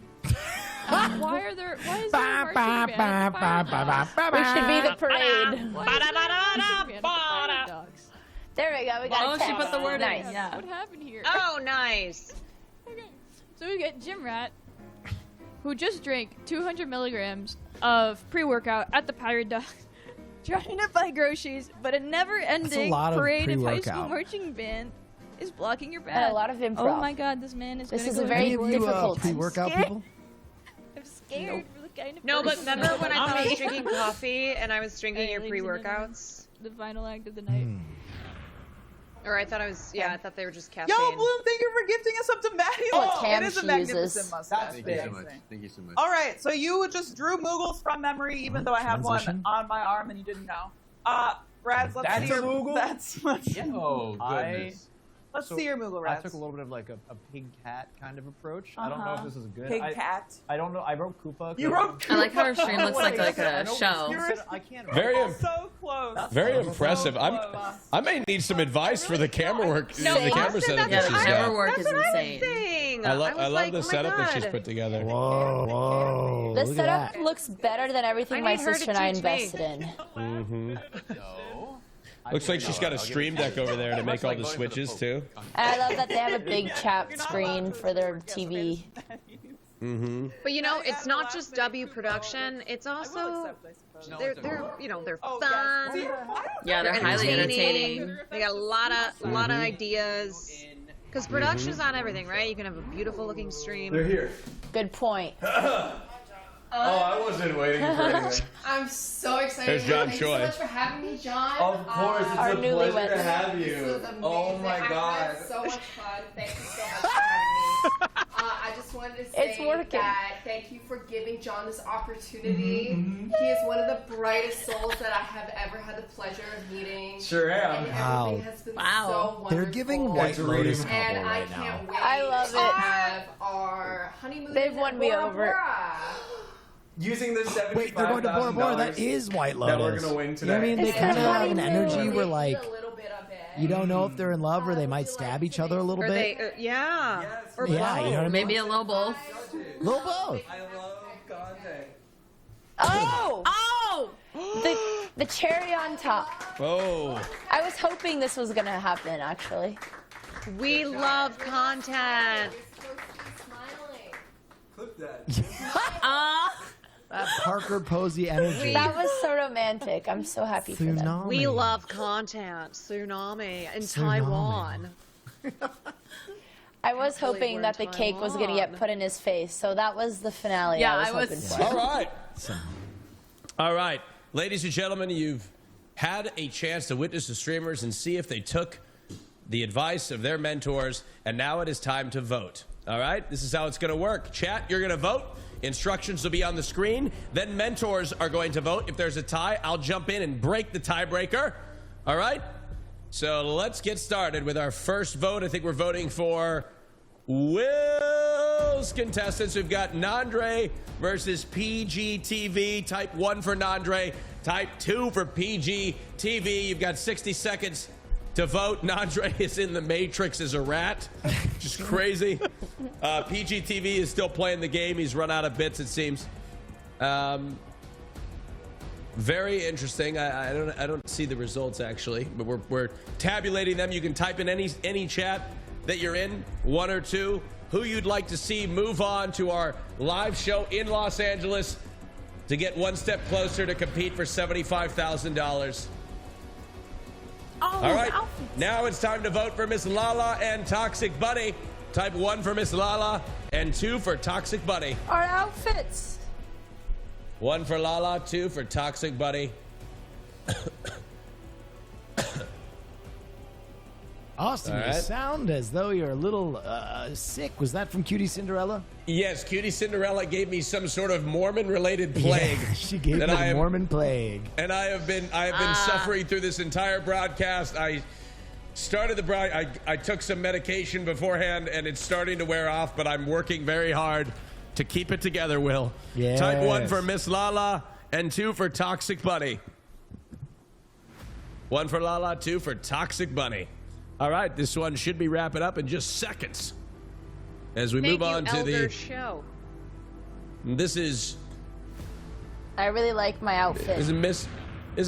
[SPEAKER 19] Why is there a marching band? at the Pirate
[SPEAKER 5] We should be the
[SPEAKER 19] Docks?
[SPEAKER 5] parade.
[SPEAKER 19] Why is there a marching band at the Pirate Docks?
[SPEAKER 5] There we go. We got
[SPEAKER 4] Oh,
[SPEAKER 5] a
[SPEAKER 4] she
[SPEAKER 5] text.
[SPEAKER 4] put the word in.
[SPEAKER 5] Nice.
[SPEAKER 4] Yeah.
[SPEAKER 19] What happened here?
[SPEAKER 3] Oh, nice.
[SPEAKER 19] Okay. So we get Gym Rat, who just drank 200 milligrams of pre-workout at the Pirate Docks, trying to buy groceries, but a never-ending
[SPEAKER 20] lot of
[SPEAKER 19] parade of high
[SPEAKER 20] pre-workout.
[SPEAKER 19] school marching band is blocking your
[SPEAKER 5] And
[SPEAKER 19] path.
[SPEAKER 5] a lot of improv.
[SPEAKER 19] Oh my God, this man is.
[SPEAKER 5] This
[SPEAKER 19] gonna
[SPEAKER 5] is
[SPEAKER 19] go
[SPEAKER 5] a very
[SPEAKER 19] into
[SPEAKER 5] difficult.
[SPEAKER 20] pre-workout
[SPEAKER 19] scared.
[SPEAKER 20] people?
[SPEAKER 19] I'm scared for the kind of
[SPEAKER 3] No, but
[SPEAKER 19] person
[SPEAKER 3] remember when I thought I was
[SPEAKER 19] am.
[SPEAKER 3] drinking coffee and I was drinking your
[SPEAKER 19] Ladies and
[SPEAKER 3] pre-workouts?
[SPEAKER 19] The final act of the night.
[SPEAKER 3] Or I thought I was, I thought they were just caffeine.
[SPEAKER 21] Yo, Bloom, thank you for gifting us up to Maddie.
[SPEAKER 5] What
[SPEAKER 21] Oh,
[SPEAKER 5] cam
[SPEAKER 21] it is a
[SPEAKER 5] she
[SPEAKER 21] magnificent
[SPEAKER 5] uses.
[SPEAKER 21] mustache.
[SPEAKER 22] Thank you so much. Thank you so much.
[SPEAKER 21] All right, so you just drew Moogles from memory, even though I have
[SPEAKER 20] Transition?
[SPEAKER 21] one on my arm and you didn't know. Raz, let's
[SPEAKER 22] That's
[SPEAKER 21] see
[SPEAKER 22] a
[SPEAKER 21] your
[SPEAKER 22] Moogle?
[SPEAKER 21] That's
[SPEAKER 22] Oh, goodness.
[SPEAKER 21] Let's
[SPEAKER 22] So,
[SPEAKER 21] see your Moogle,
[SPEAKER 22] I
[SPEAKER 21] Raz.
[SPEAKER 22] took a little bit of like a pig cat kind of approach. I don't know
[SPEAKER 21] Uh-huh.
[SPEAKER 22] if this is good.
[SPEAKER 21] Pig cat.
[SPEAKER 22] I don't know. I wrote Koopa.
[SPEAKER 21] You wrote
[SPEAKER 4] I like how her stream looks like
[SPEAKER 21] Wait,
[SPEAKER 4] a show.
[SPEAKER 22] I can't.
[SPEAKER 21] So close.
[SPEAKER 1] Very impressive. I may need some advice for the camera work. the camera setup that she's got.
[SPEAKER 4] work is
[SPEAKER 3] That's what I was
[SPEAKER 4] insane.
[SPEAKER 3] saying.
[SPEAKER 1] I love
[SPEAKER 3] was
[SPEAKER 1] the
[SPEAKER 3] like, oh my
[SPEAKER 1] setup that she's
[SPEAKER 3] God.
[SPEAKER 1] put together.
[SPEAKER 20] Whoa.
[SPEAKER 5] The
[SPEAKER 20] Look
[SPEAKER 5] setup
[SPEAKER 20] at that.
[SPEAKER 5] looks better than everything
[SPEAKER 3] I
[SPEAKER 5] my
[SPEAKER 3] need her to
[SPEAKER 5] sister and I
[SPEAKER 3] teach me.
[SPEAKER 5] invested in.
[SPEAKER 1] Mm-hmm.
[SPEAKER 22] No.
[SPEAKER 1] Looks like she's got a stream deck over there to make all the switches too.
[SPEAKER 5] And I love that they have a big chat screen for their TV.
[SPEAKER 1] Mm-hmm.
[SPEAKER 3] But you know, it's not just W production. It's also they're they're fun.
[SPEAKER 4] Yeah, they're highly entertaining.
[SPEAKER 3] They got a lot of ideas. Because production's on everything, right? You can have a beautiful looking stream.
[SPEAKER 8] They're here.
[SPEAKER 5] Good point.
[SPEAKER 8] Oh, I wasn't waiting for anything.
[SPEAKER 13] I'm so excited.
[SPEAKER 1] There's John
[SPEAKER 13] Thank you
[SPEAKER 1] Choi.
[SPEAKER 13] so much for having me, John.
[SPEAKER 8] Of course, it's
[SPEAKER 5] Our
[SPEAKER 8] a pleasure
[SPEAKER 5] newlyweds.
[SPEAKER 8] to have
[SPEAKER 13] This
[SPEAKER 8] you.
[SPEAKER 13] was amazing.
[SPEAKER 8] Oh my
[SPEAKER 13] I
[SPEAKER 8] god.
[SPEAKER 13] had so much fun. Thank you so much for having me. I just wanted to say
[SPEAKER 5] It's working.
[SPEAKER 13] that thank you for giving John this opportunity. He is one of the brightest souls that I have ever had the pleasure of meeting.
[SPEAKER 8] Sure am.
[SPEAKER 13] And
[SPEAKER 20] Wow.
[SPEAKER 13] everything has been so wonderful.
[SPEAKER 20] They're giving White Lotus couple
[SPEAKER 13] And I
[SPEAKER 20] right now.
[SPEAKER 13] can't wait
[SPEAKER 5] I love
[SPEAKER 13] to
[SPEAKER 5] it.
[SPEAKER 13] have our honeymoon.
[SPEAKER 5] They've won me
[SPEAKER 13] Bora
[SPEAKER 5] over.
[SPEAKER 13] Bora.
[SPEAKER 8] using the 75,000
[SPEAKER 2] Wait, they're going to Bora Bora. That is White Lotus.
[SPEAKER 8] that we're gonna win
[SPEAKER 2] You know what I
[SPEAKER 8] today.
[SPEAKER 2] mean? They
[SPEAKER 5] It's
[SPEAKER 2] kind of
[SPEAKER 5] the
[SPEAKER 2] have an energy
[SPEAKER 5] honeymoon.
[SPEAKER 2] where, like, you don't know if they're in love or they might stab each other a little
[SPEAKER 3] Or
[SPEAKER 2] bit.
[SPEAKER 3] they, yeah. Or
[SPEAKER 2] Yeah,
[SPEAKER 3] both.
[SPEAKER 2] you know what I mean?
[SPEAKER 4] Maybe a little both.
[SPEAKER 2] Little both.
[SPEAKER 8] I love content.
[SPEAKER 5] Oh! The cherry on top.
[SPEAKER 1] Oh.
[SPEAKER 5] I was hoping this was gonna happen, actually.
[SPEAKER 3] We love content.
[SPEAKER 8] Clip that.
[SPEAKER 2] Parker Posey energy.
[SPEAKER 5] That was so romantic. I'm so happy for them.
[SPEAKER 2] Tsunami.
[SPEAKER 3] We love content. Tsunami in Taiwan.
[SPEAKER 5] I was
[SPEAKER 3] Hopefully
[SPEAKER 5] hoping
[SPEAKER 3] we're
[SPEAKER 5] that
[SPEAKER 3] in
[SPEAKER 5] the cake was gonna get
[SPEAKER 3] Taiwan.
[SPEAKER 5] put in his face, so that was the finale
[SPEAKER 4] Yeah,
[SPEAKER 5] I
[SPEAKER 4] I
[SPEAKER 5] was
[SPEAKER 4] was-
[SPEAKER 5] hoping for.
[SPEAKER 1] All right. All right. Ladies and gentlemen, you've had a chance to witness the streamers and see if they took the advice of their mentors, and now it is time to vote. All right? This is how it's going to work. Chat, you're going to vote. Instructions will be on the screen. Then mentors are going to vote. If there's a tie, I'll jump in and break the tiebreaker. All right? So let's get started with our first vote. I think we're voting for Will's contestants. We've got Nandre versus PGTV. Type 1 for Nandre. Type 2 for PGTV. You've got 60 seconds to vote. Nandre is in the Matrix as a rat. Just crazy. PGTV is still playing the game. He's run out of bits, it seems. Very interesting. I don't see the results actually, but we're tabulating them. You can type in any chat that you're in, 1 or 2, who you'd like to see move on to our live show in Los Angeles to get one step closer to compete for $75,000. All right, now it's time to vote for Miss Lala and Toxic Bunny. Type 1 for Miss Lala and 2 for Toxic Bunny.
[SPEAKER 5] Our outfits.
[SPEAKER 1] 1 for Lala, 2 for Toxic Bunny.
[SPEAKER 2] Austin,
[SPEAKER 1] All
[SPEAKER 2] you
[SPEAKER 1] right.
[SPEAKER 2] sound as though you're a little sick. Was that from Cutie Cinderella?
[SPEAKER 1] Yes, Cutie Cinderella gave me some sort of Mormon-related plague.
[SPEAKER 2] Yeah, she gave me
[SPEAKER 1] that
[SPEAKER 2] the
[SPEAKER 1] I am-
[SPEAKER 2] Mormon plague.
[SPEAKER 1] And I have been suffering through this entire broadcast. I started the I took some medication beforehand, and it's starting to wear off. But I'm working very hard to keep it together. Will.
[SPEAKER 2] Yes.
[SPEAKER 1] Type 1 for Miss Lala and 2 for Toxic Bunny. 1 for Lala, 2 for Toxic Bunny. All right, this one should be wrapping up in just seconds. As we move on to the
[SPEAKER 3] show.
[SPEAKER 1] This is
[SPEAKER 5] I really like my outfit.
[SPEAKER 1] This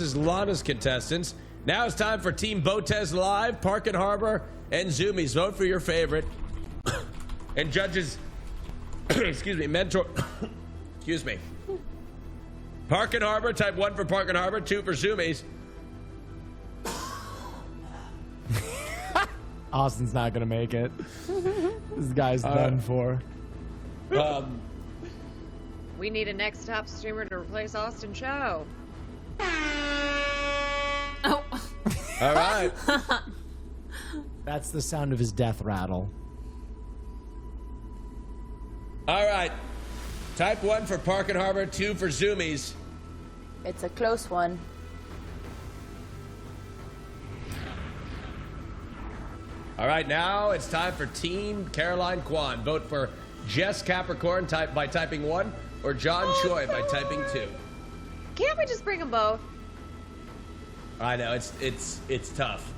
[SPEAKER 1] is Lana's contestants. Now it's time for Team Botez Live, Park and Harbor, and Zoomies. Vote for your favorite. And judges, excuse me, mentor, excuse me. Park and Harbor, type 1 for Park and Harbor, 2 for Zoomies.
[SPEAKER 2] Austin's not gonna make it. This guy's done for.
[SPEAKER 3] We need a next top streamer to replace Austin Cho.
[SPEAKER 4] Oh.
[SPEAKER 1] All right.
[SPEAKER 2] That's the sound of his death rattle.
[SPEAKER 1] All right. Type 1 for Park and Harbor, 2 for Zoomies.
[SPEAKER 5] It's a close one.
[SPEAKER 1] All right, now it's time for Team Caroline Kwan. Vote for Jess Capricorn by typing 1 or John Choi by typing 2.
[SPEAKER 3] Can't we just bring them both?
[SPEAKER 1] I know, it's tough.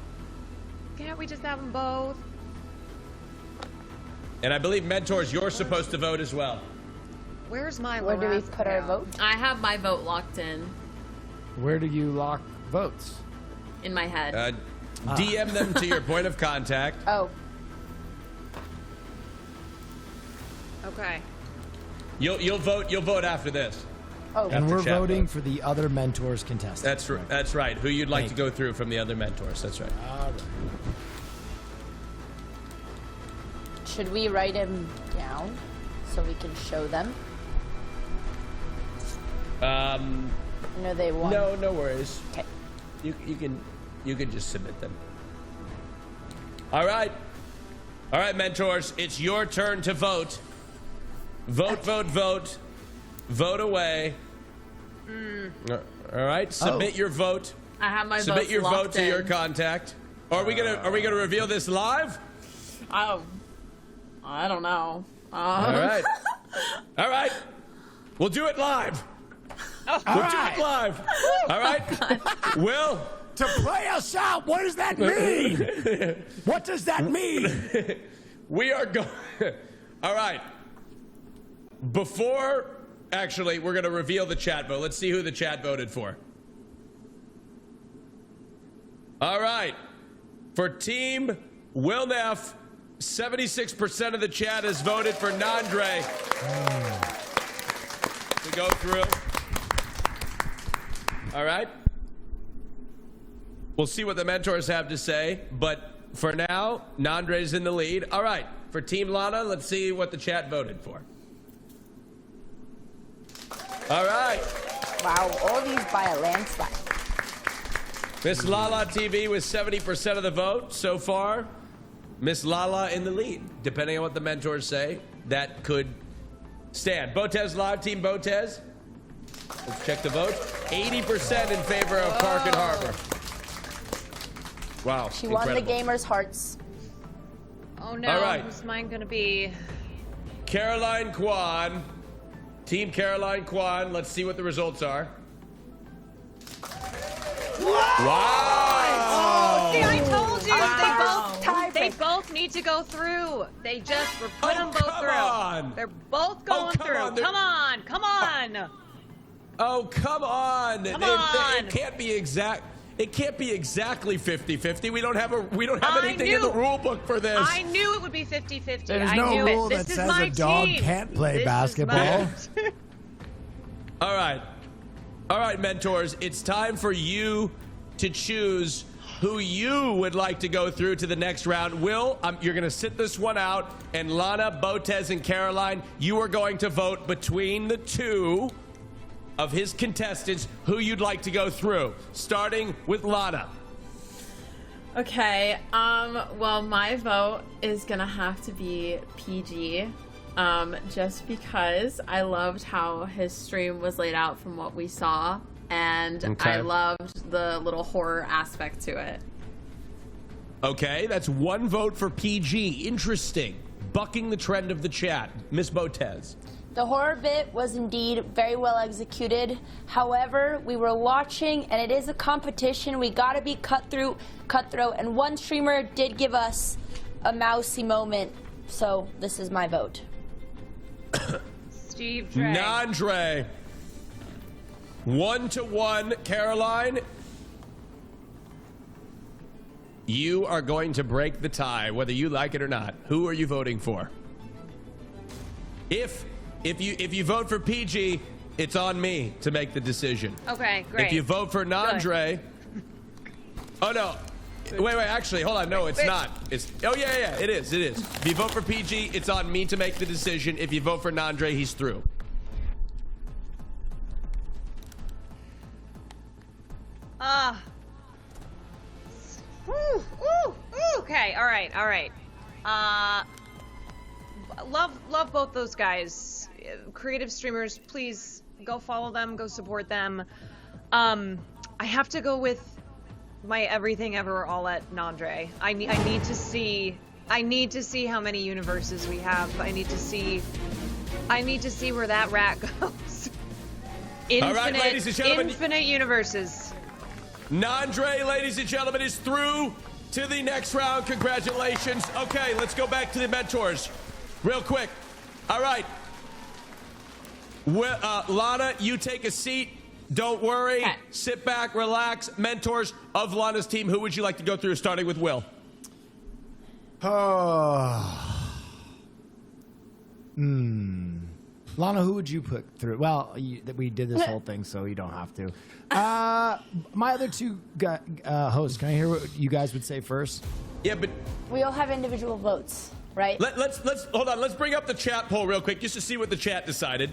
[SPEAKER 3] Can't we just have them both?
[SPEAKER 1] And I believe mentors, you're supposed to vote as well.
[SPEAKER 3] Where's my
[SPEAKER 5] Where do we
[SPEAKER 3] Lorazepam?
[SPEAKER 5] put our vote?
[SPEAKER 4] I have my vote locked in
[SPEAKER 2] Where do you lock votes?
[SPEAKER 4] in my head.
[SPEAKER 1] DM them to your point of contact.
[SPEAKER 5] Oh.
[SPEAKER 3] Okay.
[SPEAKER 1] You'll vote after this.
[SPEAKER 5] Oh.
[SPEAKER 2] And
[SPEAKER 1] After
[SPEAKER 2] we're
[SPEAKER 1] chat
[SPEAKER 2] voting
[SPEAKER 1] vote.
[SPEAKER 2] for the other mentors contestants.
[SPEAKER 1] That's right. Who you'd like
[SPEAKER 2] Thank
[SPEAKER 1] to go through from the other mentors. That's right.
[SPEAKER 2] All right.
[SPEAKER 5] Should we write him down so we can show them? No, they won.
[SPEAKER 1] No worries.
[SPEAKER 5] Okay.
[SPEAKER 1] You can just submit them. All right, mentors. It's your turn to vote. Vote away. All right, submit your vote.
[SPEAKER 4] I have my
[SPEAKER 1] Submit
[SPEAKER 4] votes
[SPEAKER 1] your vote
[SPEAKER 4] locked
[SPEAKER 1] to your
[SPEAKER 4] in.
[SPEAKER 1] contact. Are we gonna reveal this live?
[SPEAKER 4] Oh, I don't know.
[SPEAKER 1] All right. All right. We'll do it live.
[SPEAKER 7] All
[SPEAKER 1] We'll
[SPEAKER 7] right.
[SPEAKER 1] do it live. All right. Will.
[SPEAKER 7] To play us out, what does that mean? What does that mean?
[SPEAKER 1] We are going. All right. Actually, we're going to reveal the chat vote. Let's see who the chat voted for. All right. For Team Will Neff, 76% of the chat has voted for Nandre. To go through. All right. We'll see what the mentors have to say, but for now, Nandre's in the lead. All right, for Team Lana, let's see what the chat voted for. All right.
[SPEAKER 5] Wow, all these by a landslide.
[SPEAKER 1] Miss Lala TV with 70% of the vote so far. Miss Lala in the lead. Depending on what the mentors say, that could stand. Botez Live, Team Botez. Let's check the vote. 80% in favor of Park and Harbor. Wow.
[SPEAKER 5] She won the gamers' hearts.
[SPEAKER 3] Oh no,
[SPEAKER 1] All right.
[SPEAKER 3] who's mine gonna be?
[SPEAKER 1] Caroline Kwan. Team Caroline Kwan. Let's see what the results are. Wow!
[SPEAKER 3] Oh, see, I told you.
[SPEAKER 5] Wow.
[SPEAKER 3] They both need to go through. They just were put them both
[SPEAKER 1] come
[SPEAKER 3] through.
[SPEAKER 1] on.
[SPEAKER 3] They're both going
[SPEAKER 1] come
[SPEAKER 3] through.
[SPEAKER 1] on.
[SPEAKER 3] Come on, come on.
[SPEAKER 1] Oh, come on.
[SPEAKER 3] Come on.
[SPEAKER 1] It can't be exact. It can't be exactly 50-50. We don't have anything in the
[SPEAKER 3] knew.
[SPEAKER 1] rule book for this.
[SPEAKER 3] I knew it would be 50-50.
[SPEAKER 7] There's
[SPEAKER 3] I
[SPEAKER 7] no
[SPEAKER 3] knew
[SPEAKER 7] rule
[SPEAKER 3] it.
[SPEAKER 7] that
[SPEAKER 3] This
[SPEAKER 7] says
[SPEAKER 3] is my
[SPEAKER 7] a dog
[SPEAKER 3] team.
[SPEAKER 7] can't play
[SPEAKER 3] This is
[SPEAKER 7] basketball.
[SPEAKER 1] All right. All right, mentors. It's time for you to choose who you would like to go through to the next round. Will, you're going to sit this one out. And Lana, Botez, and Caroline, you are going to vote between the two of his contestants who you'd like to go through. Starting with Lana.
[SPEAKER 4] Okay, well, my vote is gonna have to be PG, just because I loved how his stream was laid out from what we saw, and
[SPEAKER 1] Okay.
[SPEAKER 4] I loved the little horror aspect to it.
[SPEAKER 1] Okay, that's one vote for PG. Interesting. Bucking the trend of the chat. Miss Botez.
[SPEAKER 5] The horror bit was indeed very well executed. However, we were watching, and it is a competition. We gotta be cutthroat, and one streamer did give us a mousy moment. So this is my vote.
[SPEAKER 3] Steve Dre.
[SPEAKER 1] Nandre. 1-1. Caroline, you are going to break the tie, whether you like it or not. Who are you voting for? If you vote for PG, it's on me to make the decision.
[SPEAKER 3] Okay, great.
[SPEAKER 1] If you vote for Nandre, oh no, wait, actually, hold on, no, it's not. Yeah, it is. If you vote for PG, it's on me to make the decision. If you vote for Nandre, he's through.
[SPEAKER 3] Okay, all right. Love both those guys. Creative streamers, please go follow them, go support them. I have to go with my everything ever all at Nandre. I need to see how many universes we have. I need to see where that rat goes.
[SPEAKER 1] All right, ladies and gentlemen.
[SPEAKER 3] Infinite universes.
[SPEAKER 1] Nandre, ladies and gentlemen, is through to the next round. Congratulations. Okay, let's go back to the mentors real quick. All right. Lana, you take a seat. Don't worry.
[SPEAKER 4] Okay.
[SPEAKER 1] Sit back, relax. Mentors of Lana's team, who would you like to go through, starting with Will?
[SPEAKER 2] Lana, who would you put through? Well, we did this whole thing, so you don't have to. My other two hosts, can I hear what you guys would say first?
[SPEAKER 1] Yeah, but
[SPEAKER 5] We all have individual votes, right?
[SPEAKER 1] let's hold on. Let's bring up the chat poll real quick, just to see what the chat decided.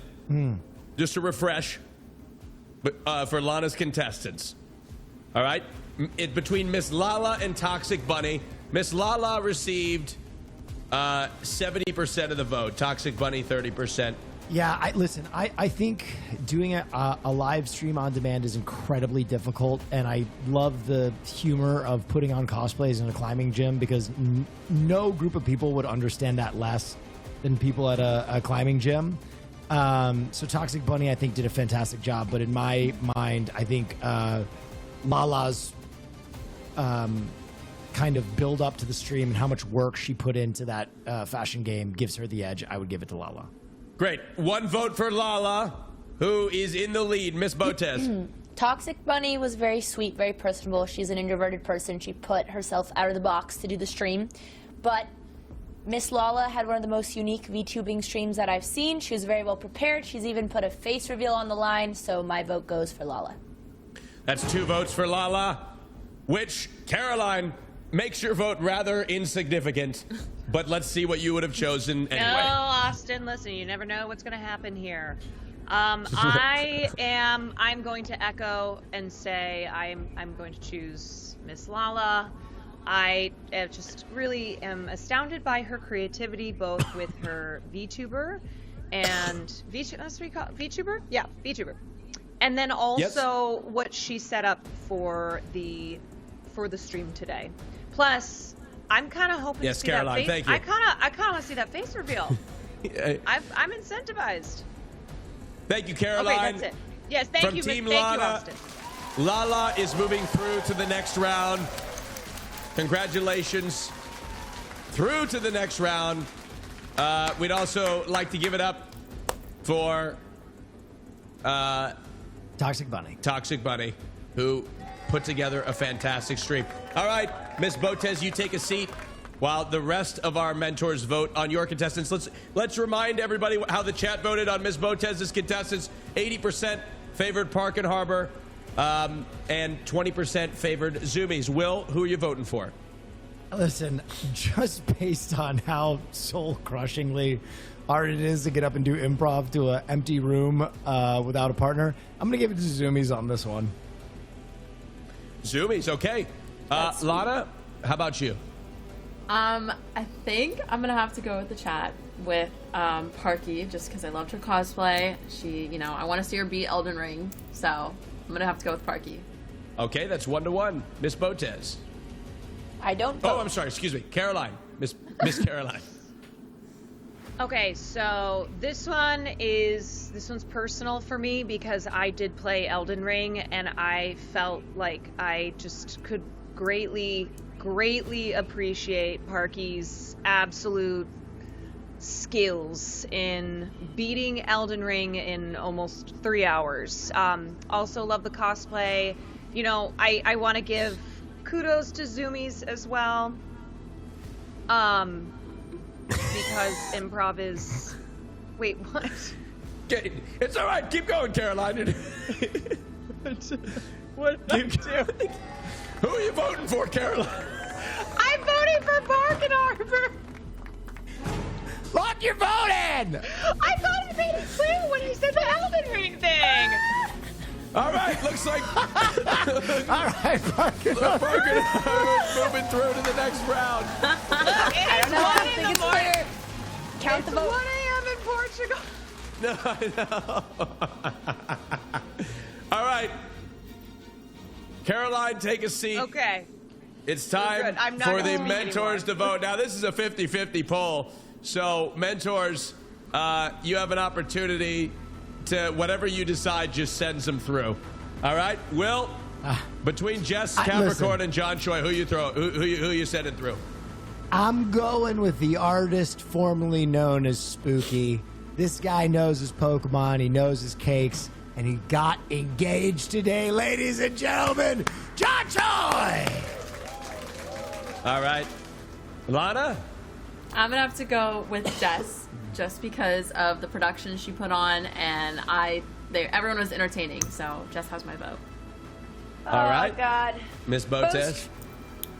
[SPEAKER 1] Just to refresh. But for Lana's contestants. All right? Between Miss Lala and Toxic Bunny, Miss Lala received 70% of the vote. Toxic Bunny, 30%.
[SPEAKER 2] Yeah, I think doing a live stream on demand is incredibly difficult, and I love the humor of putting on cosplays in a climbing gym, because no group of people would understand that less than people at a climbing gym. So Toxic Bunny, I think, did a fantastic job. But in my mind, I think Lala's kind of build up to the stream and how much work she put into that fashion game gives her the edge. I would give it to Lala.
[SPEAKER 1] Great. One vote for Lala, who is in the lead. Miss Botez.
[SPEAKER 5] Toxic Bunny was very sweet, very personable. She's an introverted person. She put herself out of the box to do the stream. But Miss Lala had one of the most unique VTubing streams that I've seen. She was very well prepared. She's even put a face reveal on the line, so my vote goes for Lala.
[SPEAKER 1] That's 2 votes for Lala, which, Caroline, makes your vote rather insignificant. But let's see what you would have chosen anyway.
[SPEAKER 3] No, Austin, listen, you never know what's going to happen here. I'm going to echo and say I'm going to choose Miss Lala. I just really am astounded by her creativity, both with her VTuber and that's what you call it? VTuber? Yeah, VTuber. And then also what she set up for the stream today. Plus, I'm kind of hoping to see
[SPEAKER 1] Caroline,
[SPEAKER 3] that face.
[SPEAKER 1] thank you.
[SPEAKER 3] I kind of want to see that face reveal. I'm incentivized.
[SPEAKER 1] Thank you, Caroline.
[SPEAKER 3] Okay, that's it. Yes, thank
[SPEAKER 1] From
[SPEAKER 3] you,
[SPEAKER 1] Team
[SPEAKER 3] thank
[SPEAKER 1] Lana,
[SPEAKER 3] you, Austin.
[SPEAKER 1] Lala is moving through to the next round. Congratulations. Through to the next round. We'd also like to give it up for
[SPEAKER 2] Toxic Bunny.
[SPEAKER 1] Toxic Bunny, who put together a fantastic stream. All right, Miss Botez, you take a seat while the rest of our mentors vote on your contestants. Let's remind everybody how the chat voted on Miss Botez's contestants. 80% favored Park and Harbor, and 20% favored Zoomies. Will, who are you voting for?
[SPEAKER 2] Listen, just based on how soul-crushingly hard it is to get up and do improv to an empty room without a partner, I'm going to give it to Zoomies on this one.
[SPEAKER 1] Zoomies, okay. Lana, how about you?
[SPEAKER 4] I think I'm gonna have to go with the chat with Parky, just because I loved her cosplay. She, I want to see her beat Elden Ring, so I'm gonna have to go with Parky.
[SPEAKER 1] Okay, that's 1-1. Miss Botez.
[SPEAKER 5] I don't vote.
[SPEAKER 1] Oh, I'm sorry. Excuse me, Caroline. Miss Caroline.
[SPEAKER 3] Okay, so this one's personal for me because I did play Elden Ring and I felt like I just could greatly appreciate Parky's absolute skills in beating Elden Ring in almost 3 hours. Also love the cosplay. I want to give kudos to Zoomies as well. Because improv is... Wait, what?
[SPEAKER 1] Okay, it's all right. Keep going, Caroline.
[SPEAKER 3] What am I doing?
[SPEAKER 1] Who are you voting for, Caroline?
[SPEAKER 3] I'm voting for Park and Harbor.
[SPEAKER 2] Look, you're voting!
[SPEAKER 3] I thought I made it clear when I said the Elden Ring thing.
[SPEAKER 1] All right, looks like...
[SPEAKER 2] All right, Park and
[SPEAKER 1] Harbor moving through to the next round.
[SPEAKER 5] I don't know. I don't think it's clear. Count the vote.
[SPEAKER 3] 1 a.m. in Portugal.
[SPEAKER 1] No, I know. All right. Caroline, take a seat.
[SPEAKER 3] Okay.
[SPEAKER 1] It's time
[SPEAKER 3] I'm not
[SPEAKER 1] for
[SPEAKER 3] gonna
[SPEAKER 1] the
[SPEAKER 3] speak
[SPEAKER 1] mentors to
[SPEAKER 3] anymore.
[SPEAKER 1] vote. Now, this is a 50-50 poll. So, mentors, you have an opportunity to, whatever you decide, just send them through. All right? Will, between Jess Capricorn and John Choi, who you sending through?
[SPEAKER 2] I'm going with the artist formerly known as Spooky. This guy knows his Pokemon, he knows his cakes, and he got engaged today, ladies and gentlemen. John Choi!
[SPEAKER 1] All right. Lana?
[SPEAKER 4] I'm gonna have to go with Jess, just because of the production she put on, and everyone was entertaining, so Jess has my vote.
[SPEAKER 1] All right.
[SPEAKER 5] Oh, God.
[SPEAKER 1] Miss Botez?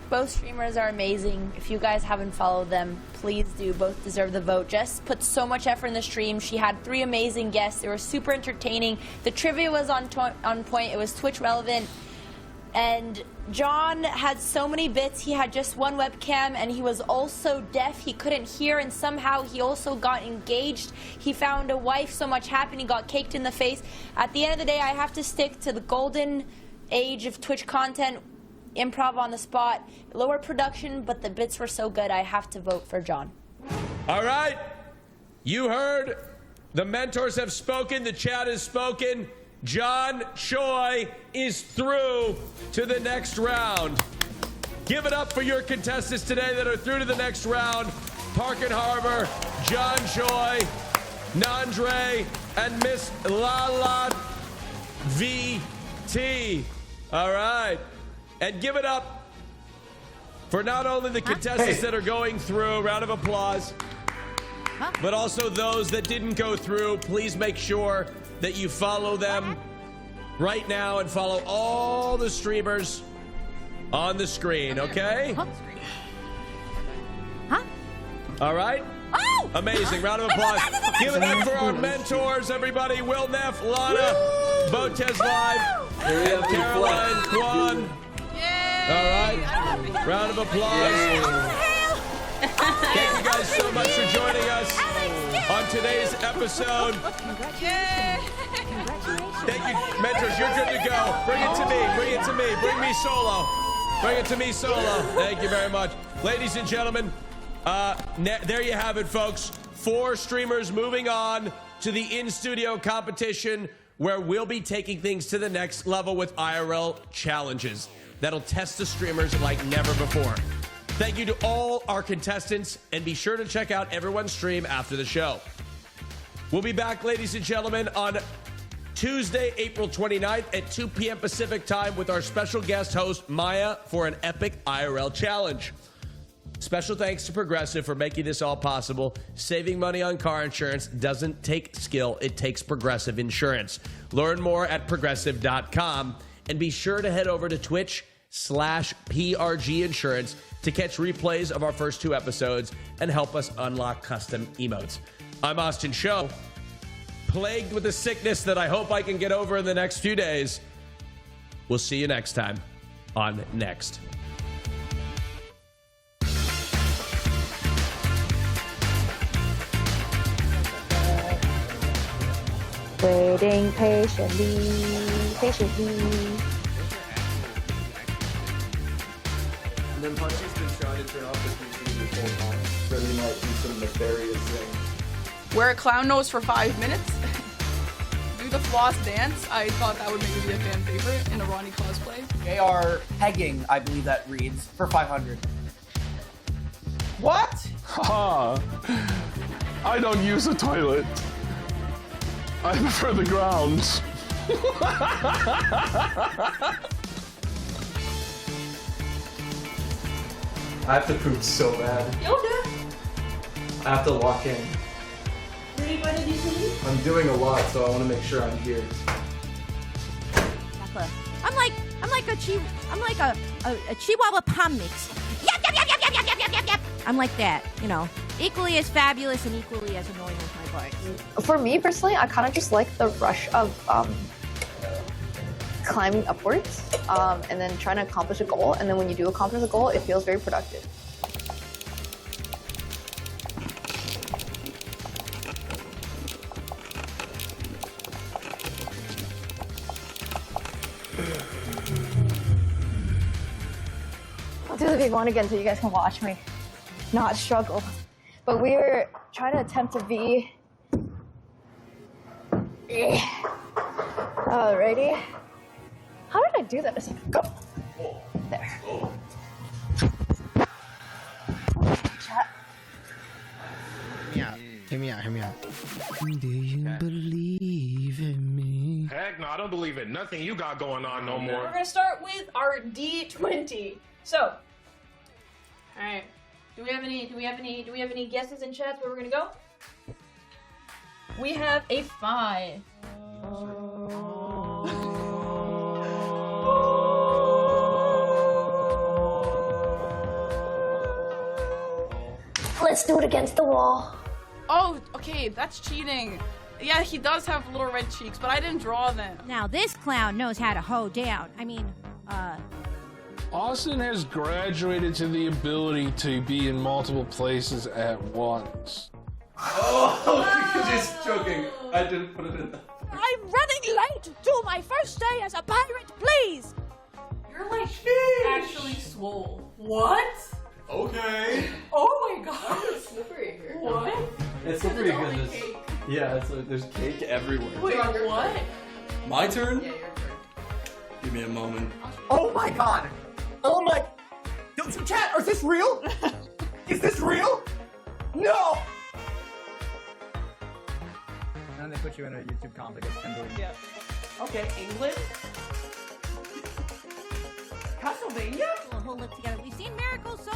[SPEAKER 5] Both streamers are amazing. If you guys haven't followed them, please do. Both deserve the vote. Jess put so much effort in the stream. She had 3 amazing guests. They were super entertaining. The trivia was on point. It was Twitch relevant. And John had so many bits. He had just one webcam, and he was also deaf. He couldn't hear, and somehow he also got engaged. He found a wife, so much happened. He got caked in the face. At the end of the day, I have to stick to the golden age of Twitch content. Improv on the spot, lower production, but the bits were so good, I have to vote for John.
[SPEAKER 1] All right. You heard The mentors have spoken. The chat has spoken. John Choi is through to the next round. Give it up for your contestants today that are through to the next round. Park and Harbor, John Choi, Nandre, and Miss Lala VT. All right. And give it up for not only the contestants that are going through, round of applause, but also those that didn't go through. Please make sure that you follow them right now and follow all the streamers on the screen, okay? All right?
[SPEAKER 16] Oh!
[SPEAKER 1] Amazing. Round of applause. Give it up for our mentors, everybody. Will Neff, Lana, Botez Live, Caroline, Kwan. All right. Round of applause. Thank you guys so much for joining us on today's episode. Thank you, mentors. You're good to go. Bring it to me. Bring it to me. Bring me solo. Bring it to me solo. Thank you very much. Ladies and gentlemen, there you have it, folks. 4 streamers moving on to the in-studio competition where we'll be taking things to the next level with IRL challenges that'll test the streamers like never before. Thank you to all our contestants, and be sure to check out everyone's stream after the show. We'll be back, ladies and gentlemen, on Tuesday, April 29th at 2 p.m. Pacific time with our special guest host, Maya, for an epic IRL challenge. Special thanks to Progressive for making this all possible. Saving money on car insurance doesn't take skill, it takes Progressive insurance. Learn more at progressive.com, and be sure to head over to Twitch/PRG Insurance to catch replays of our first 2 episodes and help us unlock custom emotes. I'm Austin Show, plagued with a sickness that I hope I can get over in the next few days. We'll see you next time on Next.
[SPEAKER 15] Waiting patiently.
[SPEAKER 8] And then Punchy's been trying to turn off his PC the whole time, so he might do some nefarious thing.
[SPEAKER 10] Wear a clown nose for 5 minutes. Do the floss dance. I thought that would maybe be a fan favorite in a Ronnie cosplay.
[SPEAKER 20] They are pegging, I believe that reads, for 500. What?
[SPEAKER 6] Haha. I don't use a toilet. I prefer the ground.
[SPEAKER 8] I have to poop so bad.
[SPEAKER 5] Yoda.
[SPEAKER 8] I have to walk in.
[SPEAKER 5] Ready, what did you say?
[SPEAKER 8] I'm doing a lot, so I want to make sure I'm here.
[SPEAKER 16] I'm like a Chihuahua pom mix. Yep, yep, yep, yep, yep, yep, yep, yep, yep. I'm like that, you know, equally as fabulous and equally as annoying as my barks.
[SPEAKER 15] For me personally, I kind of just like the rush of climbing upwards and then trying to accomplish a goal. And then when you do accomplish a goal, it feels very productive. I'll do the big one again so you guys can watch me not struggle. But we're trying to attempt to be... Alrighty. How did I do that? Just go. There. Chat.
[SPEAKER 18] Hear me out.
[SPEAKER 11] Do you believe in me? Heck no, I don't believe in nothing you got going on no more.
[SPEAKER 10] We're gonna start with our D20. So, all right. Do we have any guesses in chat where we're gonna go? We have a 5.
[SPEAKER 15] Let's do it against the wall.
[SPEAKER 10] Oh, okay, that's cheating. Yeah, he does have little red cheeks, but I didn't draw them.
[SPEAKER 16] Now this clown knows how to hoe down. I mean,
[SPEAKER 6] Austin has graduated to the ability to be in multiple places at once.
[SPEAKER 8] Oh, you're just joking. I didn't put it in.
[SPEAKER 19] I'm running late to my first day as a pirate, please!
[SPEAKER 10] You're like actually swole. What?
[SPEAKER 8] Okay.
[SPEAKER 10] Oh my god.
[SPEAKER 13] It's slippery here.
[SPEAKER 10] What?
[SPEAKER 8] It's slippery goodness. Yeah, it's like, there's cake everywhere.
[SPEAKER 10] Wait, what?
[SPEAKER 8] My turn?
[SPEAKER 10] Yeah, your turn.
[SPEAKER 8] Give me a moment.
[SPEAKER 7] Oh my god! Oh my... Yo, chat, is this real? Is this real? No!
[SPEAKER 20] And then they put you in a YouTube comp against Kimberly.
[SPEAKER 21] Yeah. Okay, England? Castlevania?
[SPEAKER 16] We'll hold it together. We've seen miracles so